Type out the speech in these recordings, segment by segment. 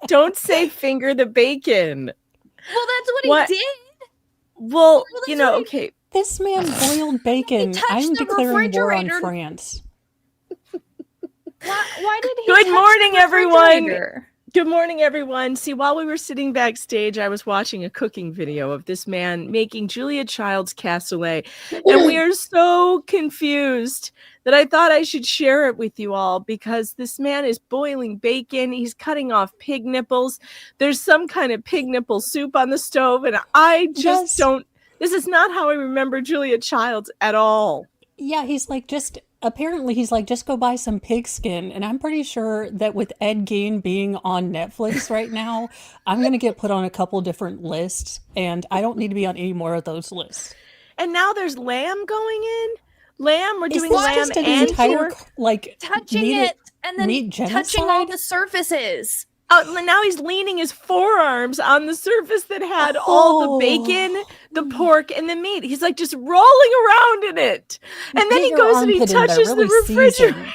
Don't say finger the bacon. Well, that's what he did. Well, okay. This man boiled bacon. I'm declaring war on France. Why did he? Good morning, everyone. Good morning, everyone. See, while we were sitting backstage, I was watching a cooking video of this man making Julia Child's cassoulet, and we are so confused that I thought I should share it with you all because this man is boiling bacon. He's cutting off pig nipples. There's some kind of pig nipple soup on the stove, and I just don't. This is not how I remember Julia Childs at all. Yeah, apparently he's like, just go buy some pig skin. And I'm pretty sure that with Ed Gein being on Netflix right now, I'm going to get put on a couple different lists, and I don't need to be on any more of those lists. And now there's lamb going in. We're doing lamb just an and entire, touching it and then touching all the surfaces. Oh, now he's leaning his forearms on the surface that had all the bacon, the pork, and the meat. He's like just rolling around in it. And then he goes and he touches the refrigerator. And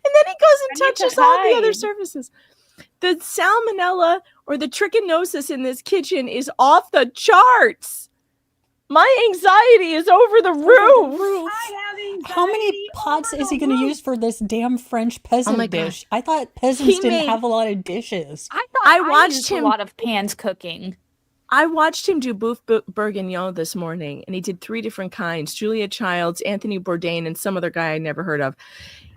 then he goes and touches all the other surfaces. The salmonella or the trichinosis in this kitchen is off the charts. My anxiety is over the roof. How many pots is he going to use for this damn French peasant dish? I thought peasants didn't have a lot of dishes. I watched him a lot of pans cooking. I watched him do boeuf bourguignon this morning, and he did 3 different kinds: Julia Childs, Anthony Bourdain, and some other guy I never heard of.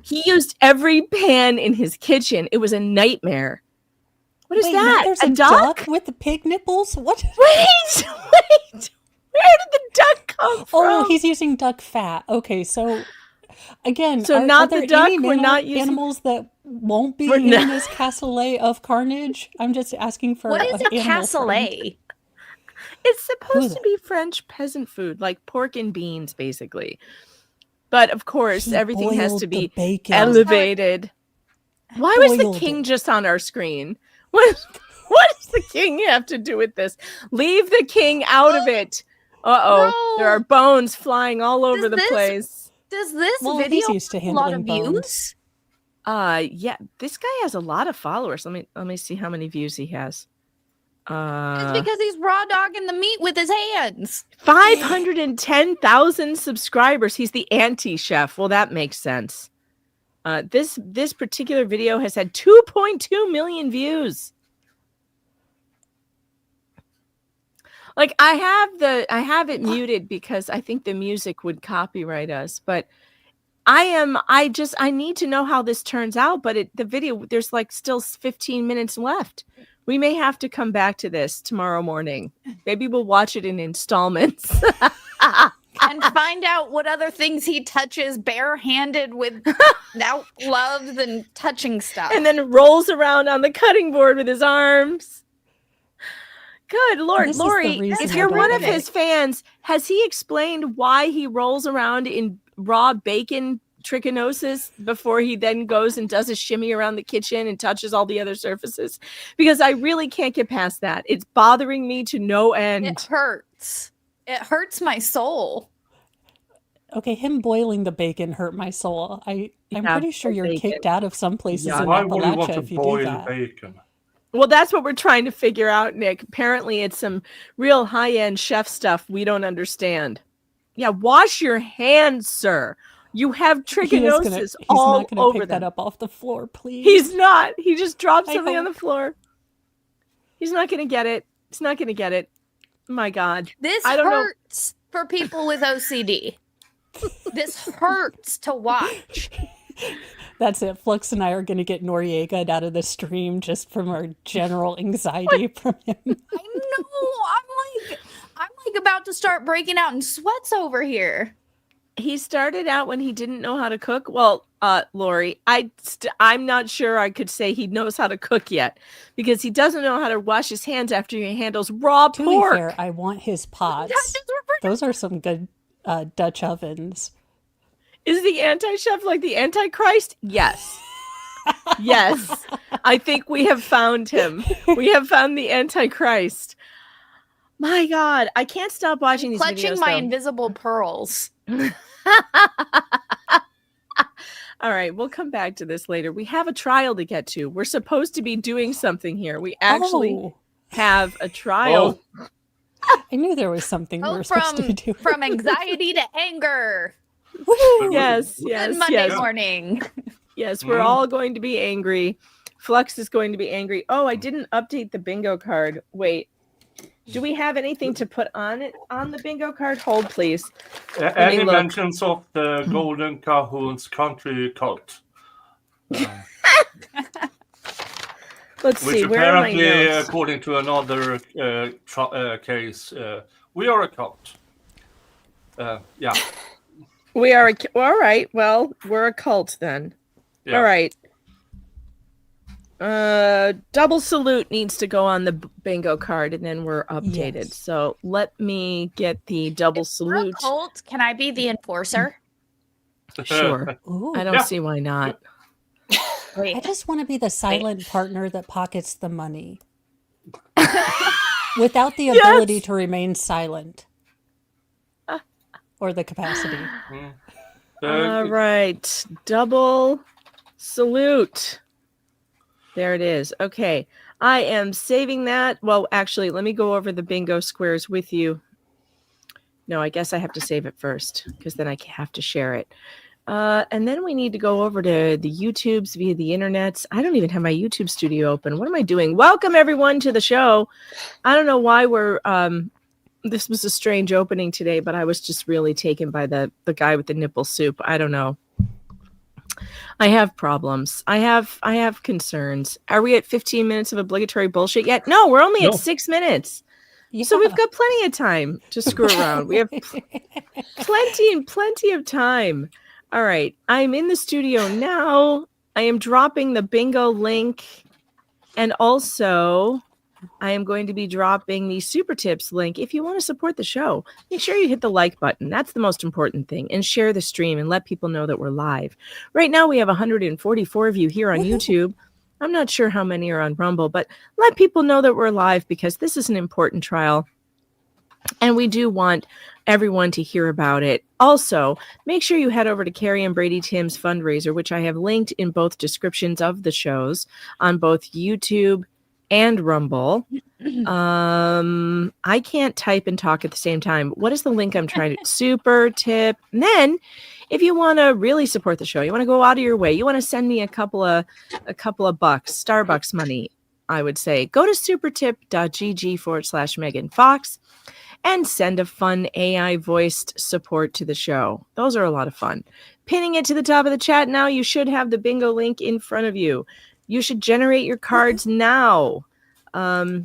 He used every pan in his kitchen. It was a nightmare. What is that? There's a duck with the pig nipples? What? Wait. Where did the duck come from? Oh, he's using duck fat. Okay, so again, not are the duck. We're not using animals that won't be in this cassoulet of carnage. I'm just asking for what is a cassoulet? It's supposed to be French peasant food, like pork and beans, basically. But of course, everything has to be elevated. Why was the king just on our screen? What does the king have to do with this? Leave the king out of it. Uh-oh. There are bones flying all over the place. Does this video have a lot of views? Yeah, this guy has a lot of followers. Let me see how many views he has. It's because he's raw dogging the meat with his hands. 510,000 subscribers. He's the anti-chef. Well, that makes sense. This particular video has had 2.2 million views. Like I have it muted because I think the music would copyright us, but I need to know how this turns out, but the video, there's like still 15 minutes left. We may have to come back to this tomorrow morning. Maybe we'll watch it in installments. And find out what other things he touches barehanded without gloves and touching stuff. And then rolls around on the cutting board with his arms. Good Lord, Lori, if you're one of his fans, has he explained why he rolls around in raw bacon trichinosis before he then goes and does a shimmy around the kitchen and touches all the other surfaces? Because I really can't get past that. It's bothering me to no end. It hurts. It hurts my soul. Okay, him boiling the bacon hurt my soul. I'm pretty sure you're kicked out of some places in Appalachia if you do that. Bacon? Well, that's what we're trying to figure out, Nick. Apparently, it's some real high-end chef stuff we don't understand. Yeah, wash your hands, sir. You have trichinosis all over them. He's not going to pick that up off the floor, please. He's not. He just dropped something on the floor. He's not going to get it. He's not going to get it. My God. This hurts for people with OCD. This hurts to watch. That's it. Flux and I are going to get Noriega out of the stream just from our general anxiety from him. I know. I'm like about to start breaking out in sweats over here. He started out when he didn't know how to cook. Well, Lori, I'm not sure I could say he knows how to cook yet because he doesn't know how to wash his hands after he handles raw pork. To be fair, I want his pots. Those are some good Dutch ovens. Is the anti-chef like the Antichrist? Yes. Yes. I think we have found him. We have found the Antichrist. My God. I can't stop watching these videos. Clutching my invisible pearls. All right, we'll come back to this later. We have a trial to get to. We're supposed to be doing something here. We actually have a trial. Oh. I knew there was something we were supposed to be doing. From anxiety to anger. Woo! Yes, Good Monday morning. Yes, we're all going to be angry. Flux is going to be angry. Oh, I didn't update the bingo card. Wait. Do we have anything to put on it on the bingo card? Hold, please. Any mentions of the Golden Cajoon's country cult? Let's see. Which Where are my apparently, notes? according to another case, we are a cult. Yeah. We are all right. Well, we're a cult then. Yeah. All right. Double salute needs to go on the bingo card, and then we're updated. Yes. So let me get the double salute. Colt, can I be the enforcer? Sure. Ooh. I don't see why not. I just want to be the silent partner that pockets the money without the ability to remain silent or the capacity. All right. Double salute. There it is. Okay. I am saving that. Well, actually, let me go over the bingo squares with you. No, I guess I have to save it first because then I have to share it. And then we need to go over to the YouTubes via the internets. I don't even have my YouTube studio open. What am I doing? Welcome everyone to the show. I don't know why we're this was a strange opening today, but I was just really taken by the guy with the nipple soup. I don't know. I have problems. I have concerns. Are we at 15 minutes of obligatory bullshit yet? No, we're only at 6 minutes. Yeah. So we've got plenty of time to screw around. We have plenty of time. All right. I'm in the studio now. I am dropping the bingo link. And also, I am going to be dropping the Super Tips link. If you want to support the show, make sure you hit the like button. That's the most important thing. And share the stream and let people know that we're live. Right now, we have 144 of you here on YouTube. I'm not sure how many are on Rumble, but let people know that we're live because this is an important trial. And we do want everyone to hear about it. Also, make sure you head over to Carrie and Brady Timms fundraiser, which I have linked in both descriptions of the shows on both YouTube and Rumble. I can't type and talk at the same time. What is the link I'm trying to super tip? And then if you want to really support the show, you want to go out of your way, you want to send me a couple of bucks, Starbucks money, I would say, go to supertip.gg/Megan Fox and send a fun AI voiced support to the show. Those are a lot of fun. Pinning it to the top of the chat now, you should have the bingo link in front of you. You should generate your cards now. I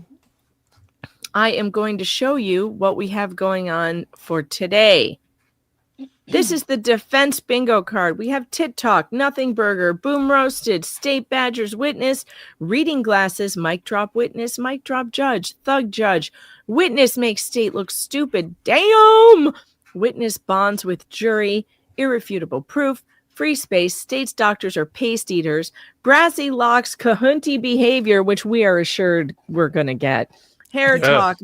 am going to show you what we have going on for today. This is the defense bingo card. We have Tit Talk, Nothing Burger, Boom Roasted, State Badgers Witness, Reading Glasses, Mic Drop Witness, Mic Drop Judge, Thug Judge, Witness Makes State Look Stupid, Damn! Witness Bonds with Jury, Irrefutable Proof, Free Space, State's Doctors are Paste Eaters, Brassy Locks, Cahunty Behavior, which we are assured we're going to get, Hair Talk,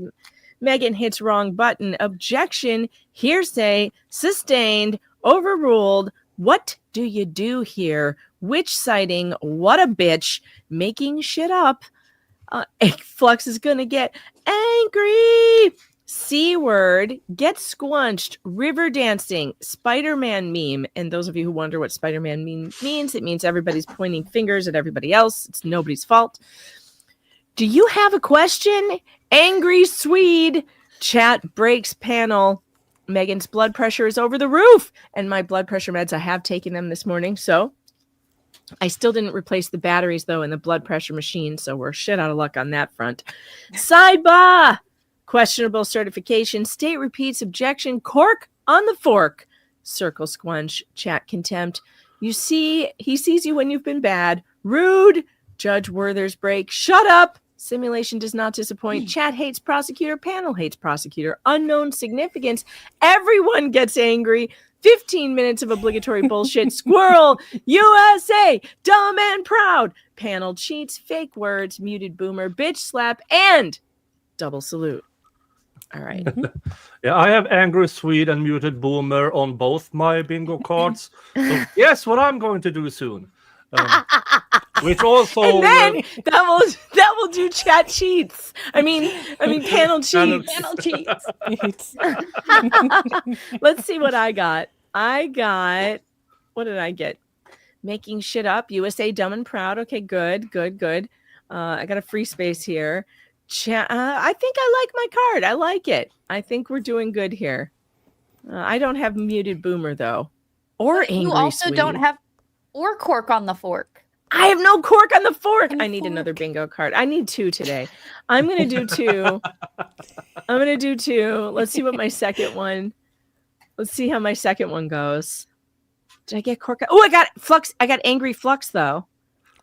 Megan Hits Wrong Button, Objection, Hearsay, Sustained, Overruled, What Do You Do Here, Witch Sighting, What a Bitch, Making Shit Up, Flux is going to get angry, C-word, Get Squunched, River Dancing, Spider-Man meme. And those of you who wonder what Spider-Man meme means, it means everybody's pointing fingers at everybody else. It's nobody's fault. Do you have a question? Angry Swede, Chat Breaks Panel. Megan's blood pressure is over the roof. And my blood pressure meds, I have taken them this morning. So I still didn't replace the batteries, though, in the blood pressure machine. So we're shit out of luck on that front. Sidebar. Questionable certification. State repeats objection. Cork on the fork. Circle squunch. Chat contempt. You see, he sees you when you've been bad. Rude. Judge Werther's break. Shut up. Simulation does not disappoint. Chat hates prosecutor. Panel hates prosecutor. Unknown significance. Everyone gets angry. 15 minutes of obligatory bullshit. Squirrel. USA. Dumb and proud. Panel cheats. Fake words. Muted boomer. Bitch slap. And double salute. All right. Yeah, I have Angry Swede and Muted Boomer on both my bingo cards. So guess what I'm going to do soon. Which also And then that will do chat cheats. I mean panel cheats. Panel cheats. Let's see what I got. What did I get? Making shit up. USA Dumb and Proud. Okay, good. I got a free space here. I think I like my card. I like it. I think we're doing good here. I don't have Muted Boomer though, or Angry You also Swede. don't have or Cork on the Fork. I have no cork on the fork. I need another bingo card. I need 2 today. I'm gonna do 2. Let's see what my second one. Let's see how my second one goes. Did I get cork? Oh, I got Flux. I got Angry Flux though.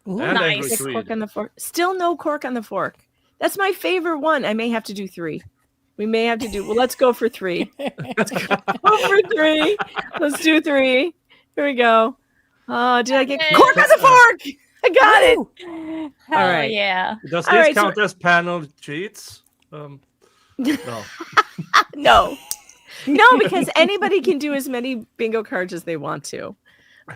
Ooh, And nice. Angry Get Swede. cork on the fork. Still no cork on the fork. That's my favorite one. I may have to do 3. We may have to do. Well, let's go for 3. Let's go for 3. Let's do 3. Here we go. Did I get cork on the fork? I got it. Hell All right. yeah. Does All this right, so- count as panel cheats? No. No, because anybody can do as many bingo cards as they want to.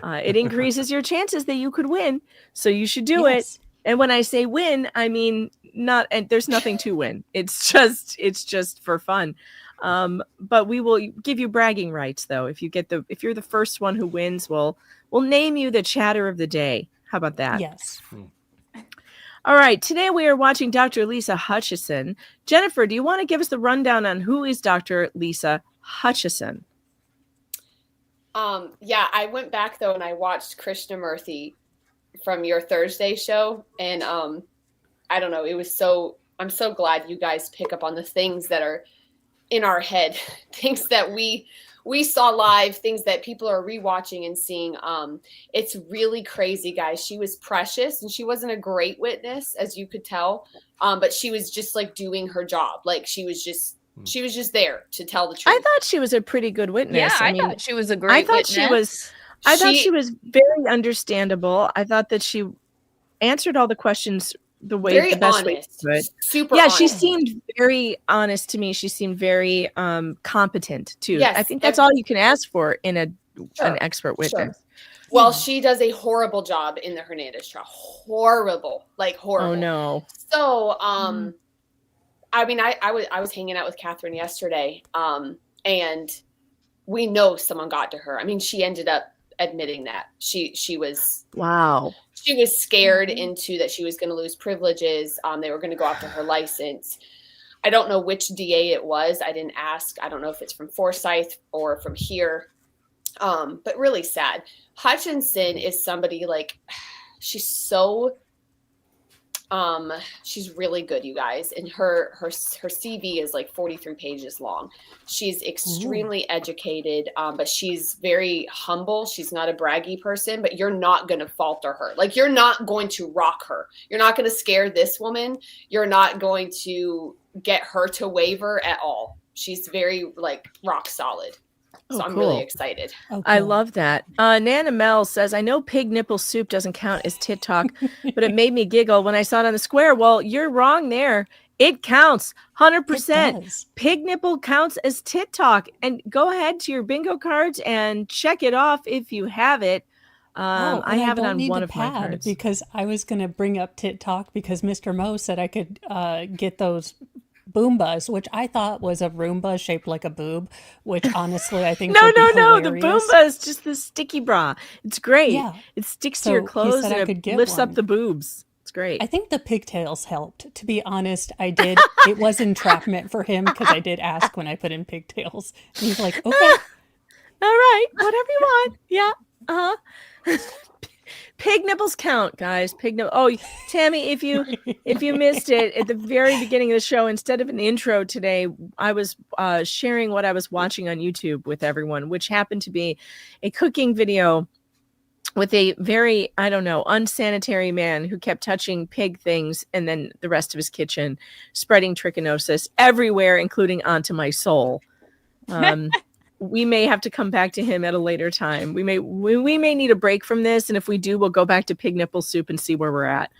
It increases your chances that you could win, so you should do it. And when I say win, I mean not. And there's nothing to win. It's just for fun. But we will give you bragging rights, though. If you're the first one who wins, we'll name you the chatter of the day. How about that? Yes. All right. Today we are watching Dr. Lisa Hutchison. Jennifer, do you want to give us the rundown on who is Dr. Lisa Hutchison? Yeah, I went back though and I watched Krishnamurti from your Thursday show, and I don't know, I'm so glad you guys pick up on the things that are in our head, things that we saw live, things that people are rewatching and seeing. It's really crazy, guys. She was precious, and she wasn't a great witness, as you could tell, but she was just like doing her job. Like she was just there to tell the truth. I thought she was a pretty good witness. Yeah, I mean, thought she was a great I thought witness. I thought she was very understandable. I thought that she answered all the questions the best way she could. Super Yeah, honest. she seemed very honest to me. She seemed very competent too. Yes, I think that's all you can ask for in an expert Sure. witness. Well, she does a horrible job in the Hernandez trial. Horrible. Oh no. So, I mean, I was hanging out with Catherine yesterday, and we know someone got to her. I mean, she ended up admitting that she was Wow. she was scared into that she was going to lose privileges. They were going to go after her license. I don't know which DA it was. I didn't ask. I don't know if it's from Forsyth or from here. But really sad. Hutchison is somebody like, she's really good, you guys. And her CV is like 43 pages long. She's extremely educated, but she's very humble. She's not a braggy person, but you're not going to falter her. Like, you're not going to rock her. You're not going to scare this woman. You're not going to get her to waver at all. She's very like rock solid. So I'm really excited. Oh, I cool. love that. Nana Mel says, I know pig nipple soup doesn't count as tit talk, but it made me giggle when I saw it on the square. Well, you're wrong there. It counts 100%. It does. Pig nipple counts as tit talk. And go ahead to your bingo cards and check it off if you have it. Oh, I and have it don't on need one to of my pad cards. because I was going to bring up Tit Talk because Mr. Mo said I could get those Boombas, which I thought was a Roomba shaped like a boob, which honestly I think No. would be The hilarious. Boomba is just the sticky bra. It's great. Yeah. It sticks So to your he clothes said I and could it get lifts up one. the boobs. It's great. I think the pigtails helped. To be honest, I did. It was entrapment for him because I did ask when I put in pigtails. And he's like, okay. All right, whatever you want. Yeah. Uh-huh. Pig nipples count, guys. Pig nipple. Oh, Tammy, if you missed it at the very beginning of the show, instead of an intro today, I was sharing what I was watching on YouTube with everyone, which happened to be a cooking video with a very, I don't know, unsanitary man who kept touching pig things and then the rest of his kitchen, spreading trichinosis everywhere, including onto my soul. We may have to come back to him at a later time. We may need a break from this, and if we do, we'll go back to pig nipple soup and see where we're at.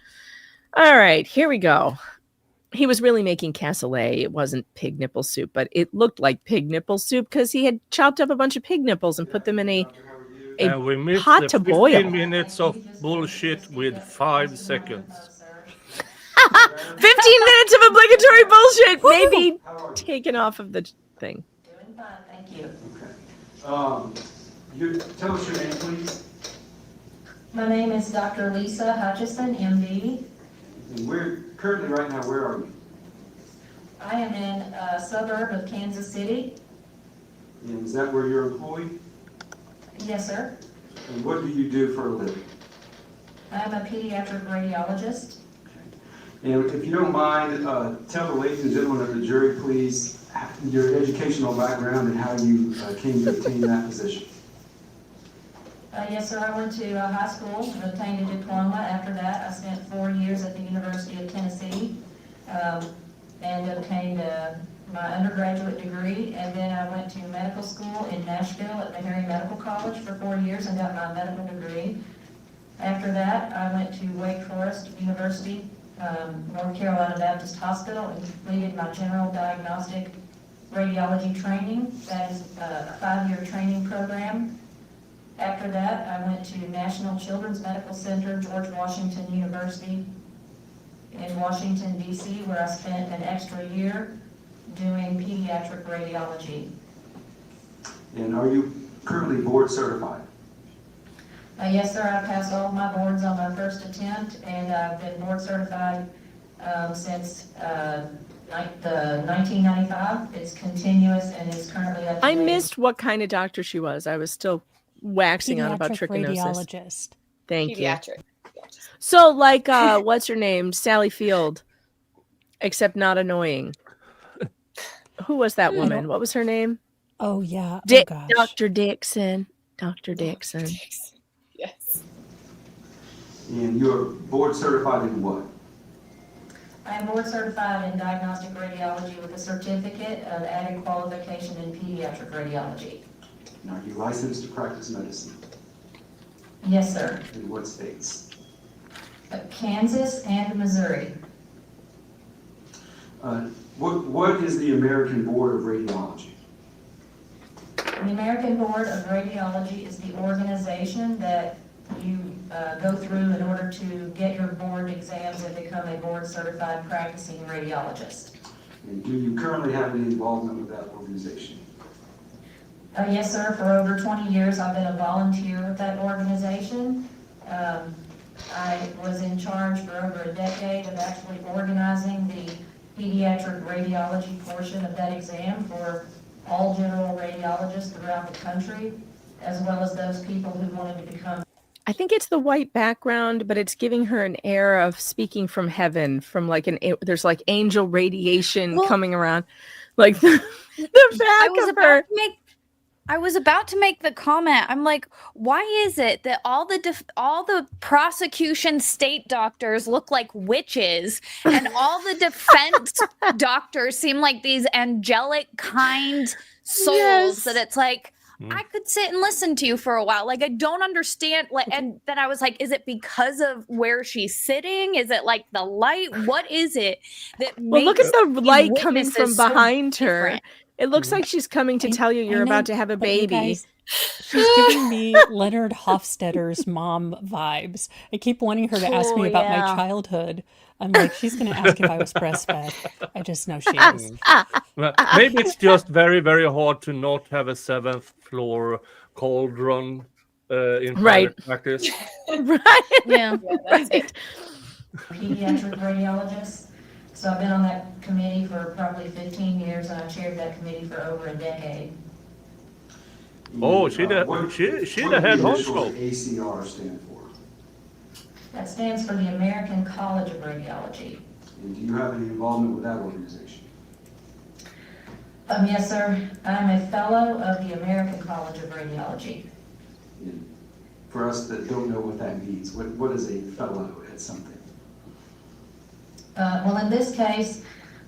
All right, here we go. he was really making cassoulet. It wasn't pig nipple soup, but it looked like pig nipple soup because he had chopped up a bunch of pig nipples and put them in a And we missed pot the to 15 boil. minutes of bullshit with 5 seconds. 15 minutes of obligatory bullshit may be taken off of the thing. Doing fine, thank you. Okay. Tell us your name, please. My name is Dr. Lisa Hutchison, MD. And currently right now, where are you? I am in a suburb of Kansas City. And is that where you're employed? Yes, sir. And what do you do for a living? I'm a pediatric radiologist. And if you don't mind, tell the ladies and gentlemen of the jury, please, your educational background and how you came to obtain that position. Yes, sir. I went to high school and obtained a diploma. After that, I spent 4 years at the University of Tennessee and obtained my undergraduate degree. And then I went to medical school in Nashville at Meharry Medical College for 4 years and got my medical degree. After that, I went to Wake Forest University, North Carolina Baptist Hospital, and completed my general diagnostic radiology training. That is a 5-year training program. After that, I went to National Children's Medical Center, George Washington University in Washington, D.C., where I spent an extra year doing pediatric radiology. And are you currently board certified? Yes, sir. I passed all of my boards on my first attempt, and I've been board certified since the 1995. It's continuous and is currently up to I date. missed what kind of doctor she was. I was still waxing on about Pediatric trichinosis. radiologist. Thank you. Pediatric. So, like, what's her name? Sally Field, except not annoying. Who was that woman? What was her name? Oh yeah. Oh gosh. Dr. Dixon. Dr. Dixon. Yes. And you're board certified in what? I am board certified in diagnostic radiology with a certificate of added qualification in pediatric radiology. And are you licensed to practice medicine? Yes, sir. In what states? Kansas and Missouri. What is the American Board of Radiology? The American Board of Radiology is the organization that you go through in order to get your board exams and become a board certified practicing radiologist. And do you currently have any involvement with that organization? Yes, sir. For over 20 years, I've been a volunteer with that organization. I was in charge for over a decade of actually organizing the pediatric radiology portion of that exam for all general radiologists throughout the country, as well as those people who wanted to become. I think it's the white background, but it's giving her an air of speaking from heaven, from like there's like angel radiation coming around, like the back of her. I was about to make the comment. I'm like, why is it that all the prosecution state doctors look like witches, and all the defense doctors seem like these angelic, kind souls? Yes. That it's like, I could sit and listen to you for a while. Like, I don't understand. Like, and then I was like, is it because of where she's sitting? Is it like the light? What is it that Well, look makes at the light coming from witnesses so behind her. different? It looks like she's coming to tell you you're about to have a But you baby. guys, she's giving me Leonard Hofstadter's mom vibes. I keep wanting her to ask me about my childhood. I'm like, she's going to ask if I was breastfed. I just know she is. Well, maybe it's just very, very hard to not have a 7th floor cauldron in private practice. Right. Yeah. That's it. Pediatric radiologist. So I've been on that committee for probably 15 years, and I chaired that committee for over a decade. Oh, she the head honcho. What does ACR stand for? That stands for the American College of Radiology. And do you have any involvement with that organization? Yes, sir. I'm a fellow of the American College of Radiology. And for us that don't know what that means, what is a fellow at something? Well, in this case,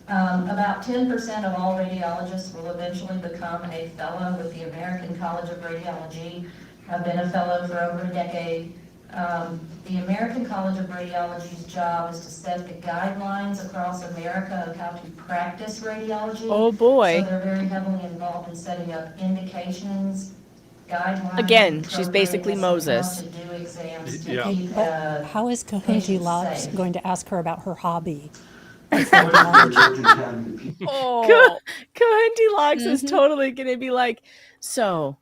about 10% of all radiologists will eventually become a fellow with the American College of Radiology. I've been a fellow for over a decade. The American College of Radiology's job is to set the guidelines across America of how to practice radiology. Oh boy. So they're very heavily involved in setting up indications, guidelines. Again, and she's basically programming as Moses. to do exams to Yeah. keep, But how is Kahunji patients Locks safe. going to ask her about her hobby? What is the American Academy of Pediatrics? Oh, Kahunji Locks is Mhm. totally going to be like, so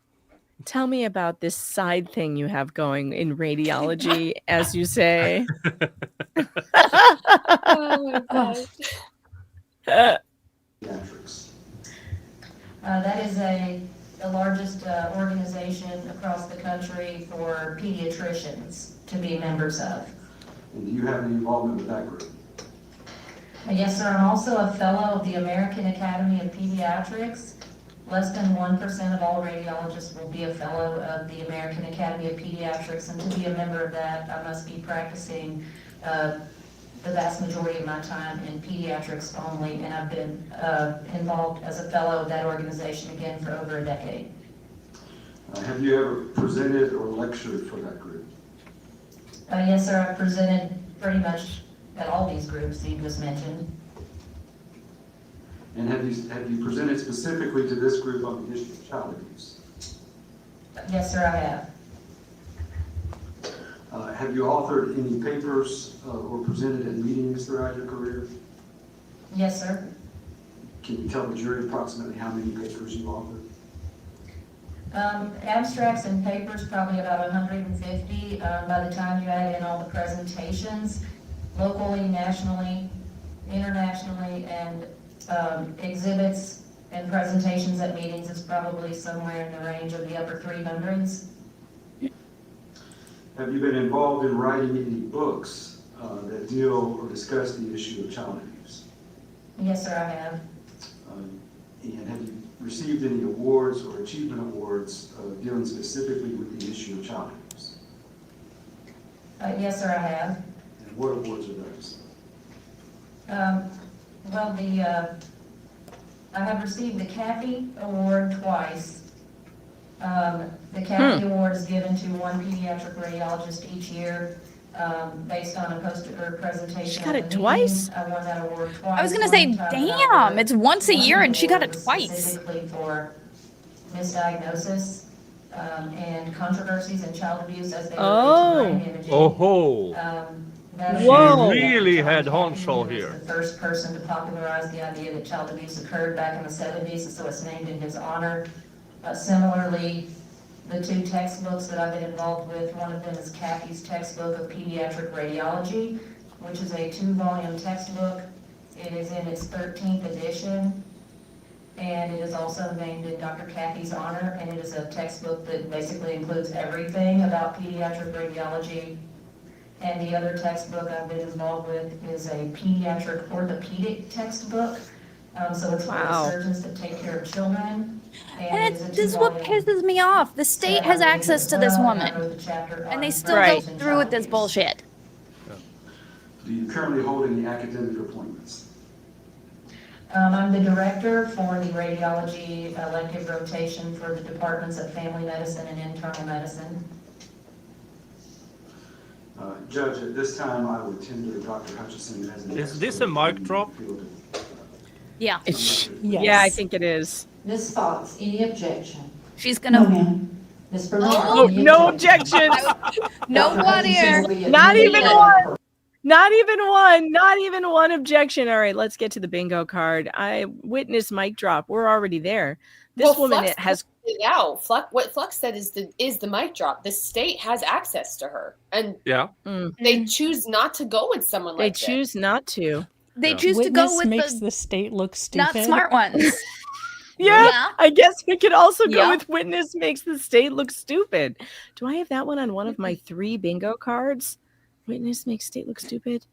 tell me about this side thing you have going in radiology, as you say. Oh my gosh. Pediatrics. That is the largest organization across the country for pediatricians to be members of. And do you have any involvement with that group? Yes, sir. I'm also a fellow of the American Academy of Pediatrics. Less than 1% of all radiologists will be a fellow of the American Academy of Pediatrics, and to be a member of that, I must be practicing the vast majority of my time in pediatrics only, and I've been involved as a fellow of that organization again for over a decade. Have you ever presented or lectured for that group? Yes, sir. I've presented pretty much at all these groups that you just mentioned. And have you presented specifically to this group on the issue of child abuse? Yes, sir, I have. Have you authored any papers or presented at meetings throughout your career? Yes, sir. Can you tell the jury approximately how many papers you authored? Abstracts and papers, probably about 150 by the time you add in all the presentations, locally, nationally, internationally, and exhibits and presentations at meetings is probably somewhere in the range of the upper 300s. Have you been involved in writing any books that deal or discuss the issue of child abuse? Yes, sir, I have. And have you received any awards or achievement awards dealing specifically with the issue of child abuse? Yes, sir, I have. And what awards are those? Well, I have received the Kathy Award twice. The Kathy Award is given to one pediatric radiologist each year, based on a poster or presentation. She got at it the twice? meeting. I won that award twice. I was gonna say, One time damn, I it's once a won year the and she got award it twice. Specifically for misdiagnosis and controversies in child abuse as they Oh. relate to brain imaging. Oh, That she Whoa. really John had Kathy honcho was here. the first person to popularize the idea that child abuse occurred back in the 70s, and so it's named in his honor. Similarly, the two textbooks that I've been involved with, one of them is Kathy's textbook of pediatric radiology, which is a 2-volume textbook. It is in its 13th edition, and it is also named in Dr. Kathy's honor, and it is a textbook that basically includes everything about pediatric radiology. And the other textbook I've been involved with is a pediatric orthopedic textbook. So it's for Wow. the surgeons that take care of children. And it is a this is what 2-volume pisses me off. The state has access to this woman, and they still go Right. through with this bullshit. Do you currently hold any academic appointments? I'm the director for the radiology elective rotation for the departments of family medicine and internal medicine. Judge, at this time, I would tender Dr. Hutchison as an Is this expert a mic in the drop? field of- Yeah, Yes. Yeah, I think it is. Ms. Fox, any objection? she's No, gonna. ma'am. Ms. Bernard? Oh, any no objections. No Dr. blood Hutchinson here. will be Not even immediately one. Not even one. Not even one objection. All right, let's get to the bingo card. I witnessed mic drop. We're already there. This Well, woman Flux has. pointed out, what Flux said is the mic drop. The state has access to her, and Yeah. they choose not to go with someone They like this. choose not to. They Yeah. choose to Witness go with makes the the state look stupid. not smart ones. Yeah, I guess we could also go Yeah. with witness makes the state look stupid. Do I have that one on one of my 3 bingo cards? Witness makes state look stupid.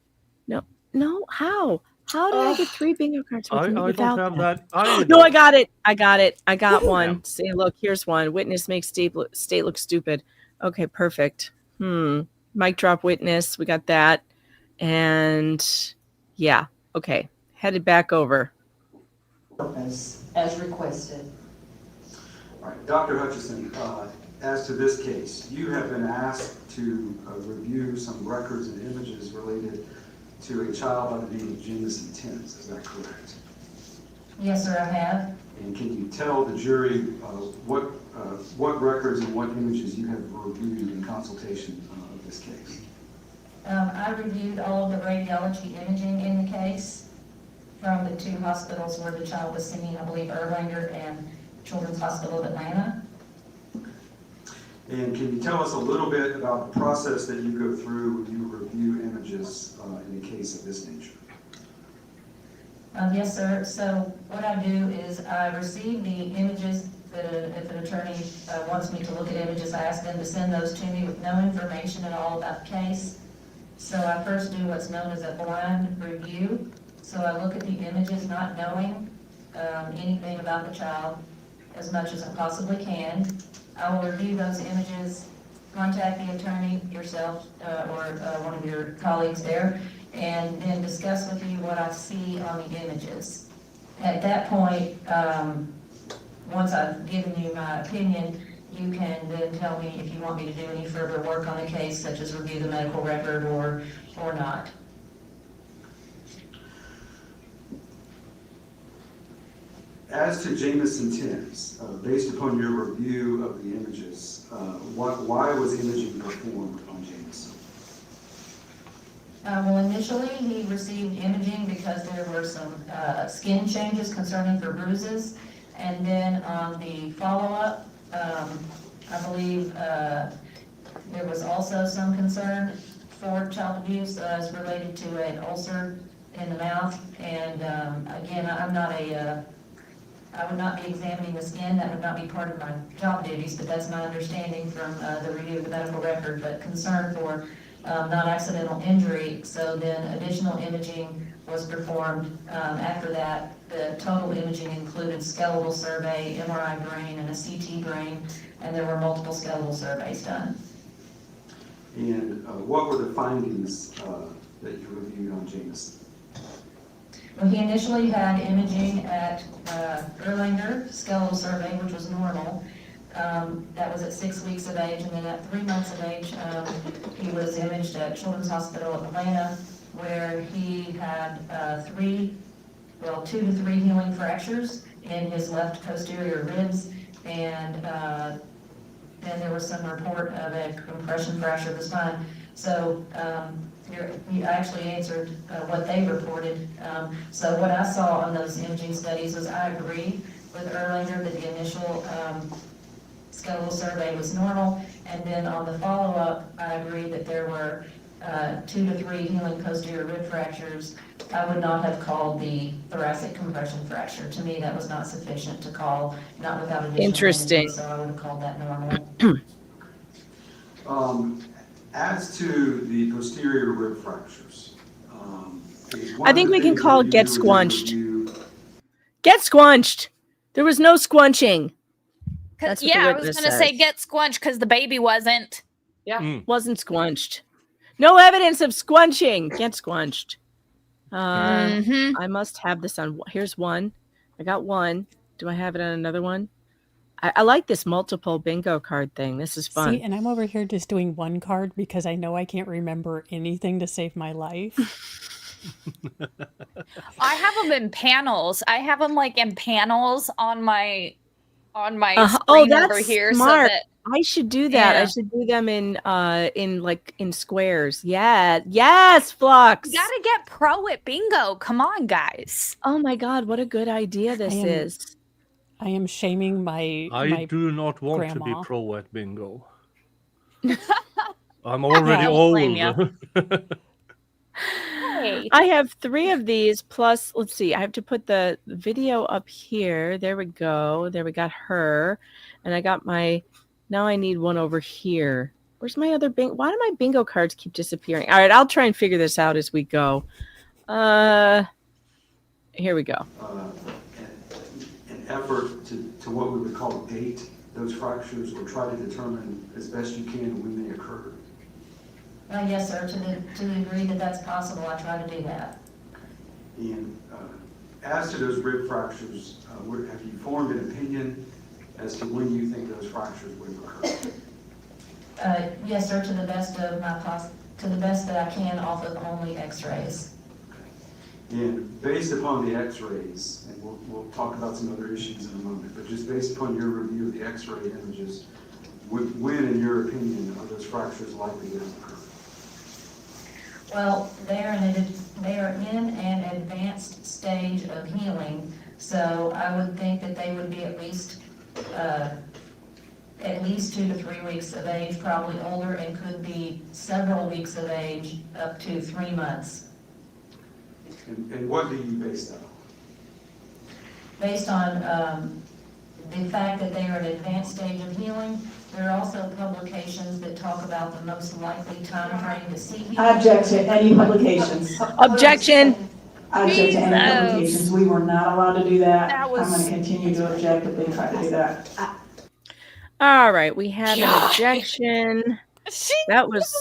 No. How? How did I get 3 bingo cards I without don't have that? that either. No, I got it. I got one. Yeah. See, look, here's one. Witness makes state look stupid. Okay, perfect. Mic drop witness. We got that. And yeah, okay. Headed back over. purpose as requested. All right, Dr. Hutchison, as to this case, you have been asked to review some records and images related to a child by the name of Jameson Timms. Is that correct? Yes, sir, I have. And can you tell the jury what records and what images you have reviewed in consultation of this case? I reviewed all of the radiology imaging in the case from the two hospitals where the child was seen, I believe Erlanger and Children's Hospital of Atlanta. And can you tell us a little bit about the process that you go through when you review images in a case of this nature? Yes, sir. So what I do is I receive the images that if an attorney wants me to look at images, I ask them to send those to me with no information at all about the case. So I first do what's known as a blind review. So I look at the images not knowing anything about the child as much as I possibly can. I will review those images, contact the attorney, yourself, or one of your colleagues there, and then discuss with you what I see on the images. At that point, once I've given you my opinion, you can then tell me if you want me to do any further work on the case, such as review the medical record or not. As to Jameson Timms, based upon your review of the images, why was imaging performed on Jameson? Well, initially, he received imaging because there were some skin changes concerning for bruises. And then on the follow-up, I believe there was also some concern for child abuse as related to an ulcer in the mouth. And again, I would not be examining the skin. That would not be part of my job duties, but that's my understanding from the review of the medical record. But concern for non-accidental injury, so then additional imaging was performed. After that, the total imaging included skeletal survey, MRI brain, and a CT brain, and there were multiple skeletal surveys done. And what were the findings that you reviewed on Jameson? Well, he initially had imaging at Erlanger, skeletal survey, which was normal. That was at 6 weeks of age, and then at 3 months of age, he was imaged at Children's Hospital of Atlanta, where he had 2 to 3 healing fractures in his left posterior ribs, and then there was some report of a compression fracture of the spine. So you actually answered what they reported. So what I saw on those imaging studies was I agree with Erlanger that the initial skeletal survey was normal, and then on the follow-up, I agree that there were 2 to 3 healing posterior rib fractures. I would not have called the thoracic compression fracture. To me, that was not sufficient to call, not without additional Interesting. imaging, so I would have called that normal. As to the posterior rib fractures, I think we can call it get squunched. Get squunched. There was no squunching. That's what the Yeah, I was witness going to says. say get squunched because the baby wasn't. Yeah. Wasn't squunched. No evidence of squunching. Get squunched. I must have this on. Here's one. I got one. Do I have it on another one? I like this multiple bingo card thing. This is fun. See, and I'm over here just doing one card because I know I can't remember anything to save my life. I have them in panels. I have them like in panels on my screen that's over here. smart. So that I should do that. Yeah. I should do them in squares. Yeah. Yes, Flux. you gotta get pro at bingo. Come on, guys. Oh my God, what a good idea this is. I am shaming my do not want to grandma. be pro at bingo. I'm already I don't old. blame Hey. I have 3 of these plus, let's see, I have to put the video up here. There we go. There we got her. And I got now I need one over here. Where's my other bingo? Why do my bingo cards keep disappearing? All right, I'll try and figure this out as we go. Here we go. An effort to what we would call date those fractures or try to determine as best you can when they occurred. Yes, sir, to the degree that that's possible, I try to do that. And as to those rib fractures, have you formed an opinion as to when you think those fractures would have occurred? Yes, sir, to the best of to the best that I can off of only x-rays. And based upon the x-rays, and we'll talk about some other issues in a moment, but just based upon your review of the x-ray images, when, in your opinion, are those fractures likely to have occurred? Well, they are in an advanced stage of healing, so I would think that they would be at least 2 to 3 weeks of age, probably older, and could be several weeks of age, up to 3 months. And what do you base that on? Based on the fact that they are in an advanced stage of healing, there are also publications that talk about the most likely time frame to see healing. I object to any publications. Objection. I object to any Jesus. publications. We were not allowed to do that. That was- I'm going to continue to object if they try to do that. All right, we have an objection. That was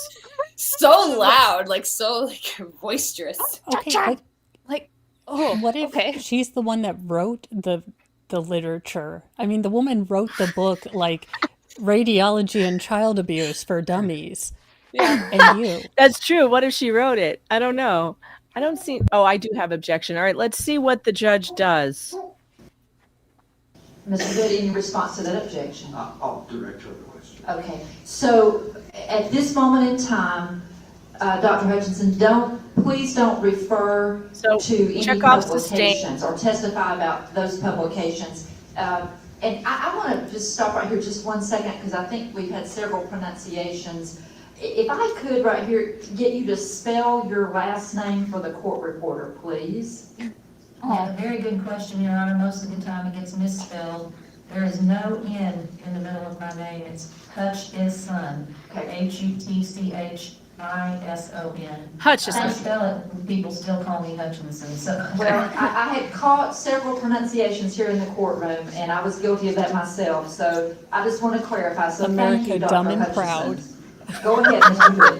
So loud, like so like boisterous. Okay, Oh, what if okay. she's the one that wrote the literature? I mean, the woman wrote the book like Radiology and Child Abuse for Dummies. Yeah. And you. that's true. What if she wrote it? I don't know. I don't see. Oh, I do have objection. All right, let's see what the judge does. Mr. Good, any response to that objection? I'll direct her the question. Okay, so at this moment in time, Dr. Hutchison, please don't refer So, to any Chekhov's sustained. publications or testify about those publications. And I want to just stop right here just 1 second, because I think we've had several pronunciations. If I could right here get you to spell your last name for the court reporter, please. Yeah, very good question, Your Honor. Most of the time it gets misspelled. There is no N in the middle of my name. It's Hutchison. Okay. Hutchison. I Hutchison. spell it, and people still call me Hutchinson, so. Well, I had caught several pronunciations here in the courtroom, and I was guilty of that myself, so I just want to clarify. So thank you, America, Dr. dumb and Hutchison. proud. Go ahead, Mr.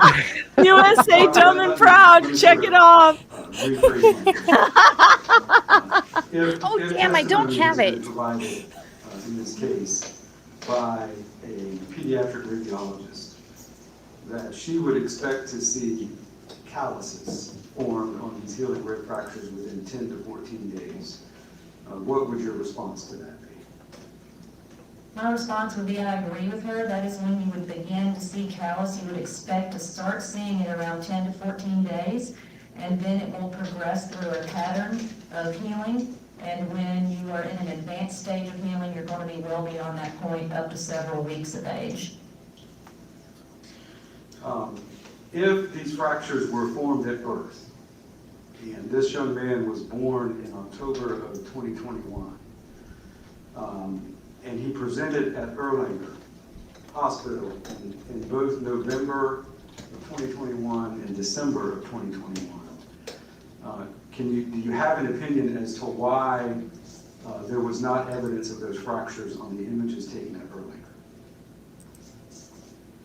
Good. USA, dumb and proud. Check it off. Oh, damn, I don't have it. Provided in this case by a pediatric radiologist, that she would expect to see calluses formed on these healing rib fractures within 10 to 14 days. What would your response to that be? My response would be, I agree with her. That is when you would begin to see callus. You would expect to start seeing it around 10 to 14 days, and then it will progress through a pattern of healing. And when you are in an advanced stage of healing, you're going to be well beyond that point, up to several weeks of age. If these fractures were formed at birth, and this young man was born in October of 2021, and he presented at Erlanger Hospital in both November of 2021 and December of 2021, do you have an opinion as to why there was not evidence of those fractures on the images taken at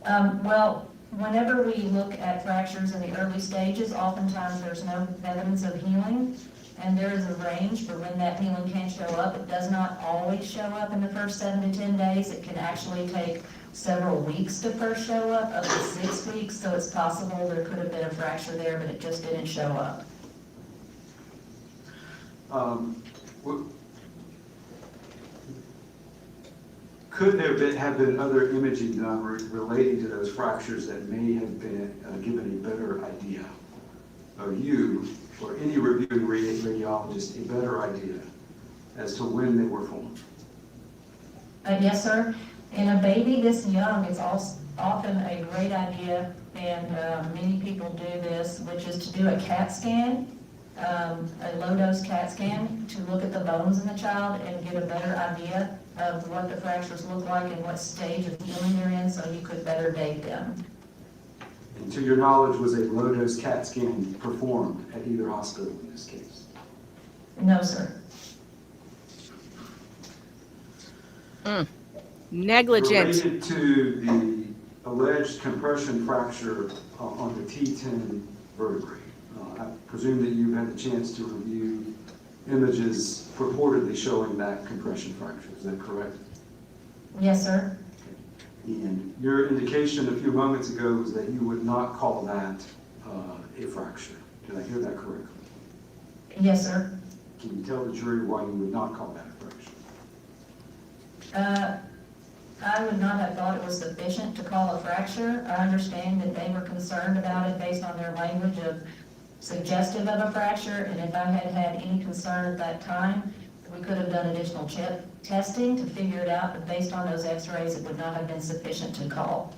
Erlanger? Well, whenever we look at fractures in the early stages, oftentimes there's no evidence of healing, and there is a range for when that healing can show up. It does not always show up in the first 7 to 10 days. It can actually take several weeks to first show up to 6 weeks, so it's possible there could have been a fracture there, but it just didn't show up. Could there have been other imaging done relating to those fractures that may have been given a better idea, or you or any reviewing radiologist a better idea as to when they were formed? Yes, sir. In a baby this young, it's often a great idea, and many people do this, which is to do a CAT scan, a low-dose CAT scan, to look at the bones in the child and get a better idea of what the fractures look like and what stage of healing they're in, so you could better date them. And to your knowledge, was a low-dose CAT scan performed at either hospital in this case? No, sir. Negligent. Related to the alleged compression fracture on the T10 vertebrae, I presume that you've had the chance to review images purportedly showing that compression fracture. Is that correct? Yes, sir. And your indication a few moments ago was that you would not call that a fracture. Did I hear that correctly? Yes, sir. Can you tell the jury why you would not call that a fracture? I would not have thought it was sufficient to call a fracture. I understand that they were concerned about it based on their language of suggestive of a fracture, and if I had had any concern at that time, we could have done additional testing to figure it out, but based on those x-rays, it would not have been sufficient to call.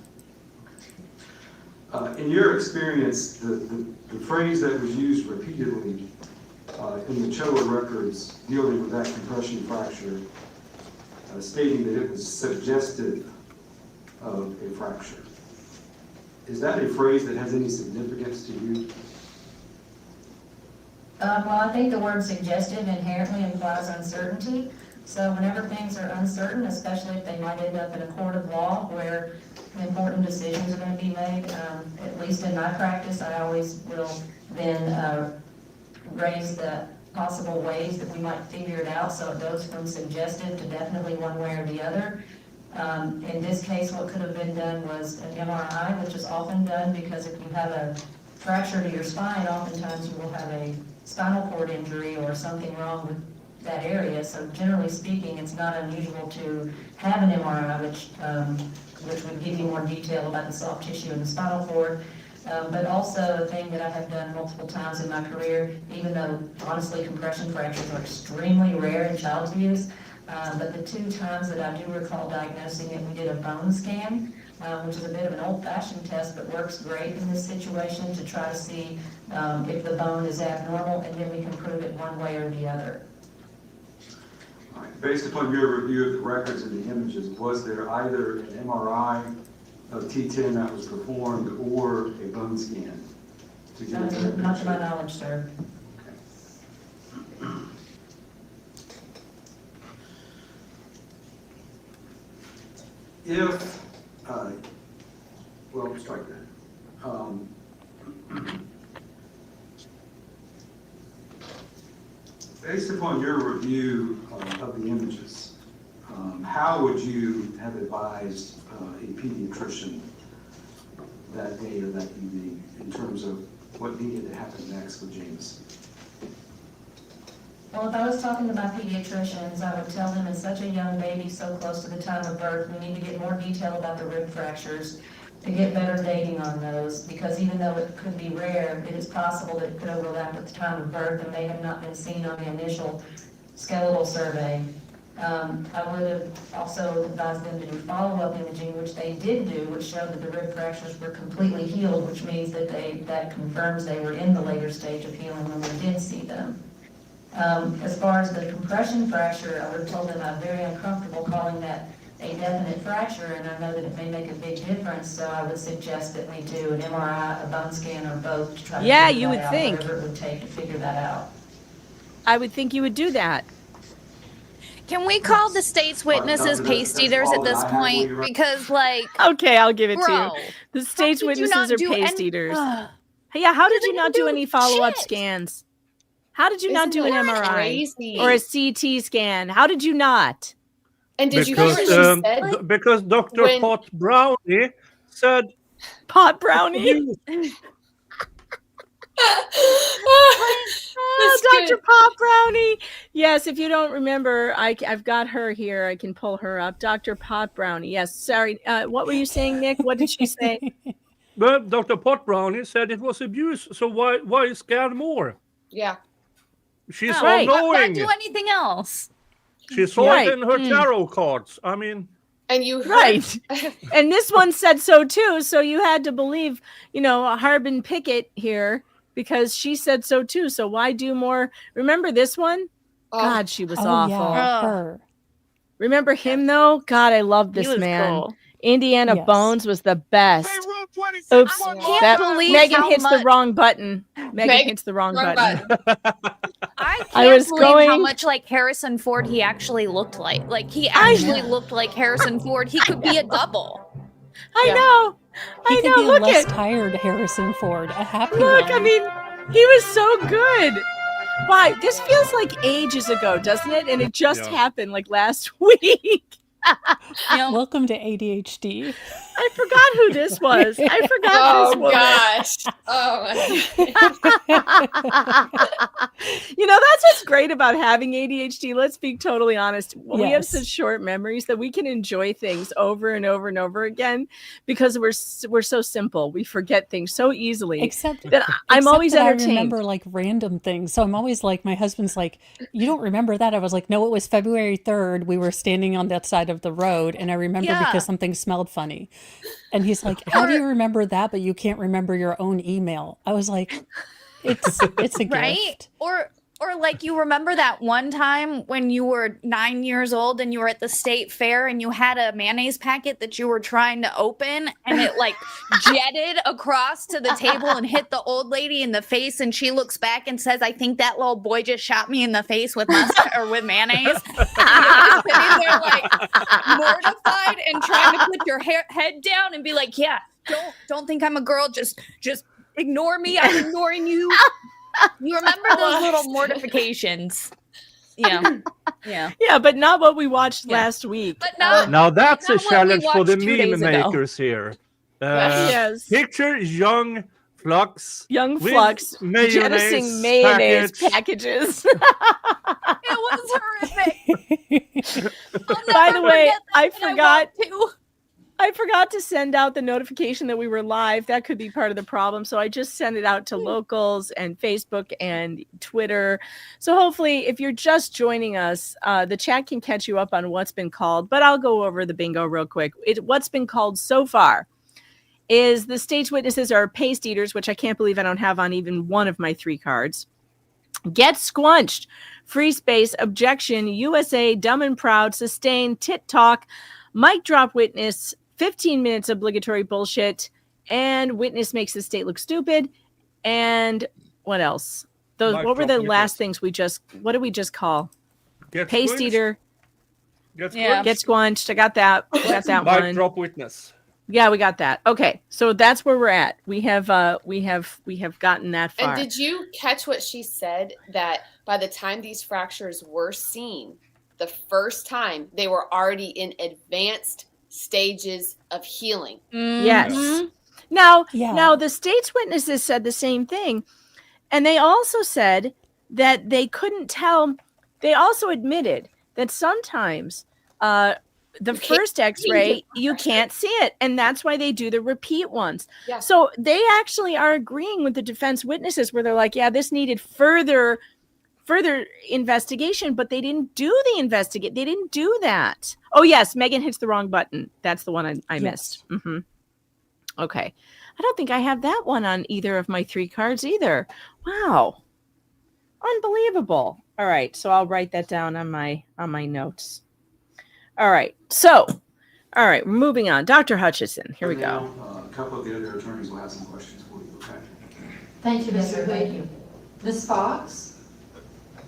In your experience, the phrase that was used repeatedly in the CHOA records dealing with that compression fracture, stating that it was suggestive of a fracture, is that a phrase that has any significance to you? Well, I think the word suggestive inherently implies uncertainty. So whenever things are uncertain, especially if they might end up in a court of law where important decisions are going to be made, at least in my practice, I always will then raise the possible ways that we might figure it out. So it goes from suggestive to definitely one way or the other. In this case, what could have been done was an MRI, which is often done because if you have a fracture to your spine, oftentimes you will have a spinal cord injury or something wrong with that area. So generally speaking, it's not unusual to have an MRI, which would give you more detail about the soft tissue in the spinal cord. But also a thing that I have done multiple times in my career, even though honestly compression fractures are extremely rare in child abuse, but the 2 times that I do recall diagnosing it, we did a bone scan, which is a bit of an old-fashioned test, but works great in this situation to try to see if the bone is abnormal, and then we can prove it one way or the other. All right. Based upon your review of the records and the images, was there either an MRI of T10 that was performed or a bone scan? Not to my knowledge, sir. If, well, strike that. Based upon your review of the images, how would you have advised a pediatrician that day or that evening in terms of what needed to happen next with Jameson? Well, if I was talking to my pediatricians, I would tell them it's such a young baby, so close to the time of birth, we need to get more detail about the rib fractures to get better dating on those, because even though it could be rare, it is possible that it could overlap at the time of birth and may have not been seen on the initial skeletal survey. I would have also advised them to do follow-up imaging, which they did do, which showed that the rib fractures were completely healed, which means that that confirms they were in the later stage of healing when we did see them. As far as the compression fracture, I would have told them I'm very uncomfortable calling that a definite fracture, and I know that it may make a big difference, so I would suggest that we do an MRI, a bone scan, or both to try to figure you would that out, think. whatever it would take to figure that out. I would think you would do that. Can we call the state's witnesses paste eaters at this point? Because, like, Okay, I'll give it to bro, you. The state's did you witnesses not are do paste any- eaters. Yeah, how did you not do any follow-up shit. scans? How did you not do an Isn't that MRI crazy? or a CT scan? How did you not? And did you hear what she said? Because Dr. When- Pot Brownie said Pot brownie? you Dr. Pop Brownie. Yes, if you don't remember, I've got her here. I can pull her up. Dr. Pot Brownie. Yes, sorry. What were you saying, Nick? What did she say? Well, Dr. Pot Brownie said it was abuse, so why scan more? Yeah. She's Oh, right. Why all-knowing. do anything else? She saw Right. it in her tarot cards. I mean, And you heard, Right. And this one said so too. So you had to believe, Harbin Pickett here because she said so too. So why do more? Remember this one? God, she was awful. Yeah, Ugh. her. Remember him though? God, I love this He was man. cool. Indiana Yes. Bones was the best. Oops, I can't that believe Megan how hits the much- wrong button. Megan Meg- hits the wrong wrong button. I I can't was believe how going- much like Harrison Ford he actually looked like. Like, he actually looked like Harrison Ford. He could be a double. I Yeah. know. He I could know. be a Look less at tired Harrison Ford, a happy look. one. I mean, he was so good. Why? This feels like ages ago, doesn't it? And it just Yeah. happened like last week. Welcome to ADHD. I forgot who this was. I forgot Oh this woman. gosh. Oh my God. That's what's great about having ADHD. Let's be totally honest. We have Yes. such short memories that we can enjoy things over and over and over again because we're so simple. We forget things so easily. Except that I'm except always that entertained. I remember like random things. So I'm always like, my husband's like, you don't remember that? I was like, no, it was February 3rd. We were standing on that side of the road, and I remember Yeah. because something smelled funny. And he's like, how do you remember that, but you can't remember your own email? I was like, it's a Right? gift. Or like you remember that one time when you were 9 years old and you were at the state fair and you had a mayonnaise packet that you were trying to open and it like jetted across to the table and hit the old lady in the face, and she looks back and says, I think that little boy just shot me in the face with mustard or with mayonnaise. And you're sitting there like mortified and trying to put your head down and be like, yeah, don't think I'm a girl, just ignore me, I'm ignoring you. You remember those little mortifications. Yeah. Yeah, but not what we watched last week. But not Now that's a Not what we challenge for the watched 2 meme days ago. makers here. Yes. Picture young Flux. Young with Flux mayonnaise jettisoning mayonnaise package. packages. It was horrific. By the way, I forgot. forgot to send out the notification that we were live. That could be part of the problem. So I just sent it out to locals and Facebook and Twitter. So hopefully, if you're just joining us, the chat can catch you up on what's been called. But I'll go over the bingo real quick. What's been called so far is the state's witnesses are paste eaters, which I can't believe I don't have on even one of my 3 cards. Get squunched, free space, objection, USA, dumb and proud, sustain, tit talk, mic drop witness, 15 minutes obligatory bullshit, and witness makes the state look stupid. And what else? What were the last things what did we just call? Get Paste squished, eater, Get Yeah. squished, get squunched. I got that. We got that mic one. drop witness. Yeah, we got that. Okay, so that's where we're at. We have gotten that far. And did you catch what she said? That by the time these fractures were seen, the first time, they were already in advanced stages of healing. Yes. Mhm. Now the state's witnesses said the same thing. And they also said that they couldn't tell. They also admitted that sometimes the first x-ray, you can't see it. And that's why they do the repeat ones. Yeah. So they actually are agreeing with the defense witnesses where they're like, yeah, this needed further investigation, but they didn't do the investigate. They didn't do that. Oh, yes. Megan hits the wrong button. That's the one I missed. Mm-hmm. Okay. I don't think I have that one on either of my 3 cards either. Wow. Unbelievable. All right. So I'll write that down on my notes. All right. So, all right. We're moving on. Dr. Hutchison. Here we go. Now, a couple of the other attorneys will have some questions for you, okay? Thank you, Mr. Hood. Ms. Fox?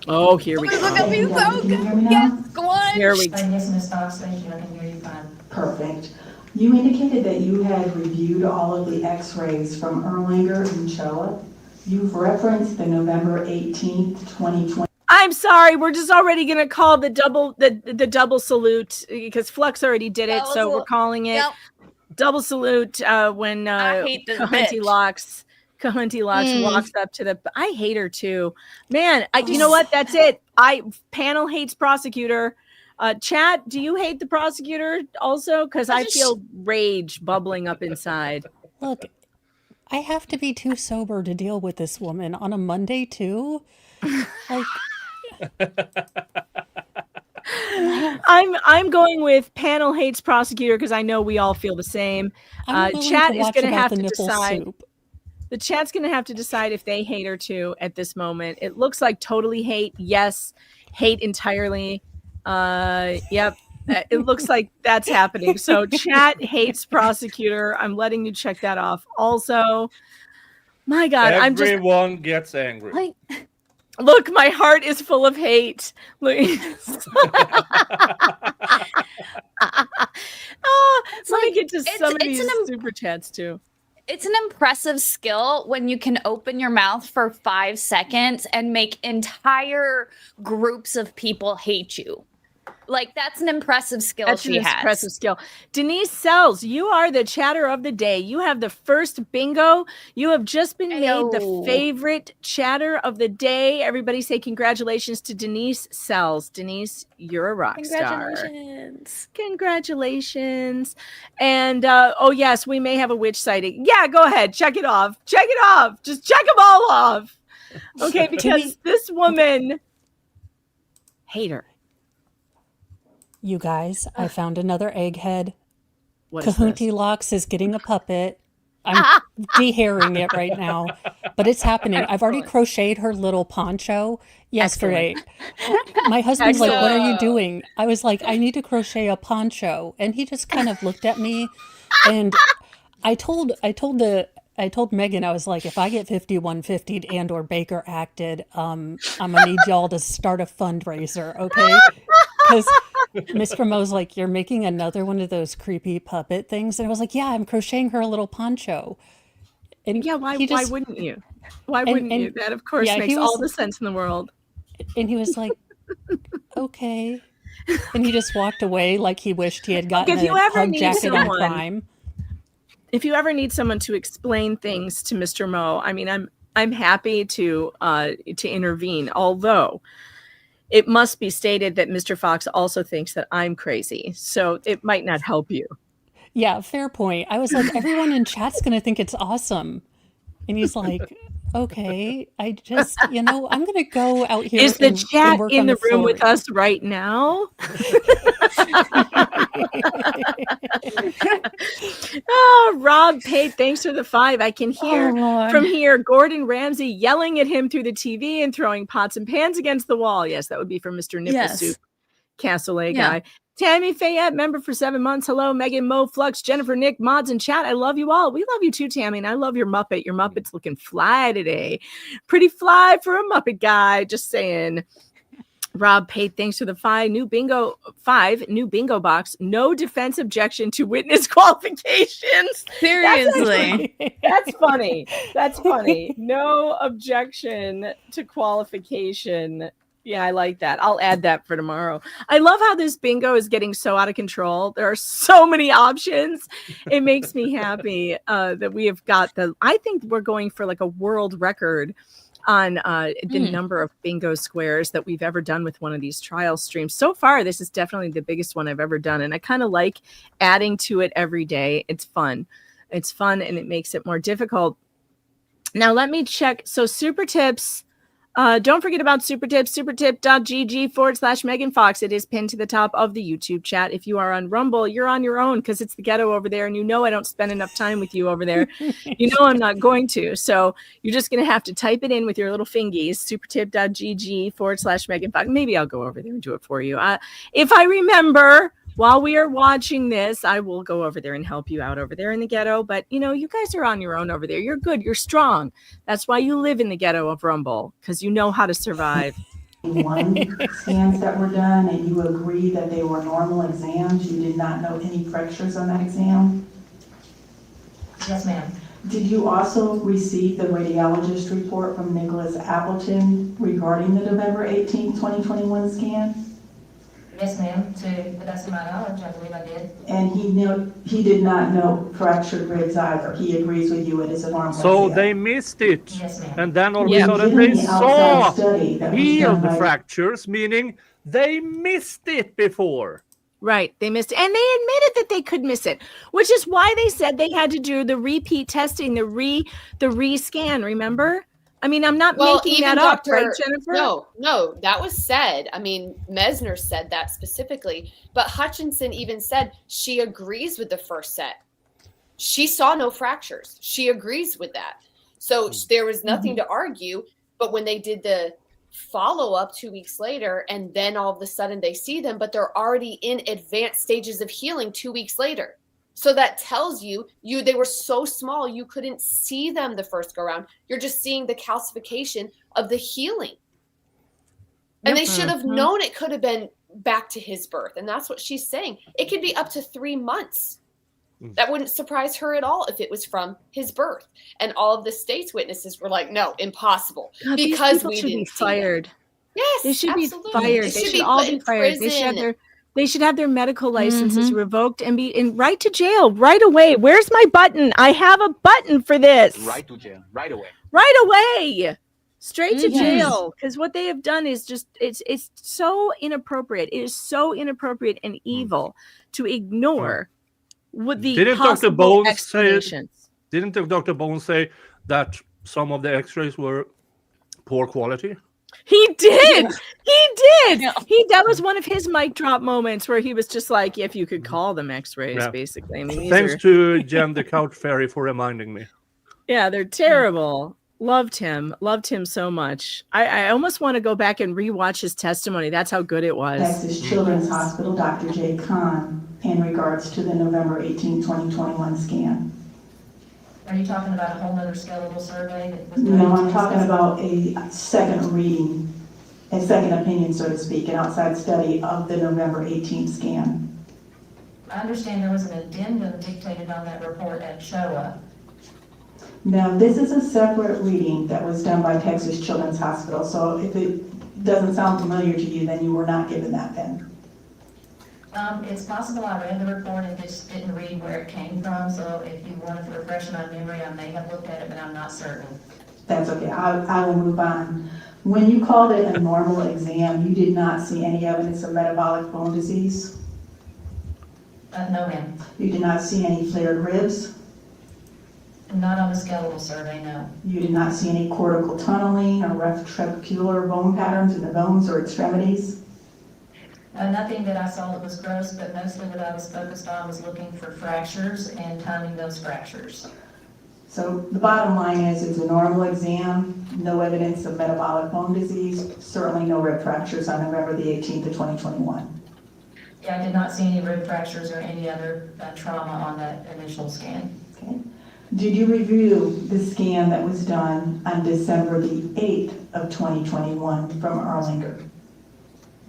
Oh, here we Look go. at me, Can you hear me now? Yes, go on. Here we go. Yes, Ms. Fox, thank you, I can hear you fine. Perfect. You indicated that you had reviewed all of the x-rays from Erlanger and Choa. You've referenced the November 18th, 2020. I'm sorry. We're just already going to call the double salute because Flux already did it. So we're calling it double salute when I hate this Kahunti bitch. Locks walks up to the. I hate her too, man. You know what? That's it. Panel hates prosecutor. Chat, do you hate the prosecutor also? Because I feel rage bubbling up inside. Look, I have to be too sober to deal with this woman on a Monday too. Like, I'm going with panel hates prosecutor because I know we all feel the same. I'm willing Chat to is watch going to about have the to nipple decide. soup. The chat's going to have to decide if they hate her too at this moment. It looks like totally hate. Yes, hate entirely. Yep. It looks like that's happening. So chat hates prosecutor. I'm letting you check that off. Also, my God, Everyone gets angry. Look, my heart is full of hate. Look. Let me get to some of these super chats too. It's an impressive skill when you can open your mouth for 5 seconds and make entire groups of people hate you. Like, that's an impressive skill That's she an has. impressive skill. Denise Sells, you are the chatter of the day. You have the first bingo. You have just been made the favorite chatter of the day. Everybody say congratulations to Denise Sells. Denise, you're a rock star. Congratulations. And oh yes, we may have a witch sighting. Yeah, go ahead. Check it off. Check it off. Just check them all off. Okay, because this woman, hate her. You guys, I found another egghead. What is Kahunti this? Locks is getting a puppet. I'm de-hairing it right now, but it's happening. I've already crocheted her little poncho yesterday. My husband's like, "What are you doing?" I was like, "I need to crochet a poncho," and he just kind of looked at me, and I told Megan, I was like, if I get 5150'd and or Baker acted, I'm gonna need y'all to start a fundraiser, okay? Because Mr. Mo's like, you're making another one of those creepy puppet things, and I was like, yeah, I'm crocheting her a little poncho. And yeah, why wouldn't you? Why wouldn't you? That of course makes all the sense in the world. And he was like, okay, and he just walked away like he wished he had gotten a hug jacket on Prime. If you ever need someone to explain things to Mr. Mo, I mean, I'm happy to intervene. Although it must be stated that Mr. Fox also thinks that I'm crazy, so it might not help you. Yeah, fair point. I was like, everyone in chat's gonna think it's awesome, and he's like, okay, I just, I'm gonna go out here. Is the chat in the room with us right now? Oh, Rob Pate, thanks for the 5. I can hear from here Gordon Ramsay yelling at him through the TV and throwing pots and pans against the wall. Yes, that would be from Mr. Nipple Soup Cassoulet guy. Tammy Fayette, member for 7 months. Hello, Megan, Mo, Flux, Jennifer, Nick, mods, and chat. I love you all. We love you too, Tammy, and I love your Muppet. Your Muppet's looking fly today. Pretty fly for a Muppet guy, just saying. Rob Pate, thanks for the 5. New bingo box. No defense objection to witness qualifications. Seriously. That's funny. That's funny. No objection to qualification. Yeah, I like that. I'll add that for tomorrow. I love how this bingo is getting so out of control. There are so many options. It makes me happy that we have got I think we're going for like a world record on the number of bingo squares that we've ever done with one of these trial streams. So far, this is definitely the biggest one I've ever done. And I kind of like adding to it every day. It's fun. It's fun and it makes it more difficult. Now, let me check. So super tips. Don't forget about super tips, supertip.gg/Megan Fox. It is pinned to the top of the YouTube chat. If you are on Rumble, you're on your own because it's the ghetto over there. And I don't spend enough time with you over there. I'm not going to. So you're just going to have to type it in with your little fingies, supertip.gg/Megan Fox. Maybe I'll go over there and do it for you. If I remember, while we are watching this, I will go over there and help you out over there in the ghetto. But, you guys are on your own over there. You're good. You're strong. That's why you live in the ghetto of Rumble, because you know how to survive. Scans that were done, and you agree that they were normal exams. You did not know any fractures on that exam? Yes, ma'am. Did you also receive the radiologist report from Nicholas Appleton regarding the November 18th, 2021 scan? Yes, ma'am. To the best of my knowledge, I believe I did. And he did not know fractured ribs either. He agrees with you. It is a normal So exam. they missed it. Yes, ma'am. And then all of a sudden they saw healed fractures, meaning they missed it before. Right. They missed it. And they admitted that they could miss it, which is why they said they had to do the repeat testing, the re-scan, remember? I mean, I'm not making that up, right, Jennifer? No, that was said. I mean, Mesner said that specifically, but Hutchison even said she agrees with the first set. She saw no fractures. She agrees with that. So there was nothing to argue, but when they did the follow-up 2 weeks later, and then all of a sudden they see them, but they're already in advanced stages of healing 2 weeks later. So that tells you they were so small you couldn't see them the first go around. You're just seeing the calcification of the healing. And they should have known it could have been back to his birth. And that's what she's saying. It could be up to 3 months. That wouldn't surprise her at all if it was from his birth. And all of the state's witnesses were like, no, impossible. God, because we should didn't be fired. Yes, They should absolutely. be fired. They should all be fired. They should have They should have their medical licenses revoked and be right to jail right away. Where's my button? I have a button for this. Right to jail, right away. Right away. Straight to jail. Because what they have done is just, it's so inappropriate. It is so inappropriate and evil to ignore what the possible explanations. Didn't Dr. Bones say that some of the x-rays were poor quality? He did. He did. That was one of his mic drop moments where he was just like, if you could call them x-rays, basically. I mean, thanks to Jen the Couch Fairy for reminding me. Yeah, they're terrible. Loved him so much. I almost want to go back and rewatch his testimony. That's how good it was. Texas Children's Hospital, Dr. J. Kahn, in regards to the November 18, 2021 scan. Are you talking about a whole nother skeletal survey? That was done? No, I'm talking about a second reading, a second opinion, so to speak, an outside study of the November 18th scan. I understand there was an addendum dictated on that report at CHOA. Now, this is a separate reading that was done by Texas Children's Hospital, so if it doesn't sound familiar to you, then you were not given that then. It's possible I read the report and just didn't read where it came from, so if you wanted to refresh my memory, I may have looked at it, but I'm not certain. That's okay, I will move on. When you called it a normal exam, you did not see any evidence of metabolic bone disease? No, ma'am. You did not see any flared ribs? Not on the skeletal survey, no. You did not see any cortical tunneling or retrotrabecular bone patterns in the bones or extremities? Nothing that I saw that was gross, but mostly what I was focused on was looking for fractures and timing those fractures. So the bottom line is it's a normal exam, no evidence of metabolic bone disease, certainly no rib fractures on November the 18th of 2021. Yeah, I did not see any rib fractures or any other trauma on that initial scan. Okay. Did you review the scan that was done on December the 8th of 2021 from Erlanger?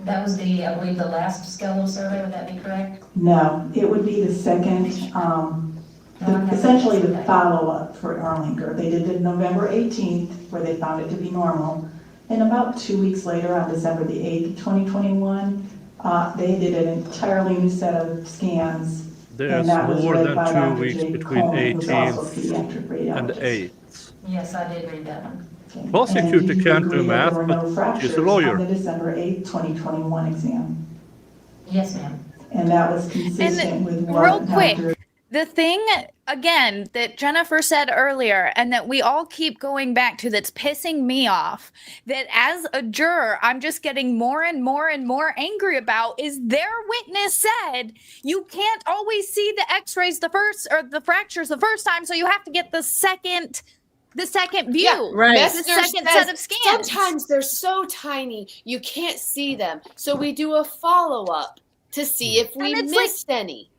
That was I believe, the last skeletal survey, would that be correct? No, it would be the second, essentially the follow-up for Erlanger. They did the November 18th where they found it to be normal. And about 2 weeks later, on December the 8th of 2021, they did an entirely new set of scans. There's more than 2 weeks between 18th and 8th. Yes, I did read that one. Okay. Prosecutor can't do math, but she's a lawyer. On the December 8th, 2021 exam. Yes, ma'am. And that was consistent with what real quick, Dr. the thing, again, that Jennifer said earlier and that we all keep going back to that's pissing me off, that as a juror, I'm just getting more and more and more angry about, is their witness said you can't always see the x-rays the first, or the fractures the first time, so you have to get the second view, yeah, right? The second set of scans. Sometimes they're so tiny you can't see them, so we do a follow-up to see if we missed any.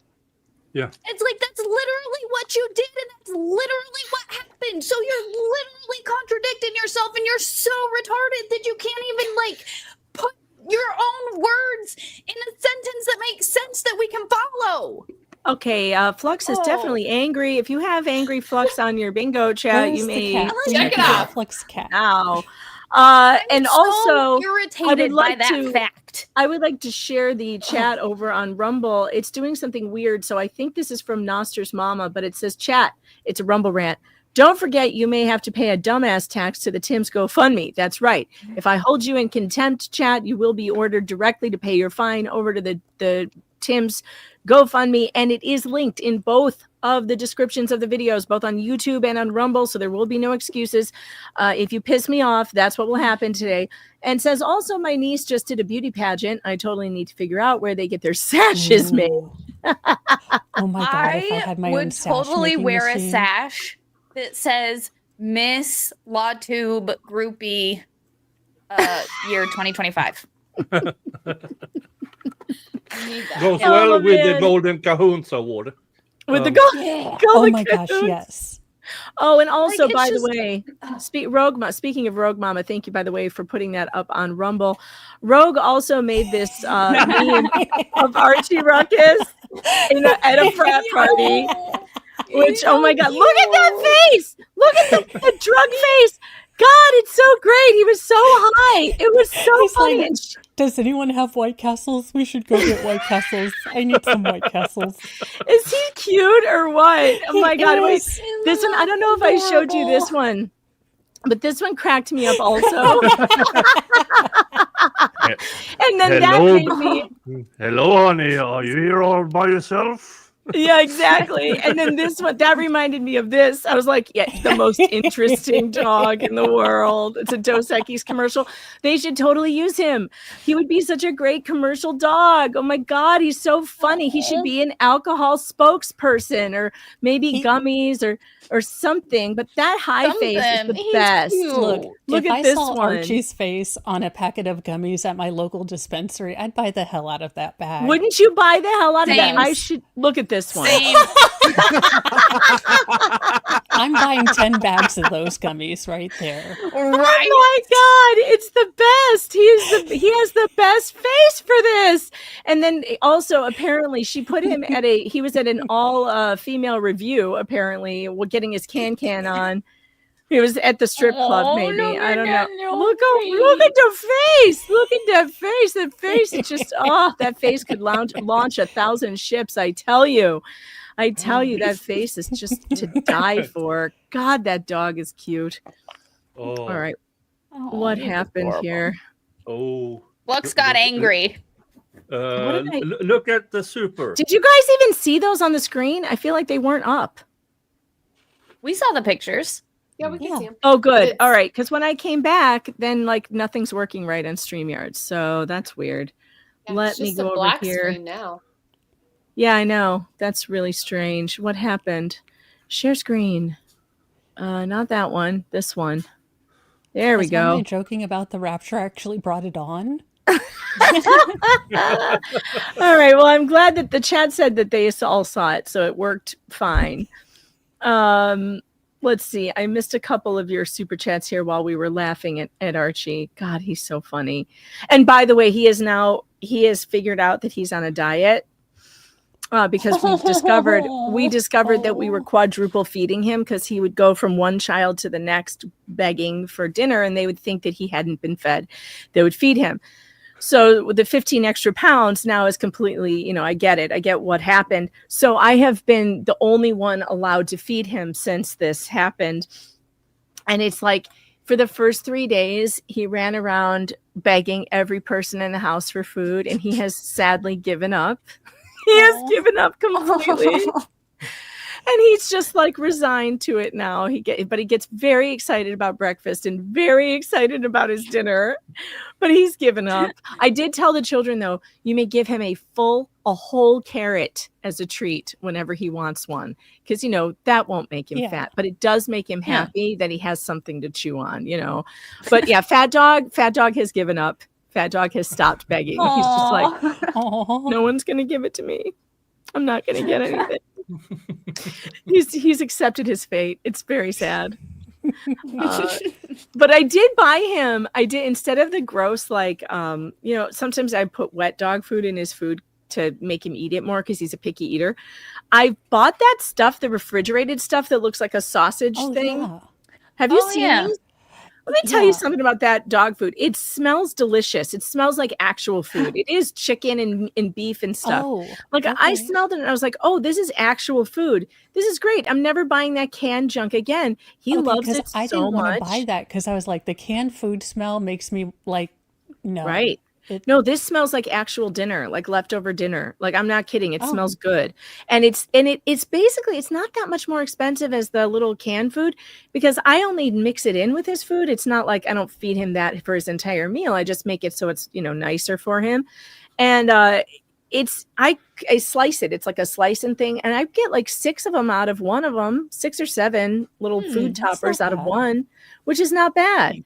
Yeah. It's like, that's literally what you did, and that's literally what happened. So you're literally contradicting yourself, and you're so retarded that you can't even put your own words in a sentence that makes sense that we can follow. Okay, Flux is definitely angry. If you have angry Flux on your bingo chat, you may check it out. Flux cat. now. And so also, irritated by that fact. I would like to share the chat over on Rumble. It's doing something weird, so I think this is from Noster's mama, but it says, chat, it's a Rumble rant. Don't forget, you may have to pay a dumbass tax to the Timms GoFundMe. That's right. If I hold you in contempt, chat, you will be ordered directly to pay your fine over to the Timms GoFundMe, and it is linked in both of the descriptions of the videos, both on YouTube and on Rumble, so there will be no excuses. If you piss me off, that's what will happen today. And says, also, my niece just did a beauty pageant. I totally need to figure out where they get their sashes made. Oh my God, if I had my own would sash totally making wear machine. a sash that says Miss LawTube Groupie year 2025 Goes well with the Golden Cahoons Award. With the golden Oh my gosh, yes. Oh, and also, by the way, speaking of Rogue Mama, thank you, by the way, for putting that up on Rumble. Rogue also made this meme of Archie Ruckus at a frat party. Which, oh my God, look at that face! Look at the drug face! God, it's so great. He was so high. It was so He's funny. like, And does anyone have White Castles? We should go get White Castles. I need some White Castles. is he cute or what? Oh my He God. Wait, is. this one, I don't know if I showed you this one, but this one cracked me up also. And then that made me, Hello, honey. Are you here all by yourself? yeah, exactly. And then this one, that reminded me of this. I was like, yeah, the most interesting dog in the world. It's a Dos Equis commercial. They should totally use him. He would be such a great commercial dog. Oh my God, he's so funny. He should be an alcohol spokesperson or maybe gummies or something. But that high face is the He's best. cute. Look if at I this saw one. Archie's face on a packet of gummies at my local dispensary, I'd buy the hell out of that bag. Wouldn't you buy the hell out of that? Same. I should look at this one. Same. I'm buying 10 bags of those gummies right there. Right. Oh my God, it's the best. He has the best face for this. And then also apparently she put him he was at an all female review apparently, getting his can on. He was at the strip club, maybe. I don't know. Look at the face. Look at that face. The face is just that face could launch 1,000 ships, I tell you. That face is just to die for. God, that dog is cute. Oh. All right. What happened here? Oh. Lux got angry. Look at the super. Did you guys even see those on the screen? I feel like they weren't up. We saw the pictures. Yeah, we can see him. Oh, good. All right. Because when I came back, then like nothing's working right on Streamyard. So that's weird. Yeah, Let it's me just go a over black here. screen now. Yeah, I know. That's really strange. What happened? Share screen. Not that one. This one. There we Was Emily go. joking about the rapture actually brought it on? All right. Well, I'm glad that the chat said that they all saw it, so it worked fine. Let's see. I missed a couple of your super chats here while we were laughing at Archie. God, he's so funny. And by the way, he has figured out that he's on a diet. Because we discovered that we were quadruple feeding him because he would go from one child to the next begging for dinner and they would think that he hadn't been fed. They would feed him. So the 15 extra pounds now is completely, I get it. I get what happened. So I have been the only one allowed to feed him since this happened. And it's like for the first 3 days, he ran around begging every person in the house for food and he has sadly given up. He has given up completely. And he's just like resigned to it now. But he gets very excited about breakfast and very excited about his dinner. But he's given up. I did tell the children, though, you may give him a whole carrot as a treat whenever he wants one. Because, that won't make him fat. But it does make him happy that he has something to chew on, But yeah, Fat Dog has given up. Fat Dog has stopped begging. Aww. He's just like, no one's going to give it to me. I'm not going to get anything. He's accepted his fate. It's very sad. But I did buy him. Instead of the gross, sometimes I put wet dog food in his food to make him eat it more because he's a picky eater. I bought that stuff, the refrigerated stuff that looks like a sausage thing. Yeah. Have you seen these? Let me tell you something about that dog food. It smells delicious. It smells like actual food. It is chicken and beef and stuff. I smelled it and I was like, oh, this is actual food. This is great. I'm never buying that canned junk again. He loves it so much. I didn't want to buy that because I was like, the canned food smell makes me like, no. Right. No, this smells like actual dinner, like leftover dinner. Like, I'm not kidding. It smells good. And it's basically, it's not that much more expensive as the little canned food because I only mix it in with his food. It's not like I don't feed him that for his entire meal. I just make it so it's, nicer for him. And I slice it. It's like a slicing thing. And I get like 6 of them out of one of them, 6 or 7 little food toppers out of one, which is not bad.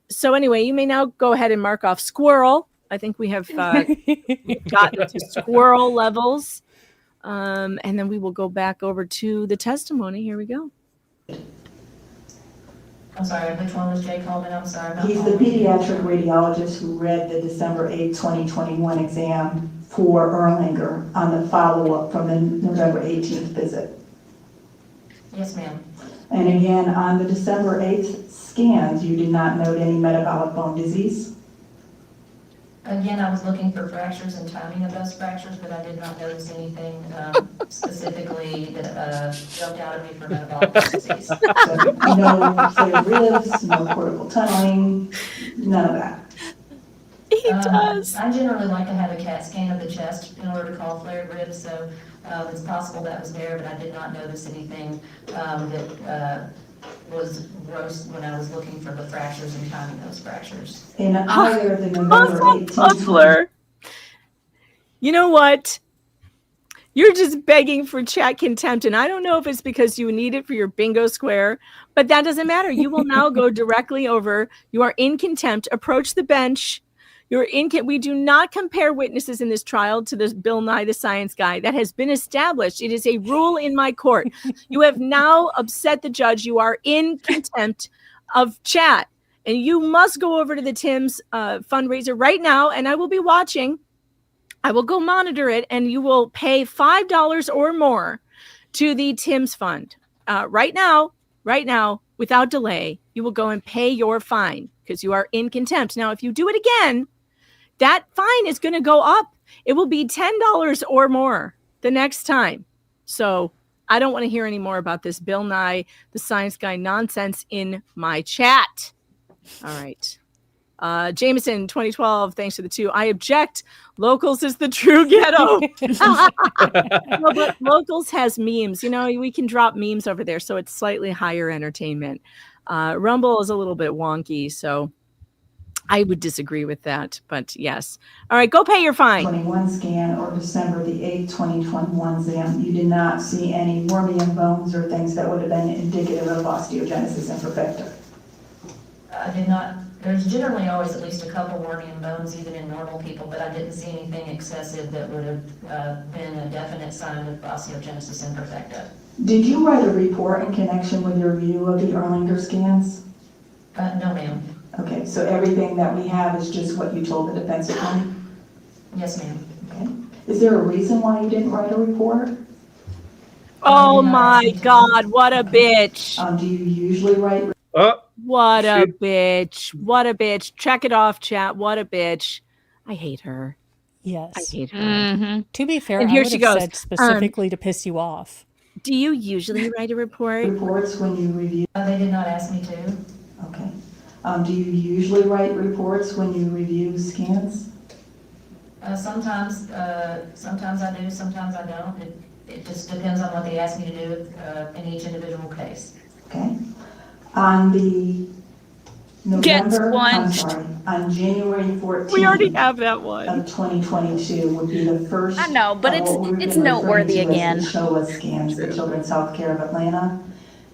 So anyway, you may now go ahead and mark off squirrel. I think we have gotten to squirrel levels. And then we will go back over to the testimony. Here we go. I'm sorry, which one was Jay Coleman? I'm sorry. He's the pediatric radiologist who read the December 8, 2021 exam for Erlanger on the follow-up from the November 18th visit. Yes, ma'am. And again, on the December 8th scans, you did not note any metabolic bone disease? Again, I was looking for fractures and timing of those fractures, but I did not notice anything specifically that jumped out at me for metabolic bone disease. So no flared ribs, no cortical tunneling, none of that. He does. I generally like to have a CAT scan of the chest in order to call flared ribs, so it's possible that was there, but I did not notice anything that was gross when I was looking for the fractures and timing those fractures. In either the November 18th. Hustler. You know what? You're just begging for chat contempt, and I don't know if it's because you need it for your bingo square, but that doesn't matter. You will now go directly over. You are in contempt. Approach the bench. We do not compare witnesses in this trial to this Bill Nye the Science Guy. That has been established. It is a rule in my court. You have now upset the judge. You are in contempt of chat. And you must go over to the Timms fundraiser right now, and I will be watching. I will go monitor it, and you will pay $5 or more to the Timms Fund. Right now, without delay, you will go and pay your fine because you are in contempt. Now, if you do it again, that fine is going to go up. It will be $10 or more the next time. So I don't want to hear any more about this Bill Nye the Science Guy nonsense in my chat. All right. Jameson 2012, thanks for the 2. I object. Locals is the true ghetto. No, but Locals has memes. You know, we can drop memes over there, so it's slightly higher entertainment. Rumble is a little bit wonky, so I would disagree with that. But yes. All right, go pay your fine. 21 scan or December the 8th, 2021 scan, you did not see any wormian bones or things that would have been indicative of osteogenesis imperfecta. I did not. There's generally always at least a couple wormian bones, even in normal people, but I didn't see anything excessive that would have been a definite sign of osteogenesis imperfecta. Did you write a report in connection with your review of the Erlanger scans? No, ma'am. Okay, so everything that we have is just what you told the defense attorney? Yes, ma'am. Okay. Is there a reason why you didn't write a report? Oh my God, what a bitch. Do you usually write? What a bitch. What a bitch. Check it off, chat. What a bitch. I hate her. Yes. I hate her. Mm-hmm. To be fair, And I here would she have goes. said specifically to piss you off. Do you usually write a report? Reports when you review? They did not ask me to. Okay. Do you usually write reports when you review scans? Sometimes I do, sometimes I don't. It just depends on what they ask me to do in each individual case. Okay. On the November, on January 14th. We already have that one. Of 2022 would be the first. I know, but it's noteworthy again. The SHOA scans, the Children's Health Care of Atlanta.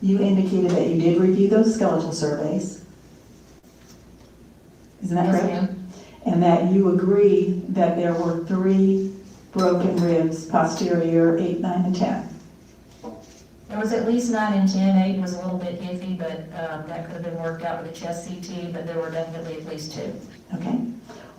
You indicated that you did review those skeletal surveys. Isn't that correct? Yes, ma'am. And that you agree that there were 3 broken ribs, posterior 8, 9, and 10. There was at least 9 and 10. 8 was a little bit iffy, but that could have been worked out with the chest CT, but there were definitely at least 2. Okay.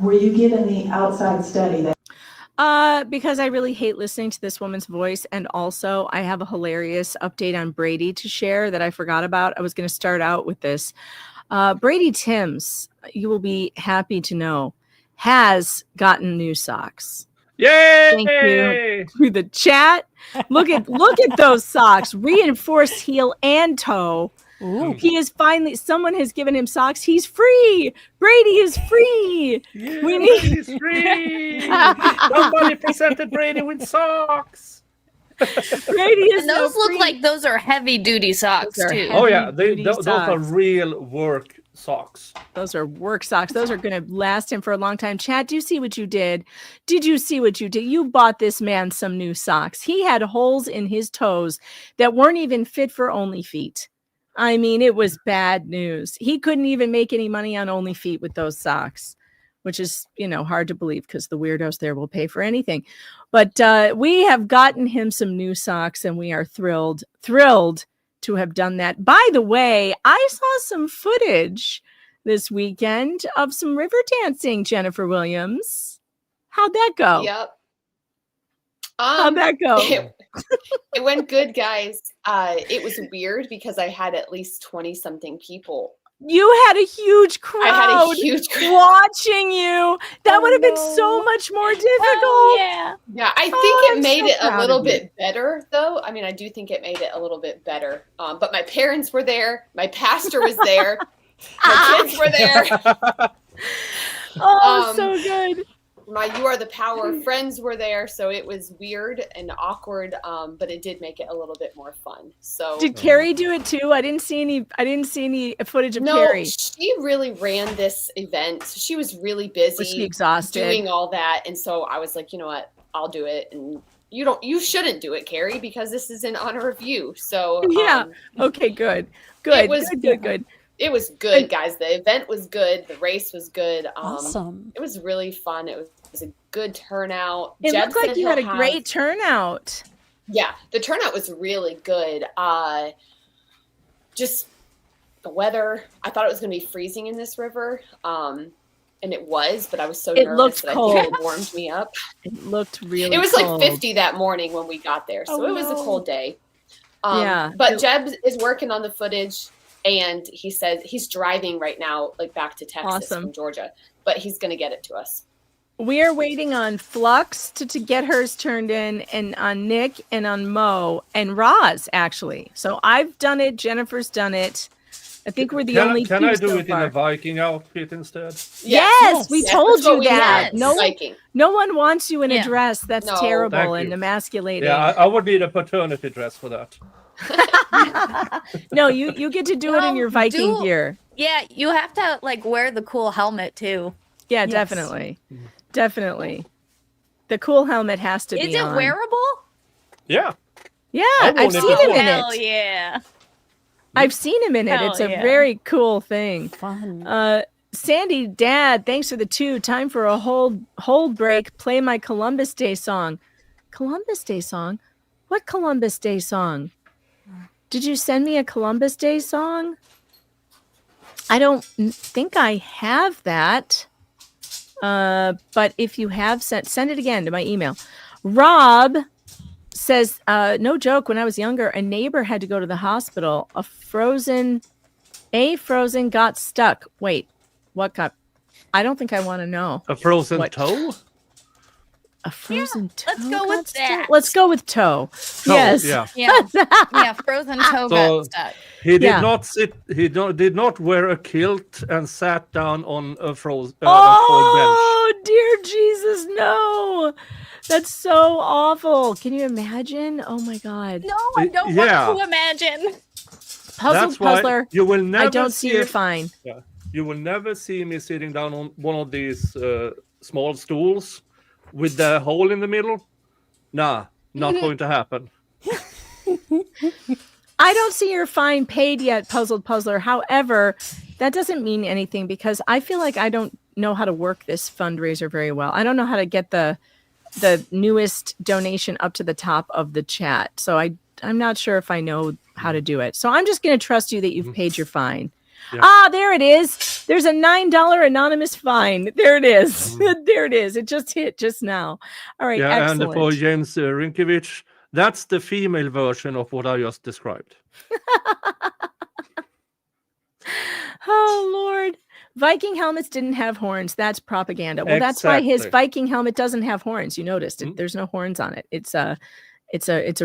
Were you given the outside study that? Because I really hate listening to this woman's voice, and also I have a hilarious update on Brady to share that I forgot about. I was going to start out with this. Brady Timms, you will be happy to know, has gotten new socks. Yay! Thank you to the chat. Look at those socks, reinforced heel and toe. Ooh. He is finally, someone has given him socks. He's free. Brady is free. Yeah, We need- Brady's free. Somebody presented Brady with socks. Brady is And those so look free. like those are heavy duty socks Those are too. Oh yeah, Heavy-duty those are socks. real work socks. Those are work socks. Those are going to last him for a long time. Chad, do you see what you did? Did you see what you did? You bought this man some new socks. He had holes in his toes that weren't even fit for Only Feet. I mean, it was bad news. He couldn't even make any money on Only Feet with those socks, which is, hard to believe because the weirdos there will pay for anything. But we have gotten him some new socks, and we are thrilled to have done that. By the way, I saw some footage this weekend of some river dancing, Jennifer Williams. How'd that go? Yep. How'd that go? It went good, guys. It was weird because I had at least 20-something people You had a huge crowd. I had a huge crowd watching you. That would have been so much more difficult. Oh, yeah. Yeah, I think it made so it a proud little of you. bit better, though. I mean, I do think it made it a little bit better. But my parents were there. My pastor was there. My kids were there. So good. My You Are the Power friends were there. So it was weird and awkward, but it did make it a little bit more fun. So Did Carrie do it too? I didn't see any footage of no, Carrie. she really ran this event. She was really busy. Was she exhausted? Doing all that. And so I was like, you know what? I'll do it. And you shouldn't do it, Carrie, because this is in honor of you. So Yeah. Okay, good. Good. It was good. It was good, guys. The event was good. The race was good. Awesome. It was really fun. It was a good turnout. It Jeb looked like said you had a he'll great turnout. Yeah, the turnout was really good. Just the weather. I thought it was going to be freezing in this river, and it was. But I was so It nervous looked that cold. I think it warmed me up. It looked really It was cold. like 50 that morning when we got there, so it was a cold day. Yeah. But Jeb is working on the footage. And he says he's driving right now, like back to Texas from Georgia, but he's going to get it to us. We are waiting on Flux to get hers turned in, and on Nick and on Mo and Roz, actually. So I've done it. Jennifer's done it. I think we're the only Can two I do so it far. in a Viking outfit instead? Yes, we told that's what you we that. did. No, Viking. no one wants you in a Yeah. dress. That's No. terrible Thank and you. emasculating. Yeah, I would need a paternity dress for that. No, you get to do it in No, your Viking do- gear. Yeah, you have to like wear the cool helmet too. Yeah, Yes. definitely. Definitely. The cool helmet has to Is be it on. wearable? Yeah. Yeah, I I've wore it seen him before. in Hell it. yeah. I've seen him in it. Hell It's a yeah. very cool thing. Fun. Sandy, Dad, thanks for the 2. Time for a hold break. Play my Columbus Day song. Columbus Day song? What Columbus Day song? Did you send me a Columbus Day song? I don't think I have that. But if you have send it again to my email. Rob says, no joke, when I was younger, a neighbor had to go to the hospital. A frozen got stuck. Wait, what got? I don't think I want to know. A frozen What? toe? A frozen toe. let's go with got stuck? that. Let's go with toe. Toe, Yes. Yeah. Yeah, frozen toe So- got stuck. He did Yeah. not sit. He did not wear a kilt and sat down on a frozen cold Oh, dear Jesus, no. That's so awful. Can you imagine? Oh my God. No, I don't Yeah. want to imagine. bench. Puzzle, That's why puzzler. you will never. I don't see you're see fine. You will never see me sitting down on one of these small stools with the hole in the middle. Nah, not going to happen. I don't see your fine paid yet, Puzzled Puzzler. However, that doesn't mean anything because I feel like I don't know how to work this fundraiser very well. I don't know how to get the newest donation up to the top of the chat. So I'm not sure if I know how to do it. So I'm just going to trust you that you've paid your fine. Yeah. Ah, there it is. There's a $9 anonymous fine. There it is. There it is. It just hit just now. All right. Yeah, excellent. and for James Rinkiewicz, that's the female version of what I just described. Oh, Lord. Viking helmets didn't have horns. That's propaganda. Well, that's why his Exactly. Viking helmet doesn't have horns. You noticed it. There's no horns on it. It's a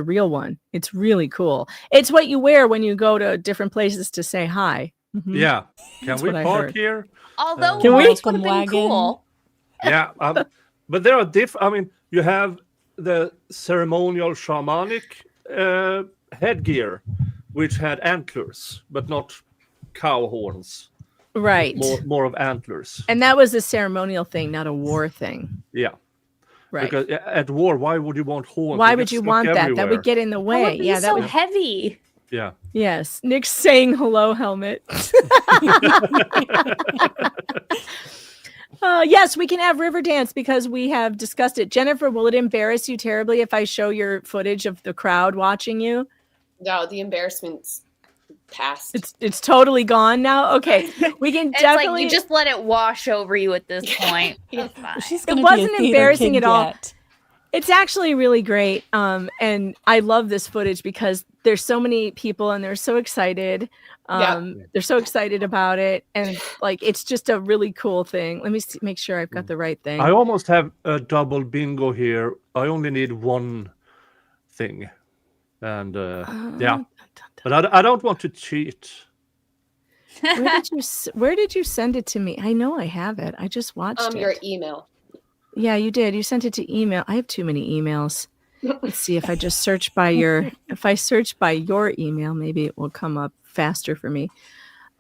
real one. It's really cool. It's what you wear when you go to different places to say hi. Mhm. Yeah. Can That's we what I park heard. here? Although Can we- horns would have been Wagon. cool. Yeah. But there are I mean, you have the ceremonial shamanic headgear, which had antlers, but not cow horns. Right. More of antlers. And that was a ceremonial thing, not a war thing. Yeah. Right. Because at war, why would you want horns? Why They would get you stuck want that? That everywhere. would get in the That way. would be Yeah, that so would. heavy. Yeah. Yes. Nick's saying hello, helmet. Yes, we can have river dance because we have discussed it. Jennifer, will it embarrass you terribly if I show your footage of the crowd watching you? No, the embarrassment's past. It's totally gone now. Okay, we can It's definitely. like you just let it wash over you at this point. It's fine. She's It gonna wasn't be a theater embarrassing kid at all. yet. It's actually really great. And I love this footage because there's so many people and they're so excited. They're so excited about it, and like it's just a really cool thing. Let me make sure I've got the right thing. I almost have a double bingo here. I only need one thing, and but I don't want to cheat. Where did you send it to me? I know I have it. I just watched it. Your email. Yeah, you did. You sent it to email. I have too many emails. Let's see if I just search by your email, maybe it will come up faster for me.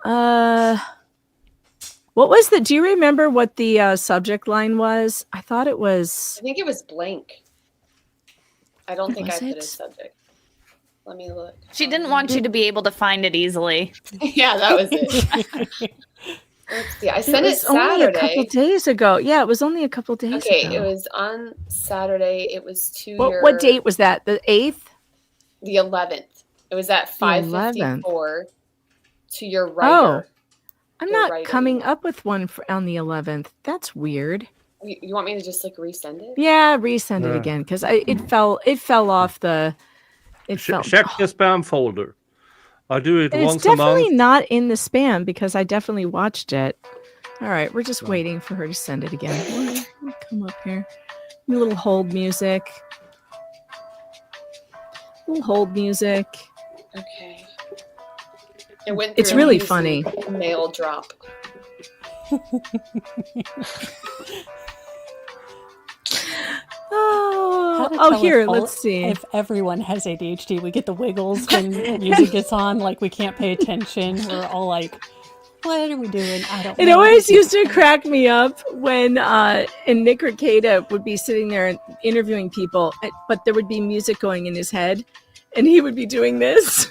What was do you remember what the subject line was? I thought it was. I think it was blank. I don't think I Was put it? a subject. Let me look. She didn't want you to be able to find it easily. Yeah, that was it. Let's see. I sent it only a couple Saturday. days ago. Yeah, it was only a couple days ago. Okay, it was on Saturday. It was to What date was that? The 8th? The 11th. It was at 5:54 to your Oh, writer. I'm Your not writer coming email. up with one on the 11th. That's weird. You want me to just like resend it? Yeah, resend it again because it fell off the. Check the spam folder. I do it And once it's a definitely month. not in the spam because I definitely watched it. All right, we're just waiting for her to send it again. We'll come up here. A little hold music. Okay. It went It's through really easy funny. Mail drop. How to Oh, tell here, if let's see. If everyone has ADHD, we get the wiggles when music gets on, like we can't pay attention. We're all like, what are we doing? I don't know. It always used to crack me up when and Nick Ricada would be sitting there and interviewing people, but there would be music going in his head, and he would be doing this.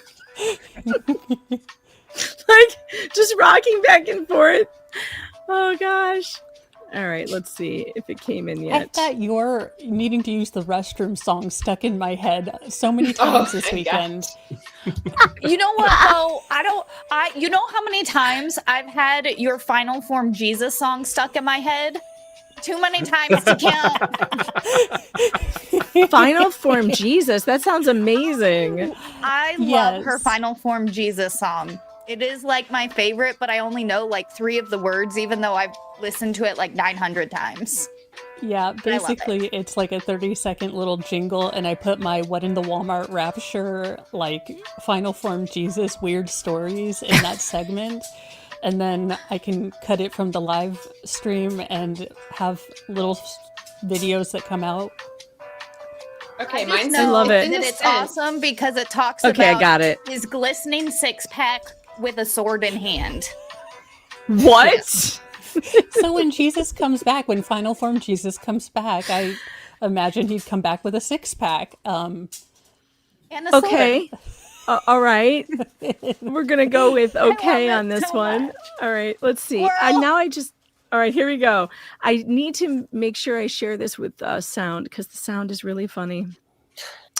Like just rocking back and forth. Oh gosh. All right, let's see if it came in I yet. thought your needing to use the restroom song stuck in my head so many times this my weekend. You know what though? You know how many times I've had your Final Form Jesus song stuck in my head? Too many times to count. Final Form Jesus. That sounds amazing. I love her Yes. Final Form Jesus song. It is like my favorite, but I only know like 3 of the words, even though I've listened to it like 900 times. Yeah, love it. basically it's like a 30-second little jingle, and I put my What in the Walmart Rapture, like Final Form Jesus weird stories in that segment. And then I can cut it from the live stream and have little videos that come out. Okay, I mine's love it. That it's sent. awesome because it talks Okay, I about got it. his glistening 6-pack with a sword in hand. What? So when Jesus comes back, when Final Form Jesus comes back, I imagine he'd come back with a 6-pack. And a sword. Okay. All right. We're going to go with okay love on it this so one. much. All right. Let's see. Squirrel. All right, here we go. I need to make sure I share this with sound because the sound is really funny.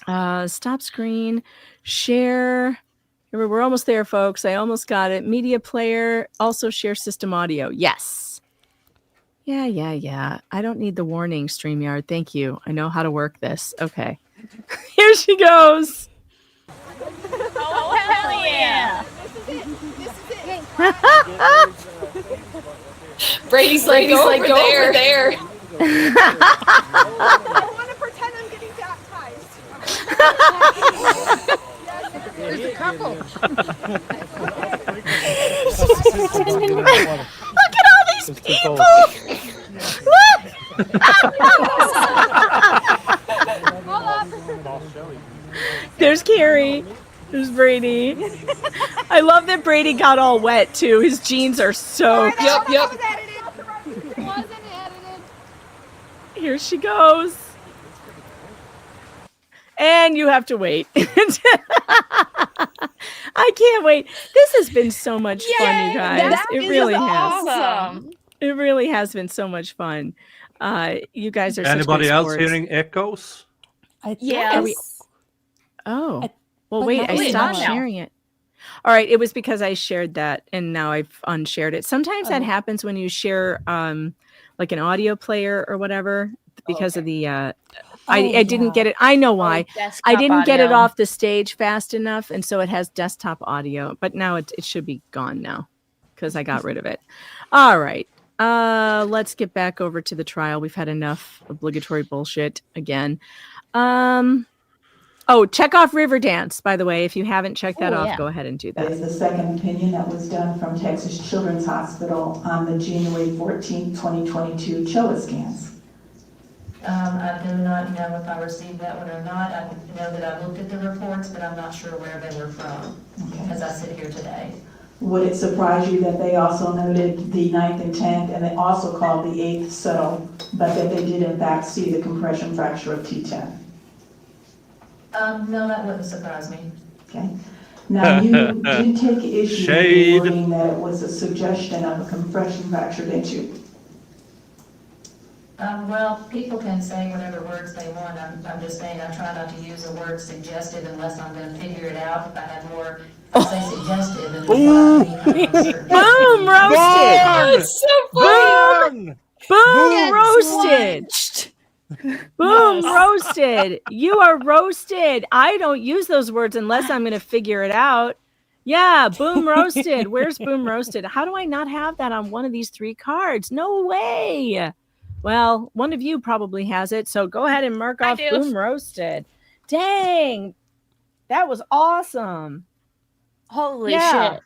Stop screen, share. We're almost there, folks. I almost got it. Media player, also share system audio. Yes. Yeah. I don't need the warning, StreamYard. Thank you. I know how to work this. Okay. Here she goes. Oh, hell yeah. Brady's like, go over there. I want to pretend I'm getting baptized. There's a couple. Look at all these people. There's Carrie. There's Brady. I love that Brady got all wet too. His jeans are soaked. Yep. Wasn't edited. Here she goes. And you have to wait. I can't wait. This has been so much fun, you guys. That It is really has. awesome. It really has been so much fun. You guys are such Anybody good else sports. hearing echoes? Yes. Oh, I- well, but wait, not I really stopped now. sharing it. All right, it was because I shared that and now I've unshared it. Sometimes that happens when you share like an audio player or whatever because of the I didn't get it. I know why. I didn't get it audio. off the stage fast enough, and so it has desktop audio. But now it should be gone now because I got rid of it. All right. Let's get back over to the trial. We've had enough obligatory bullshit again. Check off Riverdance, by the way. If you haven't checked that off, go ahead and do That that. is the second opinion that was done from Texas Children's Hospital on the January 14th, 2022 CHOA scans. I do not know if I received that one or not. I know that I looked at the reports, but I'm not sure where they were from as I sit here today. Would it surprise you that they also noted the 9th and 10th, and they also called the 8th subtle, but that they did in fact see the compression fracture of T10? No, that wouldn't surprise me. Okay. Now, you did take issue with the wording that it was a suggestion of a compression fracture, didn't you? Well, people can say whatever words they want. I'm just saying I try not to use the word suggestive unless I'm going to figure it out. If I have more, say suggestive, and Boom, roasted. It's so funny. Boom, roasted. Boom, roasted. You are roasted. I don't use those words unless I'm going to figure it out. Yeah, boom roasted. Where's boom roasted? How do I not have that on one of these 3 cards? No way. Well, one of you probably has it, so go ahead and mark off boom roasted. Dang, that was awesome. Holy shit.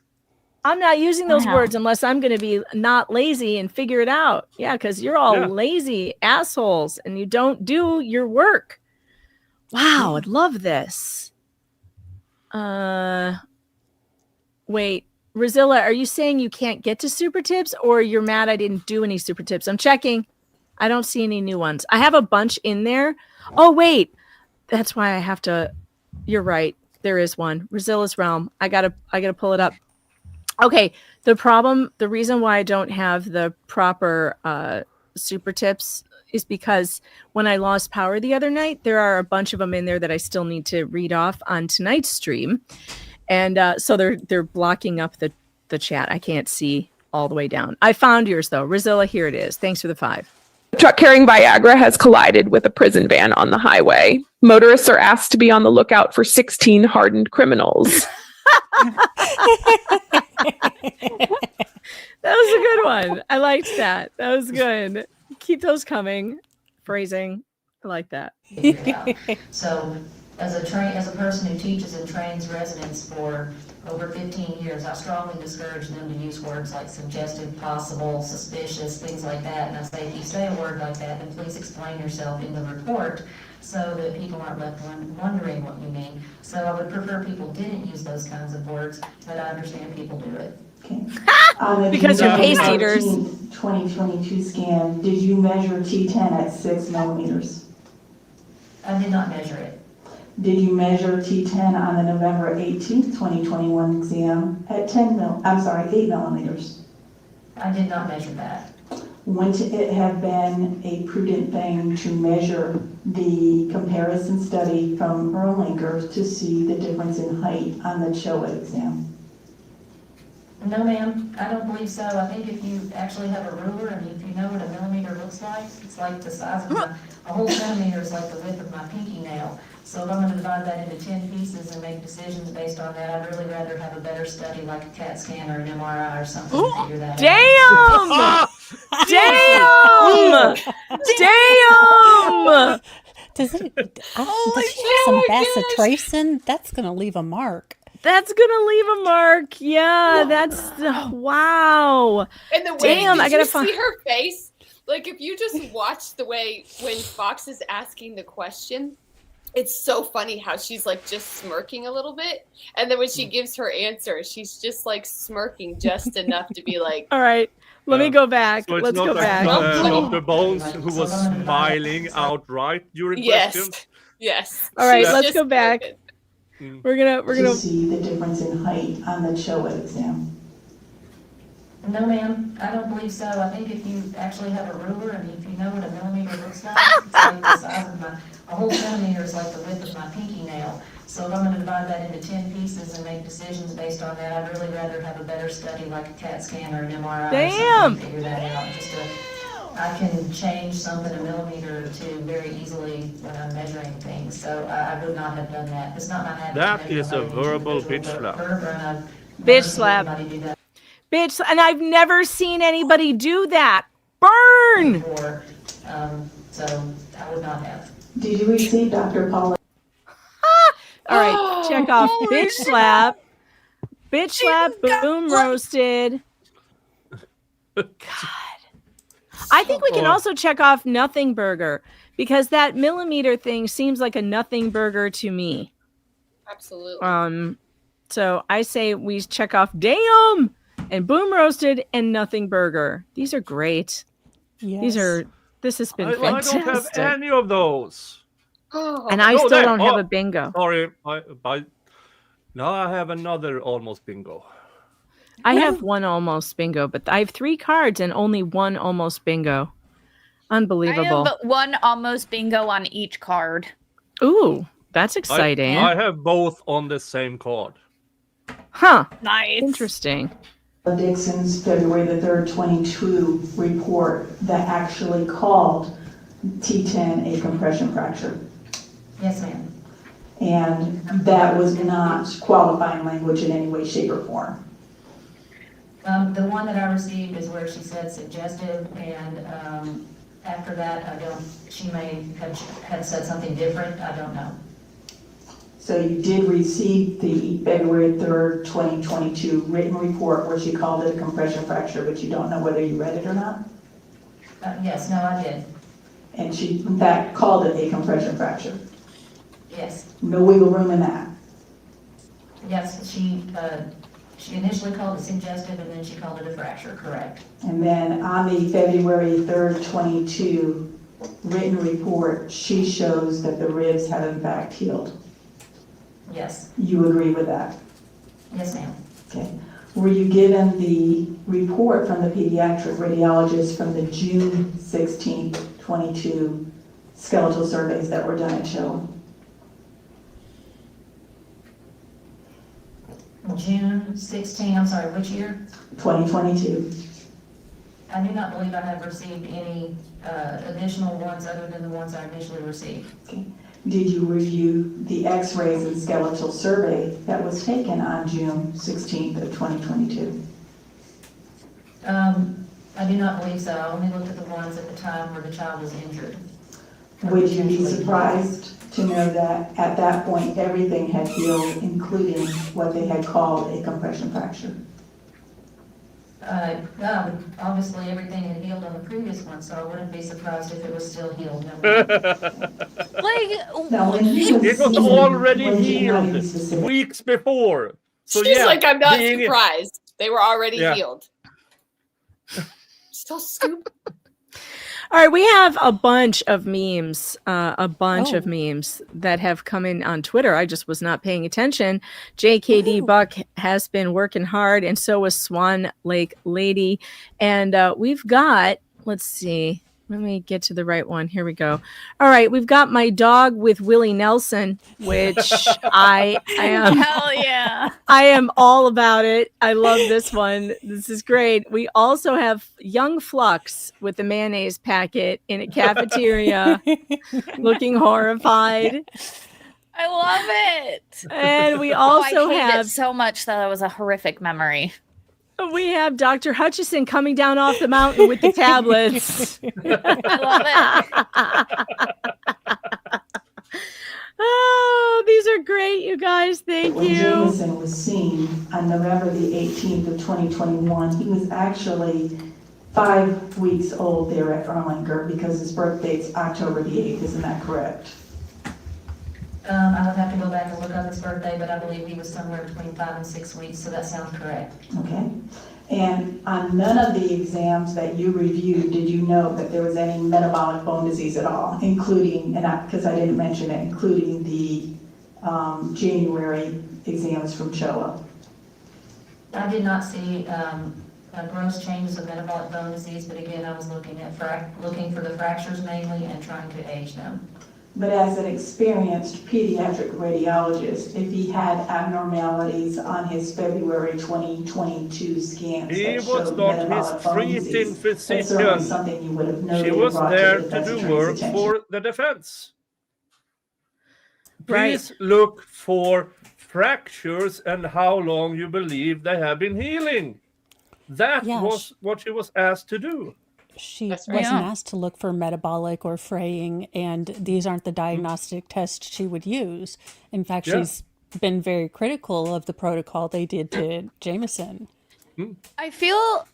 I'm not using those words unless I'm going to be not lazy and figure it out. Yeah, because you're all lazy assholes and you don't do your work. Wow, I'd love this. Wait, Rozilla, are you saying you can't get to super tips or you're mad I didn't do any super tips? I'm checking. I don't see any new ones. I have a bunch in there. Oh, wait. That's why I have to. You're right. There is one. Rozilla's Realm. I gotta pull it up. Okay. The reason why I don't have the proper super tips is because when I lost power the other night, there are a bunch of them in there that I still need to read off on tonight's stream. And so they're blocking up the chat. I can't see all the way down. I found yours though. Rozilla, here it is. Thanks for the 5. A truck carrying Viagra has collided with a prison van on the highway. Motorists are asked to be on the lookout for 16 hardened criminals. That was a good one. I liked that. That was good. Keep those coming. Phrasing. I like that. So as a person who teaches and trains residents for over 15 years, I strongly discourage them to use words like suggestive, possible, suspicious, things like that. And I say, if you say a word like that, then please explain yourself in the report so that people aren't left wondering what you mean. So I would prefer people didn't use those kinds of words, but I understand people do it. Okay. Because you're pace eaters. 2022 scan, did you measure T10 at 6 millimeters? I did not measure it. Did you measure T10 on the November 18th, 2021 exam at 8 millimeters? I did not measure that. Wouldn't it have been a prudent thing to measure the comparison study from Erlanger to see the difference in height on the CHOA exam? No, ma'am, I don't believe so. I think if you actually have a ruler and if you know what a millimeter looks like, it's like the size of a whole centimeter is like the width of my pinky nail. So if I'm going to divide that into 10 pieces and make decisions based on that, I'd really rather have a better study like a CAT scan or an MRI or something to figure that out. Damn! Does she have some bacitracin? That's going to leave a mark. That's gonna leave a mark. Yeah, that's wow. And the way did you see her face? Like if you just watch the way when Fox is asking the question, it's so funny how she's like just smirking a little bit, and then when she gives her answer, she's just like smirking just enough to be like, "All right, let me go back. So Let's go back." Dr. Bones, who was smiling outright during questions. Yes. All right, let's go back. We're gonna see the difference in height on the CHOA exam. No, ma'am, I don't believe so. I think if you actually have a ruler and if you know what a millimeter looks like, it's like the size of a whole centimeter is like the width of my pinky nail. So if I'm going to divide that into 10 pieces and make decisions based on that, I'd really rather have a better study like a CAT scan or an MRI. Damn. Or something to figure that out. I can change something a millimeter to very easily when I'm measuring things, so I would not have done that. It's not my habit. That is a verbal bitch slap. Bitch slap. Bitch, and I've never seen anybody do that. Burn! So I would not have. Did you receive Dr. Paula? All right, check off bitch slap. Bitch slap, boom roasted. God. I think we can also check off nothing burger because that millimeter thing seems like a nothing burger to me. Absolutely. So I say we check off damn and boom roasted and nothing burger. These are great. Yes. This has been I fantastic. don't have any of those. And I still don't have a bingo. Sorry, now I have another almost bingo. I have one almost bingo, but I have 3 cards and only one almost bingo. Unbelievable. I have one almost bingo on each card. Ooh, that's exciting. I have both on the same card. Huh. Nice. Interesting. Dixon's February the 3rd, 22 report that actually called T10 a compression fracture. Yes, ma'am. And that was not qualifying language in any way, shape, or form. The one that I received is where she said suggestive, and after that, she may have had said something different, I don't know. So you did receive the February 3rd, 2022 written report where she called it a compression fracture, but you don't know whether you read it or not? Yes, no, I did. And she, in fact, called it a compression fracture. Yes. No wiggle room in that. Yes, she initially called it suggestive, and then she called it a fracture, correct. And then on the February 3rd, 22 written report, she shows that the ribs have in fact healed. Yes. You agree with that? Yes, ma'am. Okay. Were you given the report from the pediatric radiologist from the June 16th, 22 skeletal surveys that were done at Showa? June 16, I'm sorry, which year? 2022. I do not believe I have received any additional ones other than the ones I initially received. Okay. Did you review the x-rays and skeletal survey that was taken on June 16th of 2022? I do not believe so. I only looked at the ones at the time where the child was injured. Would you be surprised to know that at that point everything had healed, including what they had called a compression fracture? No, obviously everything had healed on the previous one, so I wouldn't be surprised if it was still healed. No. No, it was already healed weeks before. So She's yeah, like, I'm not surprised. They were already healed. Still scoop. All right, we have a bunch of memes, of memes that have come in on Twitter. I just was not paying attention. JKD Buck has been working hard, and so was Swan Lake Lady. And we've got, let's see, let me get to the right one. Here we go. All right, we've got my dog with Willie Nelson, which I am. Hell yeah. I am all about it. I love this one. This is great. We also have Young Flux with the mayonnaise packet in a cafeteria looking horrified. I love it. And we also I hate have it so much that it was a horrific memory. We have Dr. Hutchison coming down off the mountain with the tablets. I love it. Oh, these are great, you guys. Thank when you. Jameson was seen on November the 18th of 2021, he was actually 5 weeks old there at Erlanger because his birth date's October the 8th. Isn't that correct? I would have to go back and look up his birthday, but I believe he was somewhere between 5 and 6 weeks, so that sounds correct. Okay. And on none of the exams that you reviewed, did you know that there was any metabolic bone disease at all, including, and because I didn't mention it, including the January exams from CHOA? I did not see gross changes of metabolic bone disease, but again, I was looking for the fractures mainly and trying to age them. But as an experienced pediatric radiologist, if he had abnormalities on his February 2022 scans He that was showed not his metabolic bone treating disease, that's certainly physician. something you would have She noted and was brought to there the to defense do attorney's work attention. for the defense. Right. Please look for fractures and how long you believe they have been healing. That Yeah, was what she was asked to do. She That's right. wasn't Yeah. asked to look for metabolic or fraying, and these aren't the diagnostic tests she would use. In fact, Yeah. she's been very critical of the protocol they did to Jameson. I feel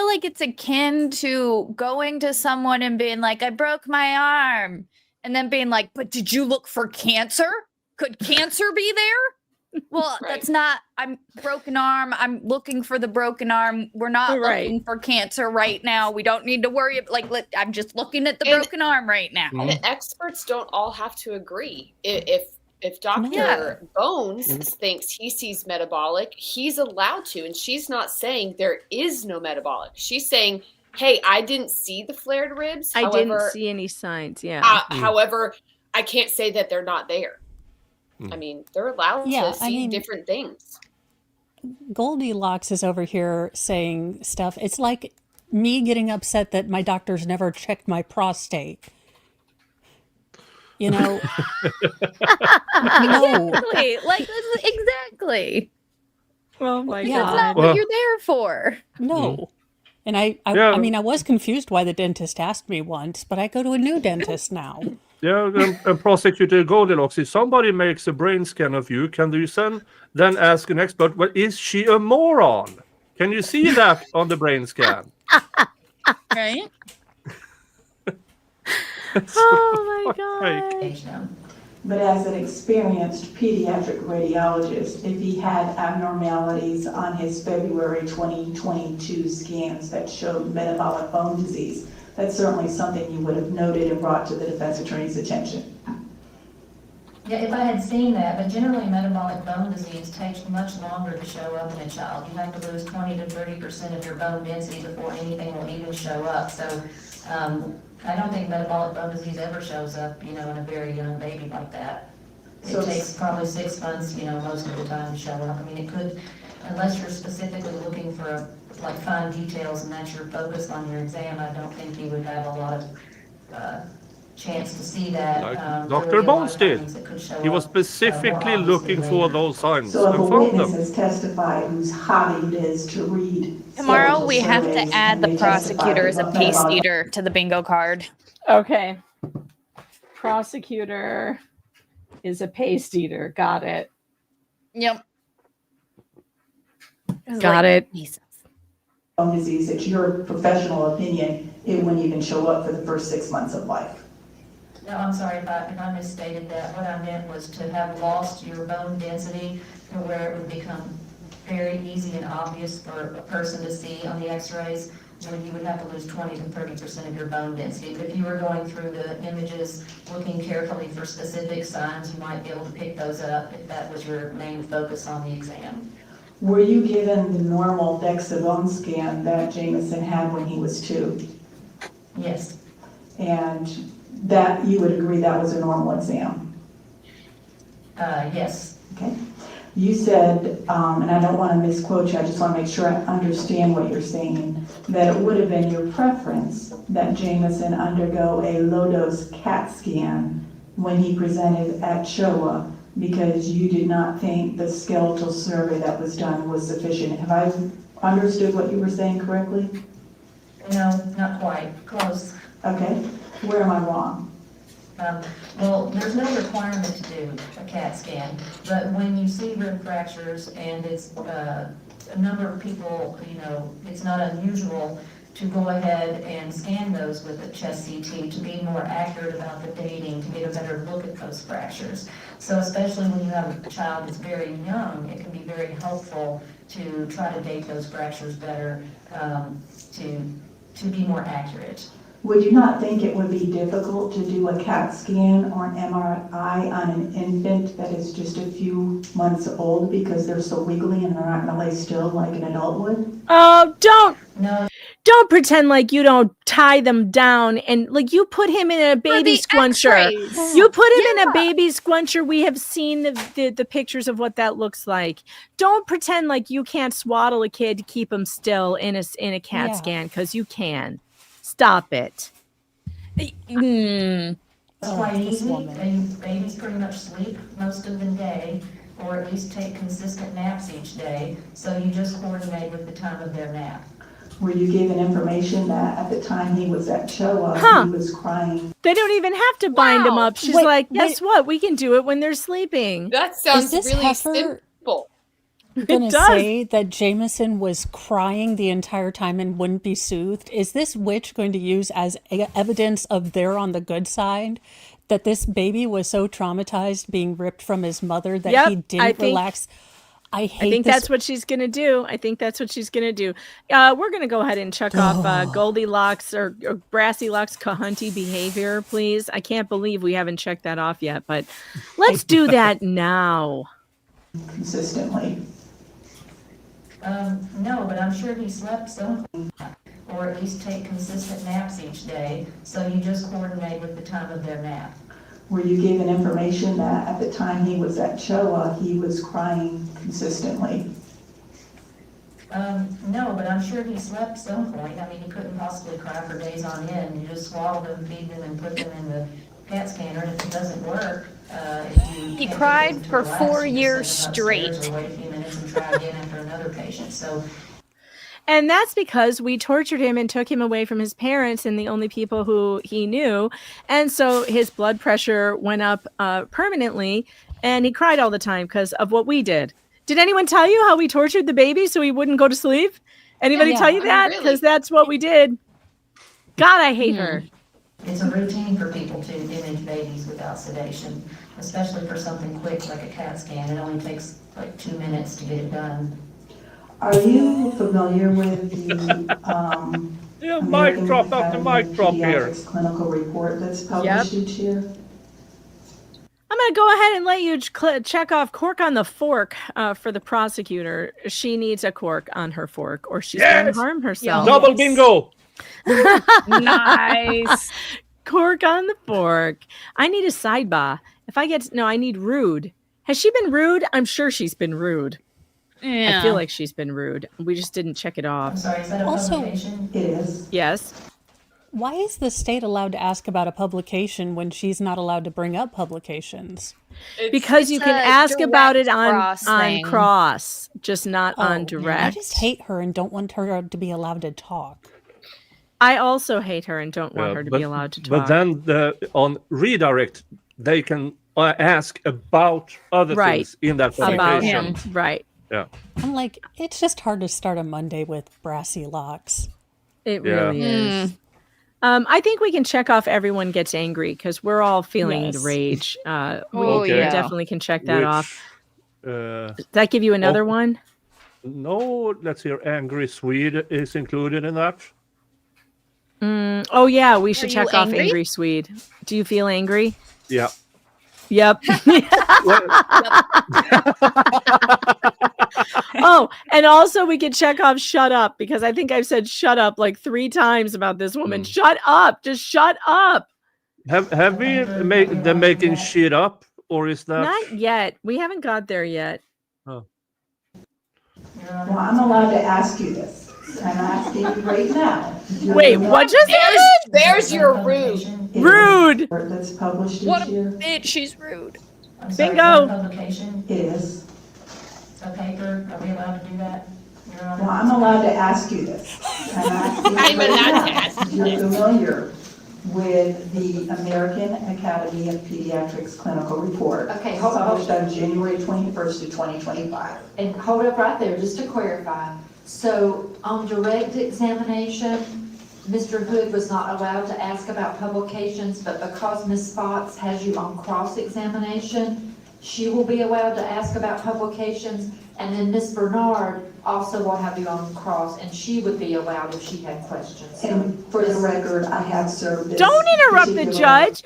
like it's akin to going to someone and being like, I broke my arm. And then being like, but did you look for cancer? Could cancer be there? Well, Right. that's not, I'm broken arm. I'm looking for the broken arm. We're not Right. looking for cancer right now. We don't need to worry. I'm just looking at the And- broken arm right now. Mm. The experts don't all have to agree. If Dr. Yeah. Bones thinks he sees metabolic, he's allowed to. And she's not saying there is no metabolic. She's saying, hey, I didn't see the flared ribs. I However, didn't see any signs. Yeah. However, I can't say that they're not there. I mean, they're allowed Yeah, to see I mean- different things. Goldilocks is over here saying stuff. It's like me getting upset that my doctor's never checked my prostate. You know, no. Exactly. Exactly. Oh my Yeah. That's God. not Well- what you're there for. No. And I Yeah. mean, I was confused why the dentist asked me once, but I go to a new dentist now. Yeah, and Prosecutor Goldilocks, if somebody makes a brain scan of you, can you then ask an expert, well, is she a moron? Can you see that on the brain scan? Right? Oh my God. Age them. But as an experienced pediatric radiologist, if he had abnormalities on his February 2022 scans that showed metabolic bone disease, that's certainly something you would have noted and brought to the defense attorney's attention. Yeah, if I had seen that, but generally metabolic bone disease takes much longer to show up in a child. You have to lose 20 to 30% of your bone density before anything will even show up. So I don't think metabolic bone disease ever shows up, in a very young baby like that. So It takes probably 6 months, most of the time to show up. I mean, it could, unless you're specifically looking for like fine details and that's your focus on your exam, I don't think you would have a lot of chance to see that. Like There would Dr. be a lot Bones of did. things that could show He was up, specifically more looking obviously for later. those signs So if and a found witness them. has testified whose hobby it is to read Tomorrow skeletal we have surveys to add and the they testify prosecutor as a about pace metabolic eater to the bingo card. Okay. Prosecutor is a paste eater. Got it. Yep. Got it. Jesus. bone disease, it's your professional opinion, it wouldn't even show up for the first 6 months of life. No, I'm sorry if I misstated that. What I meant was to have lost your bone density to where it would become very easy and obvious for a person to see on the x-rays, when you would have to lose 20 to 30% of your bone density. But if you were going through the images, looking carefully for specific signs, you might be able to pick those up if that was your main focus on the exam. Were you given the normal DEXA bone scan that Jameson had when he was 2? Yes. And that, you would agree that was a normal exam? Yes. Okay. You said, and I don't want to misquote you, I just want to make sure I understand what you're saying, that it would have been your preference that Jameson undergo a low-dose CAT scan when he presented at Showa because you did not think the skeletal survey that was done was sufficient. Have I understood what you were saying correctly? No, not quite. Close. Okay. Where am I wrong? Well, there's no requirement to do a CAT scan, but when you see rib fractures and it's a number of people, it's not unusual to go ahead and scan those with a chest CT to be more accurate about the dating, to get a better look at those fractures. So especially when you have a child that's very young, it can be very helpful to try to date those fractures better, to be more accurate. Would you not think it would be difficult to do a CAT scan or an MRI on an infant that is just a few months old because they're so wiggly and they're not going to lay still like an adult would? Oh, don't don't pretend like you don't tie them down and like you put him in a baby squuncher. You put him in a baby squuncher. We have seen the pictures of what that looks like. Don't pretend like you can't swaddle a kid to keep him still in a CAT scan, because you can. Stop it. It's quite easy, and babies pretty much sleep most of the day, or at least take consistent naps each day, so you just coordinate with the time of their nap. Were you given information that at the time he was at Showa, he was crying? They don't even have to bind him up. She's like, guess what? We can do it when they're sleeping. That sounds Is this really heifer simple. gonna say that Jameson was crying the entire time and wouldn't be soothed? Is this witch going to use as evidence of they're on the good side? That this baby was so traumatized being ripped from his mother that he didn't relax? I think that's what she's gonna do. We're gonna go ahead and check off Goldilocks or Brassy Locks Cahunty behavior, please. I can't believe we haven't checked that off yet, but let's do that now. Consistently. No, but I'm sure he slept some, or at least take consistent naps each day, so you just coordinate with the time of their nap. Were you given information that at the time he was at Showa, he was crying consistently? No, but I'm sure he slept some point. I mean, he couldn't possibly cry for days on end. You just swallow them, feed them, and put them in the CAT scanner, and if it doesn't work, he cried for 4 years straight. Or wait a few minutes and try again after another patient. And that's because we tortured him and took him away from his parents and the only people who he knew. And so his blood pressure went up permanently, and he cried all the time because of what we did. Did anyone tell you how we tortured the baby so he wouldn't go to sleep? Anybody tell you that? Because that's what we did. God, I hate her. It's a routine for people to image babies without sedation, especially for something quick like a CAT scan. It only takes like 2 minutes to get it done. Are you familiar with the mic drop after mic drop here. Clinical report that's published each year? I'm going to go ahead and let you check off cork on the fork for the prosecutor. She needs a cork on her fork or she's going to harm herself. Double bingo. Nice. Cork on the fork. I need a sidebar. I need rude. Has she been rude? I'm sure she's been rude. Yeah. I feel like she's been rude. We just didn't check it off. I'm sorry, is that a publication? It is. Yes. Why is the state allowed to ask about a publication when she's not allowed to bring up publications? Because you can ask about it on cross, just not on direct. I just hate her and don't want her to be allowed to talk. I also hate her and don't want her to be allowed to talk. But then on redirect, they can ask about other things in that publication. About him, right. Yeah. I'm like, it's just hard to start a Monday with brassy locks. It really is. I think we can check off everyone gets angry because we're all feeling the rage. We definitely can check that off. Does that give you another one? No, let's hear angry Swede is included in that. Oh, yeah, we should check off angry Swede. Do you feel angry? Yeah. Yep. Oh, and also we could check off shut up because I think I've said shut up like 3 times about this woman. Shut up. Just shut up. Have we made them making shit up, or is that not yet? We haven't got there yet. Oh. Well, I'm allowed to ask you this. I'm asking you right now. Wait, what just happened? There's your rude. Rude. That's published What each a year. bitch, she's rude. I'm sorry, Bingo. is that a publication? It is. A paper? Are we allowed to do that? Your Honor? Well, I'm allowed to ask you this. I'm allowed to ask you You're familiar with the American Academy of Pediatrics Clinical Report. Okay, hold on. Published on January 21st of 2025. And hold up right there, just to clarify. So on direct examination, Mr. Hood was not allowed to ask about publications, but because Ms. Spots has you on cross-examination, she will be allowed to ask about publications, and then Ms. Bernard also will have you on cross, and she would be allowed if she had questions. And for the record, I have served. Don't interrupt the judge.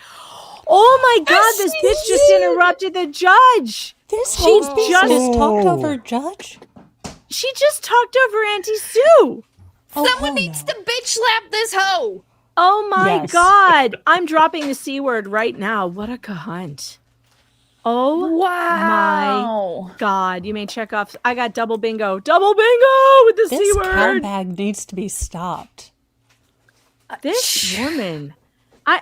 Oh my God, this bitch just interrupted the judge. She just talked over Judge. She just talked over Auntie Sue. Someone needs to bitch slap this hoe. Oh my Yes. God. I'm dropping the C word right now. What a cunt. Oh Wow. my God. You may check off. I got double bingo. Double bingo with the C This cow word. bag needs to be stopped. This woman. I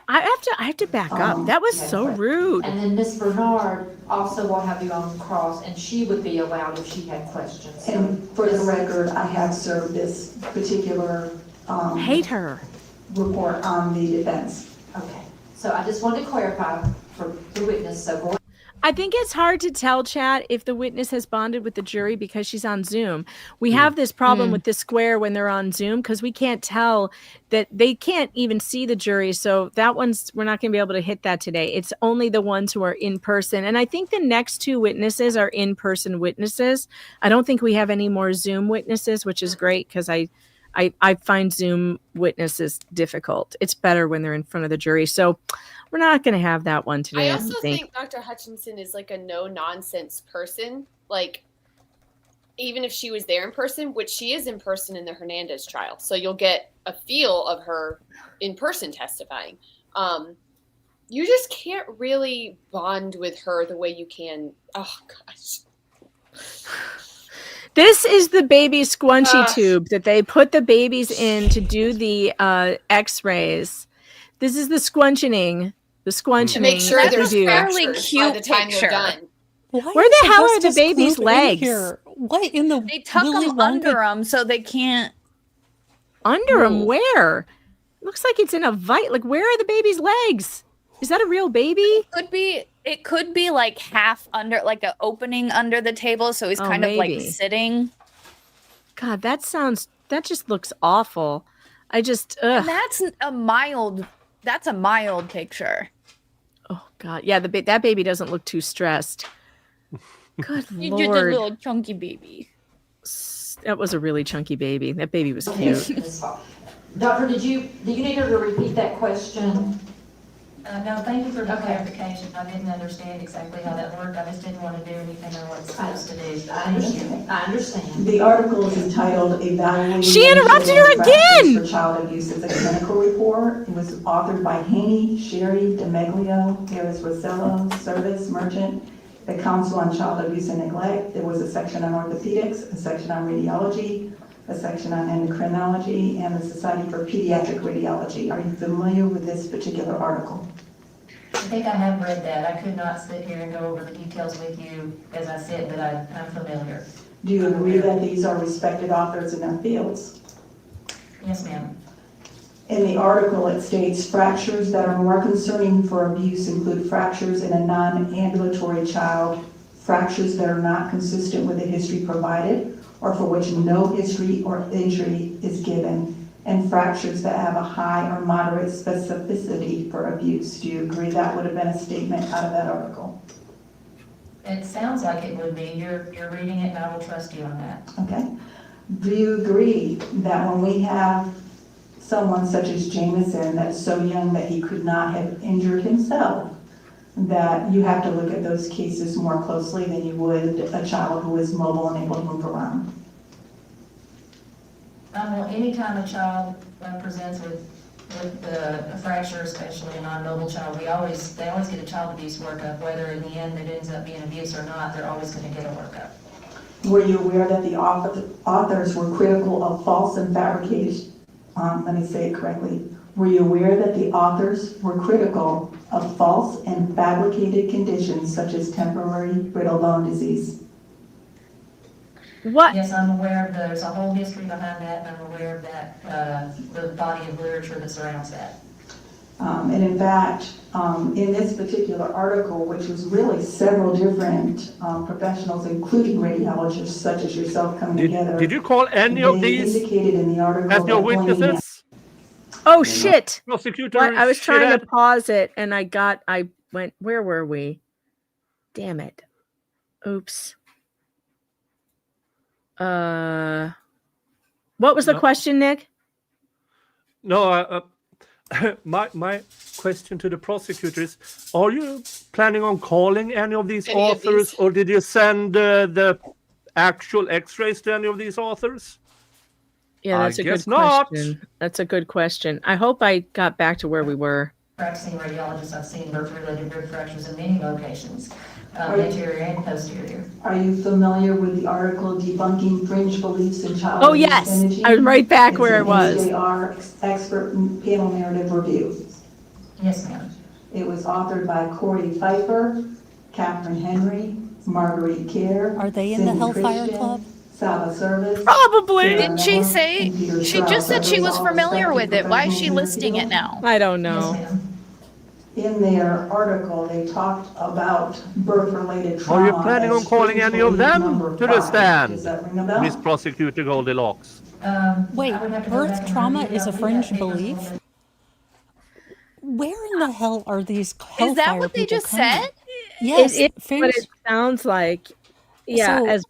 have to back up. That was so rude. And then Miss Bernard also will have you on cross, and she would be allowed if she had questions. So And for the record, I have served this particular Hate her. report on the defense. Okay, so I just wanted to clarify for the witness, so go. I think it's hard to tell, Chad, if the witness has bonded with the jury because she's on Zoom. We have this problem with the square when they're on Zoom because we can't tell that they can't even see the jury. So that one's, we're not going to be able to hit that today. It's only the ones who are in person. And I think the next two witnesses are in-person witnesses. I don't think we have any more Zoom witnesses, which is great because I find Zoom witnesses difficult. It's better when they're in front of the jury. So we're not going to have that one today. I also think Dr. Hutchison is like a no-nonsense person. Like, even if she was there in person, which she is in person in the Hernandez trial. So you'll get a feel of her in person testifying. You just can't really bond with her the way you can. Oh, gosh. This is the baby squunchy tube that they put the babies in to do the x-rays. This is the squunching. The squunching. To make sure That's there's a fractures fairly by cute the time picture. they're done. Why Where is the hell are the hostess baby's glued in legs? here? What in the They tuck Willy them Wonka- under them so they can't. Under them, Whoa. where? Looks like it's in a vite. Like, where are the baby's legs? Is that a real baby? It could be like half under, like an opening under the table, so he's Oh, kind of like maybe. sitting. God, that just looks awful. And that's a mild picture. Oh God, yeah, that baby doesn't look too stressed. Good You're just a Lord, little chunky baby. that was a really chunky baby. That baby was cute. Doctor, do you need her to repeat that question? No, thank you for the clarification. I didn't understand exactly how that worked. I just didn't want to do anything I wasn't supposed to do. I understand. The article is entitled Evaluating She interrupted her Practice again! for Child Abuse as a Clinical Report. It was authored by Haney, Sherry, DeMeglio, Harris Rosello, Service, Merchant, the Council on Child Abuse and Neglect. There was a section on orthopedics, a section on radiology, a section on endocrinology, and the Society for Pediatric Radiology. Are you familiar with this particular article? I think I have read that. I could not sit here and go over the details with you as I said, but I'm familiar. Do you agree that these are respected authors in their fields? Yes, ma'am. In the article, it states fractures that are more concerning for abuse include fractures in a non-ambulatory child, fractures that are not consistent with the history provided, or for which no history or injury is given, and fractures that have a high or moderate specificity for abuse. Do you agree that would have been a statement out of that article? It sounds like it would be. You're reading it, and I will trust you on that. Okay. Do you agree that when we have someone such as Jameson that's so young that he could not have injured himself, that you have to look at those cases more closely than you would a child who is mobile and able to move around? Well, anytime a child presents with a fracture, especially a non-mobile child, they always get a child abuse workup. Whether in the end it ends up being abuse or not, they're always going to get a workup. Were you aware that the authors were critical of false and fabricated, let me say it correctly, were you aware that the authors were critical of false and fabricated conditions such as temporary brittle bone disease? What? Yes, I'm aware of there's a whole history behind that, and I'm aware of that, the body of literature that surrounds that. And in fact, in this particular article, which was really several different professionals, including radiologists such as yourself coming together. Did you call any of these indicated in the article as your that blaming witnesses? Oh shit! Prosecutor, What? I was trying to Shedad? pause it, and I went. Where were we? Damn it! Oops. What was the question, Nick? No, my question to the prosecutor is: are you planning on calling any of these Any of authors, these? or did you send the actual X-rays to any of these authors? Any of Yeah, that's a good question. That's a good question. I hope I got back to where we were. Practicing radiologist, I've seen birth-related rib fractures in many locations, anterior and posterior. Are you familiar with the article Debunking Fringe Beliefs in Child Oh, Abuse yes. Imaging? I was right back It's where an I was. NJR expert panel narrative review. Yes, ma'am. It was authored by Corey Pfeiffer, Catherine Henry, Marguerite Kerr. Are they in the Cindy Hellfire Christian, Club? Saba Service. Probably. Sarah Didn't she Miller, say and Peter she Strauss. just said she Those was all familiar respected with it? Why is she professionals in listing their it field. now? I don't Yes, know. ma'am. In their article, they talked about birth-related trauma. Are you planning on as calling any of fringe them number to the 5. stand, Does that ring a bell? Miss Prosecutor Goldilocks? Wait, I would have to go back birth and trauma review it. is a I'll read that fringe paper a little belief? bit. Where in the hell are these Is that hellfire what they people just coming? said? Yes, It's what fringe. it sounds like. Yeah, So- as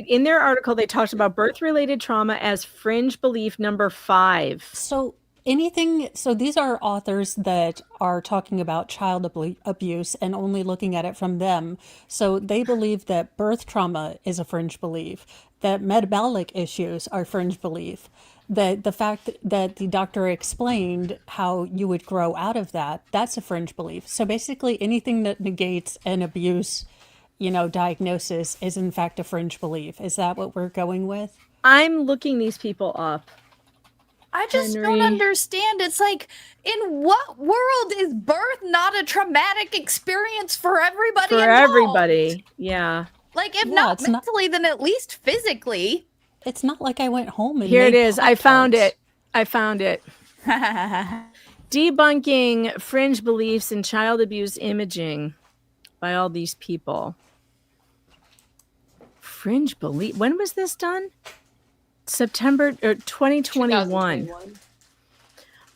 in their article, they talked about birth-related trauma as fringe belief number 5. So these are authors that are talking about child abuse and only looking at it from them. So they believe that birth trauma is a fringe belief, that metabolic issues are fringe belief, that the fact that the doctor explained how you would grow out of that, that's a fringe belief. So basically anything that negates an abuse, diagnosis is in fact a fringe belief. Is that what we're going with? I'm looking these people up. I just Henry. don't understand. It's like, in what world is birth not a traumatic experience for everybody For involved? everybody. Yeah. Like, if Yeah, not it's not- mentally, then at least physically. It's not like I went home and Here it made is. I found Pop-Tarts. it. I found it. Debunking fringe beliefs in child abuse imaging by all these people. Fringe belief. When was this done? September or 2021.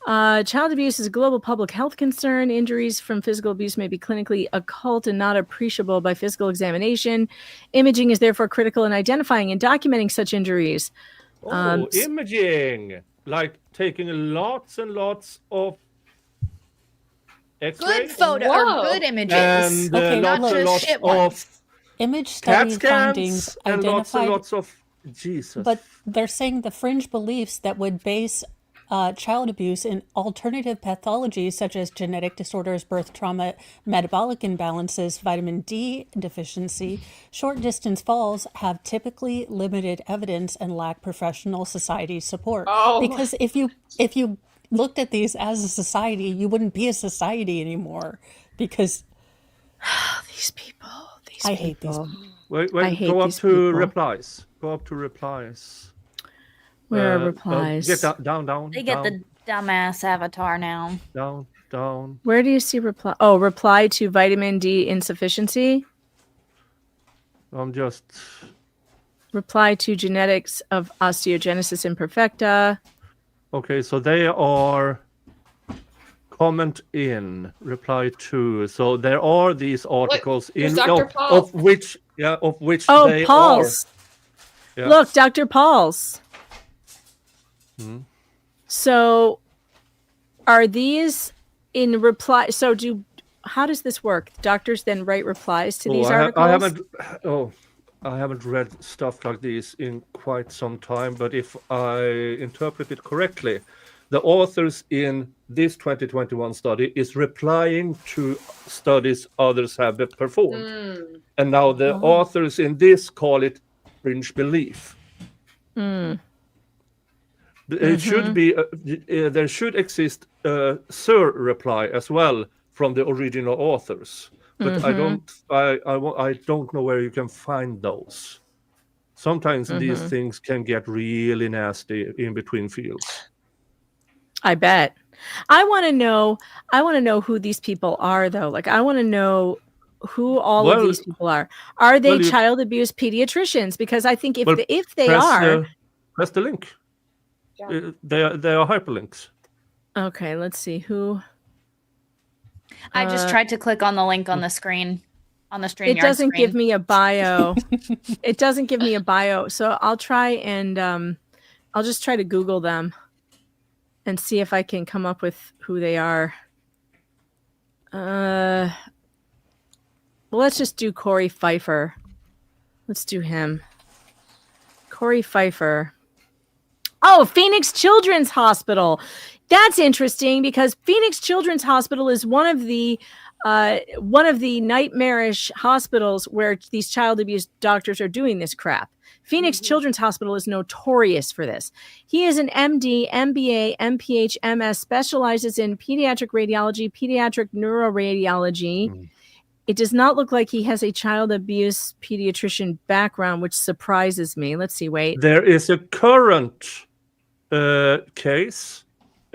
Child abuse is a global public health concern. Injuries from physical abuse may be clinically occult and not appreciable by physical examination. Imaging is therefore critical in identifying and documenting such injuries. Imaging, like taking lots and lots of X-ray Good photo Whoa. or good images. and Okay, not lots and just lots shit of ones. Image CAT study findings scans and lots and identified, lots of Jesus. but they're saying the fringe beliefs that would base child abuse in alternative pathologies such as genetic disorders, birth trauma, metabolic imbalances, vitamin D deficiency, short distance falls have typically limited evidence and lack professional society support. Oh. Because if you looked at these as a society, you wouldn't be a society anymore. Because These people. I hate these people. Wait, I hate go up these to people. replies. Go up to replies. Where are replies? Get down. They get the dumbass avatar now. down. Where do you see reply? Oh, reply to vitamin D insufficiency. I'm just Reply to genetics of osteogenesis imperfecta. okay. So they are comment in reply to. So there are these articles Here's in Dr. Paul. of which Oh, they Paul's. are. Yeah. Look, Dr. Paul's. So are these in reply? So how does this work? Doctors then write replies to these articles? I haven't read stuff like this in quite some time, but if I interpret it correctly, the authors in this 2021 study is replying to studies others have performed. And now the authors in this call it fringe belief. It should be there should exist a Sir reply as well from the original authors, but I don't know where you can find those. Sometimes these things can get really nasty in between fields. I bet. I want to know who these people are though. Like I want to know who all of these people are. Are they child abuse pediatricians? Because I think if they are, press the link. They are hyperlinks. Okay, let's see who. I just tried to click on the link on the screen, on the Streamyard It doesn't screen. give me a bio. It doesn't give me a bio, so I'll try and I'll just try to Google them and see if I can come up with who they are. Well, let's just do Corey Pfeiffer. Let's do him. Corey Pfeiffer. Oh, Phoenix Children's Hospital. That's interesting because Phoenix Children's Hospital is one of the nightmarish hospitals where these child abuse doctors are doing this crap. Phoenix Children's Hospital is notorious for this. He is an MD, MBA, MPH, MS, specializes in pediatric radiology, pediatric neuroradiology. It does not look like he has a child abuse pediatrician background, which surprises me. Let's see, wait. There is a current case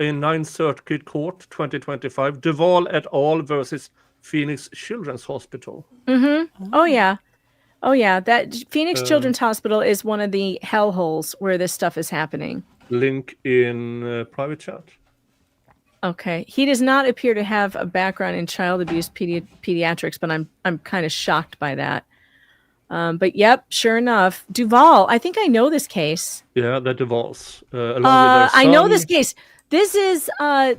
in 9th Circuit Court 2025, Duval et al. Versus Phoenix Children's Hospital. Mm-hmm. Oh, yeah. Oh, yeah. That Phoenix Children's Hospital is one of the hellholes where this stuff is happening. Link in private chat. Okay. He does not appear to have a background in child abuse pediatrics, but I'm kind of shocked by that. But yep, sure enough, Duval. I think I know this case. Yeah, the Duvals. Along with their son. I know this case. This is I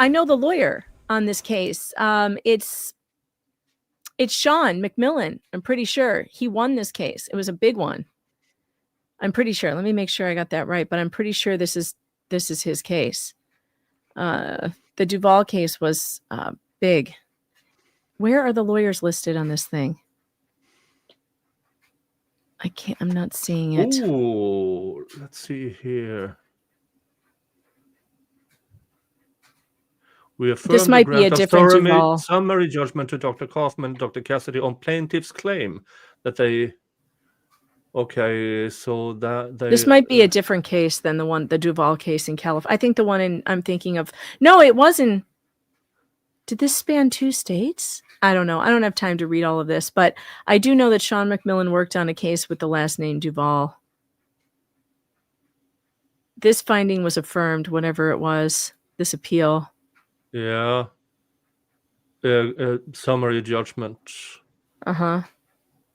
know the lawyer on this case. It's Sean McMillan. I'm pretty sure he won this case. It was a big one. I'm pretty sure. Let me make sure I got that right, but I'm pretty sure this is his case. The Duval case was big. Where are the lawyers listed on this thing? I'm not seeing it. Oh, let's see here. We affirm This might be a different Duval. Summary judgment to Dr. Kaufman, Dr. Cassidy on plaintiff's claim that they. Okay, so that they. This might be a different case than the Duval case in California. I think the one I'm thinking of. No, it wasn't. Did this span 2 states? I don't know. I don't have time to read all of this, but I do know that Sean McMillan worked on a case with the last name Duval. This finding was affirmed, whatever it was, this appeal. Yeah. Summary judgment. Uh-huh.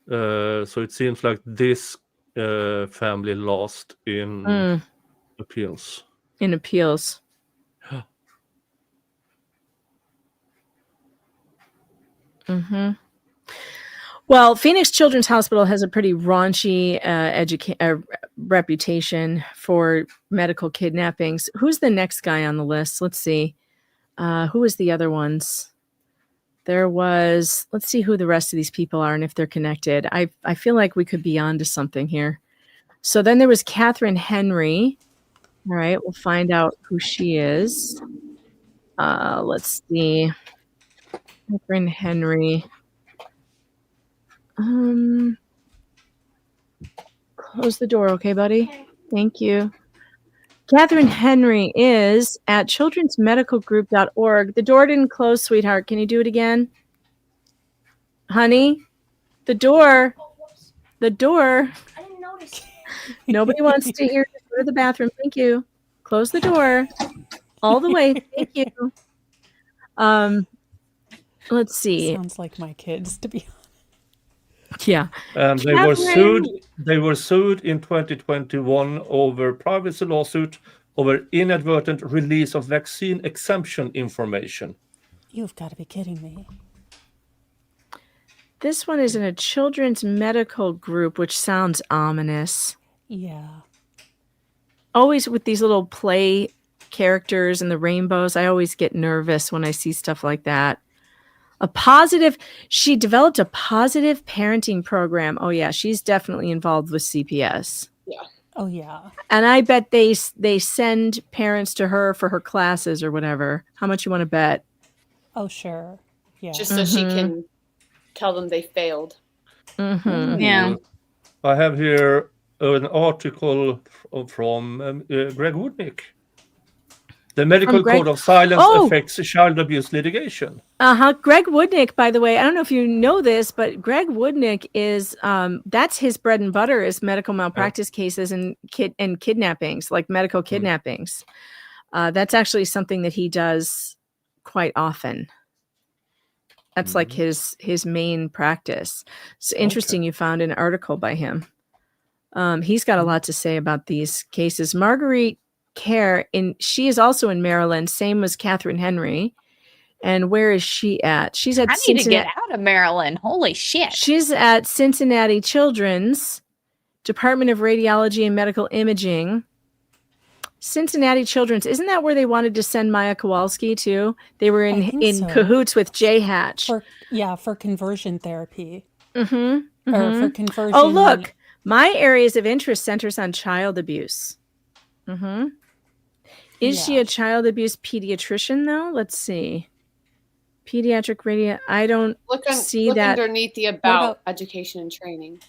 So it seems like this family lost in appeals. In appeals. Mm-hmm. Well, Phoenix Children's Hospital has a pretty raunchy reputation for medical kidnappings. Who's the next guy on the list? Let's see. Who was the other ones? Let's see who the rest of these people are and if they're connected. I feel like we could be onto something here. So then there was Catherine Henry. All right, we'll find out who she is. Let's see. Catherine Henry. Close the door, okay, buddy? Thank you. Catherine Henry is at childrensmedicalgroup.org. The door didn't close, sweetheart. Can you do it again? Honey, the door. The door. I didn't notice. Nobody wants to hear you. Go to the bathroom. Thank you. Close the door. All the way. Thank you. Let's see. Sounds like my kids, to be honest. Yeah. They were sued. They were sued in 2021 over privacy lawsuit over inadvertent release of vaccine exemption information. You've got to be kidding me. This one is in a children's medical group, which sounds ominous. Yeah. Always with these little play characters and the rainbows, I always get nervous when I see stuff like that. She developed a positive parenting program. Oh yeah, she's definitely involved with CPS. Yeah. Oh yeah. And I bet they send parents to her for her classes or whatever. How much you want to bet? Oh sure. Yeah. Just so she can tell them they failed. Mm-hmm. Yeah. I have here an article from Greg Woodnick. The medical code of silence affects child abuse litigation. Greg Woodnick, by the way, I don't know if you know this, but Greg Woodnick is that's his bread and butter is medical malpractice cases and kidnappings, like medical kidnappings. That's actually something that he does quite often. That's like his main practice. It's interesting you found an article by him. He's got a lot to say about these cases. Marguerite Kerr, she is also in Maryland, same as Catherine Henry. And where is she at? She's at I need to get out of Maryland. Holy shit. She's at Cincinnati Children's Department of Radiology and Medical Imaging. Cincinnati Children's. Isn't that where they wanted to send Maya Kowalski to? They were I think in so. cahoots with J Hatch. For conversion therapy. Mm-hmm. Or for conversion. Oh, look. My areas of interest centers on child abuse. Mm-hmm. Is she a child abuse pediatrician, though? Let's see. Pediatric radio. I don't see look that. underneath the about education and training.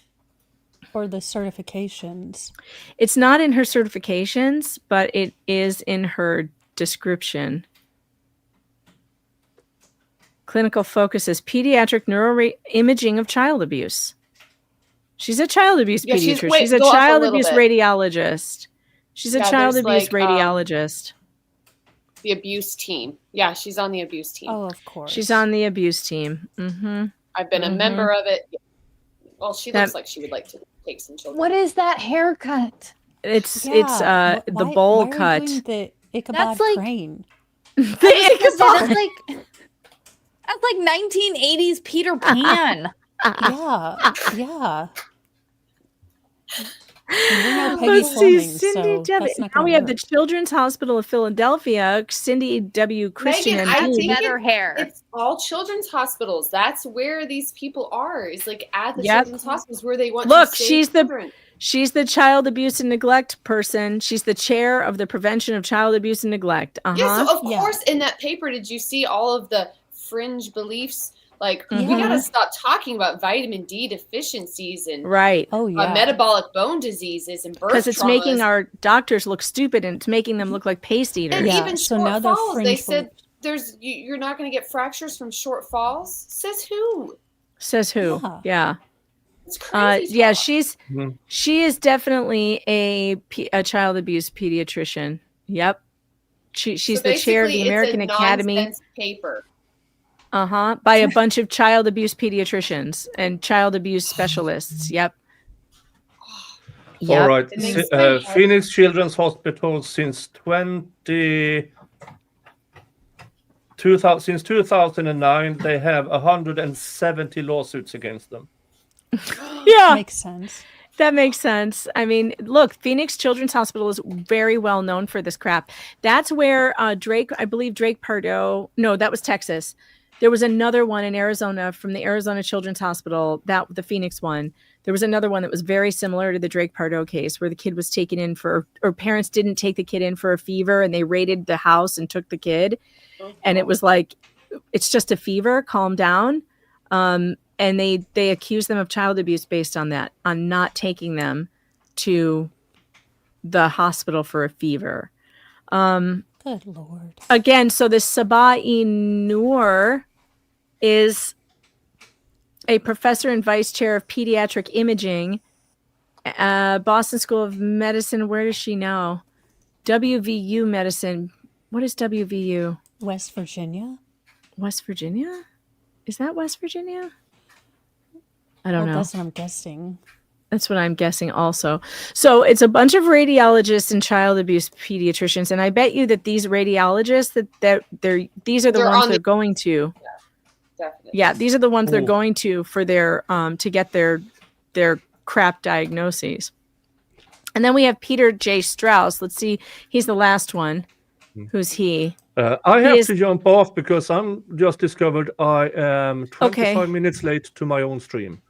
Or the certifications. It's not in her certifications, but it is in her description. Clinical focus is pediatric neuroimaging of child abuse. She's a child abuse pediatrician. She's a child abuse radiologist. She's a child abuse radiologist. The abuse team. Yeah, she's on the abuse team. Oh, of course. She's on the abuse team. Mm-hmm. I've been a member of it. Well, she looks like she would like to take some children. What is that haircut? It's the bowl cut. Are you doing the Ichabod That's like Crane? That's like 1980s Peter Pan. Yeah. Let's see, Cindy W. Now we have the Children's Hospital of Philadelphia, Cindy W. Christian. Megan, I think better hair. It's all children's hospitals. That's where these people are. It's like at the children's hospitals where they want to save children. She's the child abuse and neglect person. She's the chair of the prevention of child abuse and neglect. Yeah, so of course, in that paper, did you see all of the fringe beliefs? Like, we gotta stop talking about vitamin D deficiencies and metabolic bone diseases and birth because it's making our doctors look stupid and it's making them look like paste eaters. And even short falls. They said you're not going to get fractures from short falls. Says who? Yeah. It's crazy. She is definitely a child abuse pediatrician. Yep. She's the chair of the American Academy. Paper. By a bunch of child abuse pediatricians and child abuse specialists. Yep. All right. Phoenix Children's Hospital since 2009, they have 170 lawsuits against them. Yeah. Makes sense. That makes sense. I mean, look, Phoenix Children's Hospital is very well known for this crap. That's where Drake Pardo, no, that was Texas. There was another one in Arizona from the Arizona Children's Hospital, the Phoenix one. There was another one that was very similar to the Drake Pardo case where the kid was taken in or parents didn't take the kid in for a fever and they raided the house and took the kid. And it was like, it's just a fever, calm down. And they accused them of child abuse based on that, on not taking them to the hospital for a fever. Good Lord. Again, so this Sabah Noor is a professor and vice chair of pediatric imaging, Boston School of Medicine. Where does she know? WVU medicine. What is WVU? West Virginia. West Virginia? Is that West Virginia? I don't know. That's what I'm guessing. That's what I'm guessing also. So it's a bunch of radiologists and child abuse pediatricians. And I bet you that these radiologists, these are the ones they're going to. Yeah, definitely. Yeah, these are the ones they're going to for their to get their crap diagnoses. And then we have Peter J. Strauss. Let's see. He's the last one. Who's he? I have to jump off because I'm just discovered I am 25 minutes late to my own stream.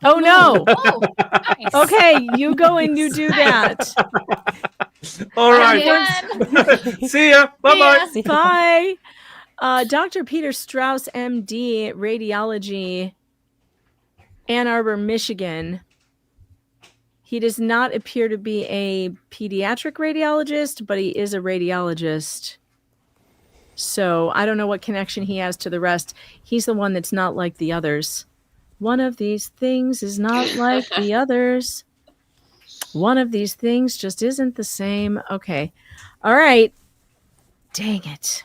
Oh, no. Oh, nice. Okay, you go and you do that. All right. See ya. Bye-bye. Bye. Dr. Peter Strauss, MD, Radiology, Ann Arbor, Michigan. He does not appear to be a pediatric radiologist, but he is a radiologist. So I don't know what connection he has to the rest. He's the one that's not like the others. One of these things is not like the others. One of these things just isn't the same. Okay. All right. Dang it.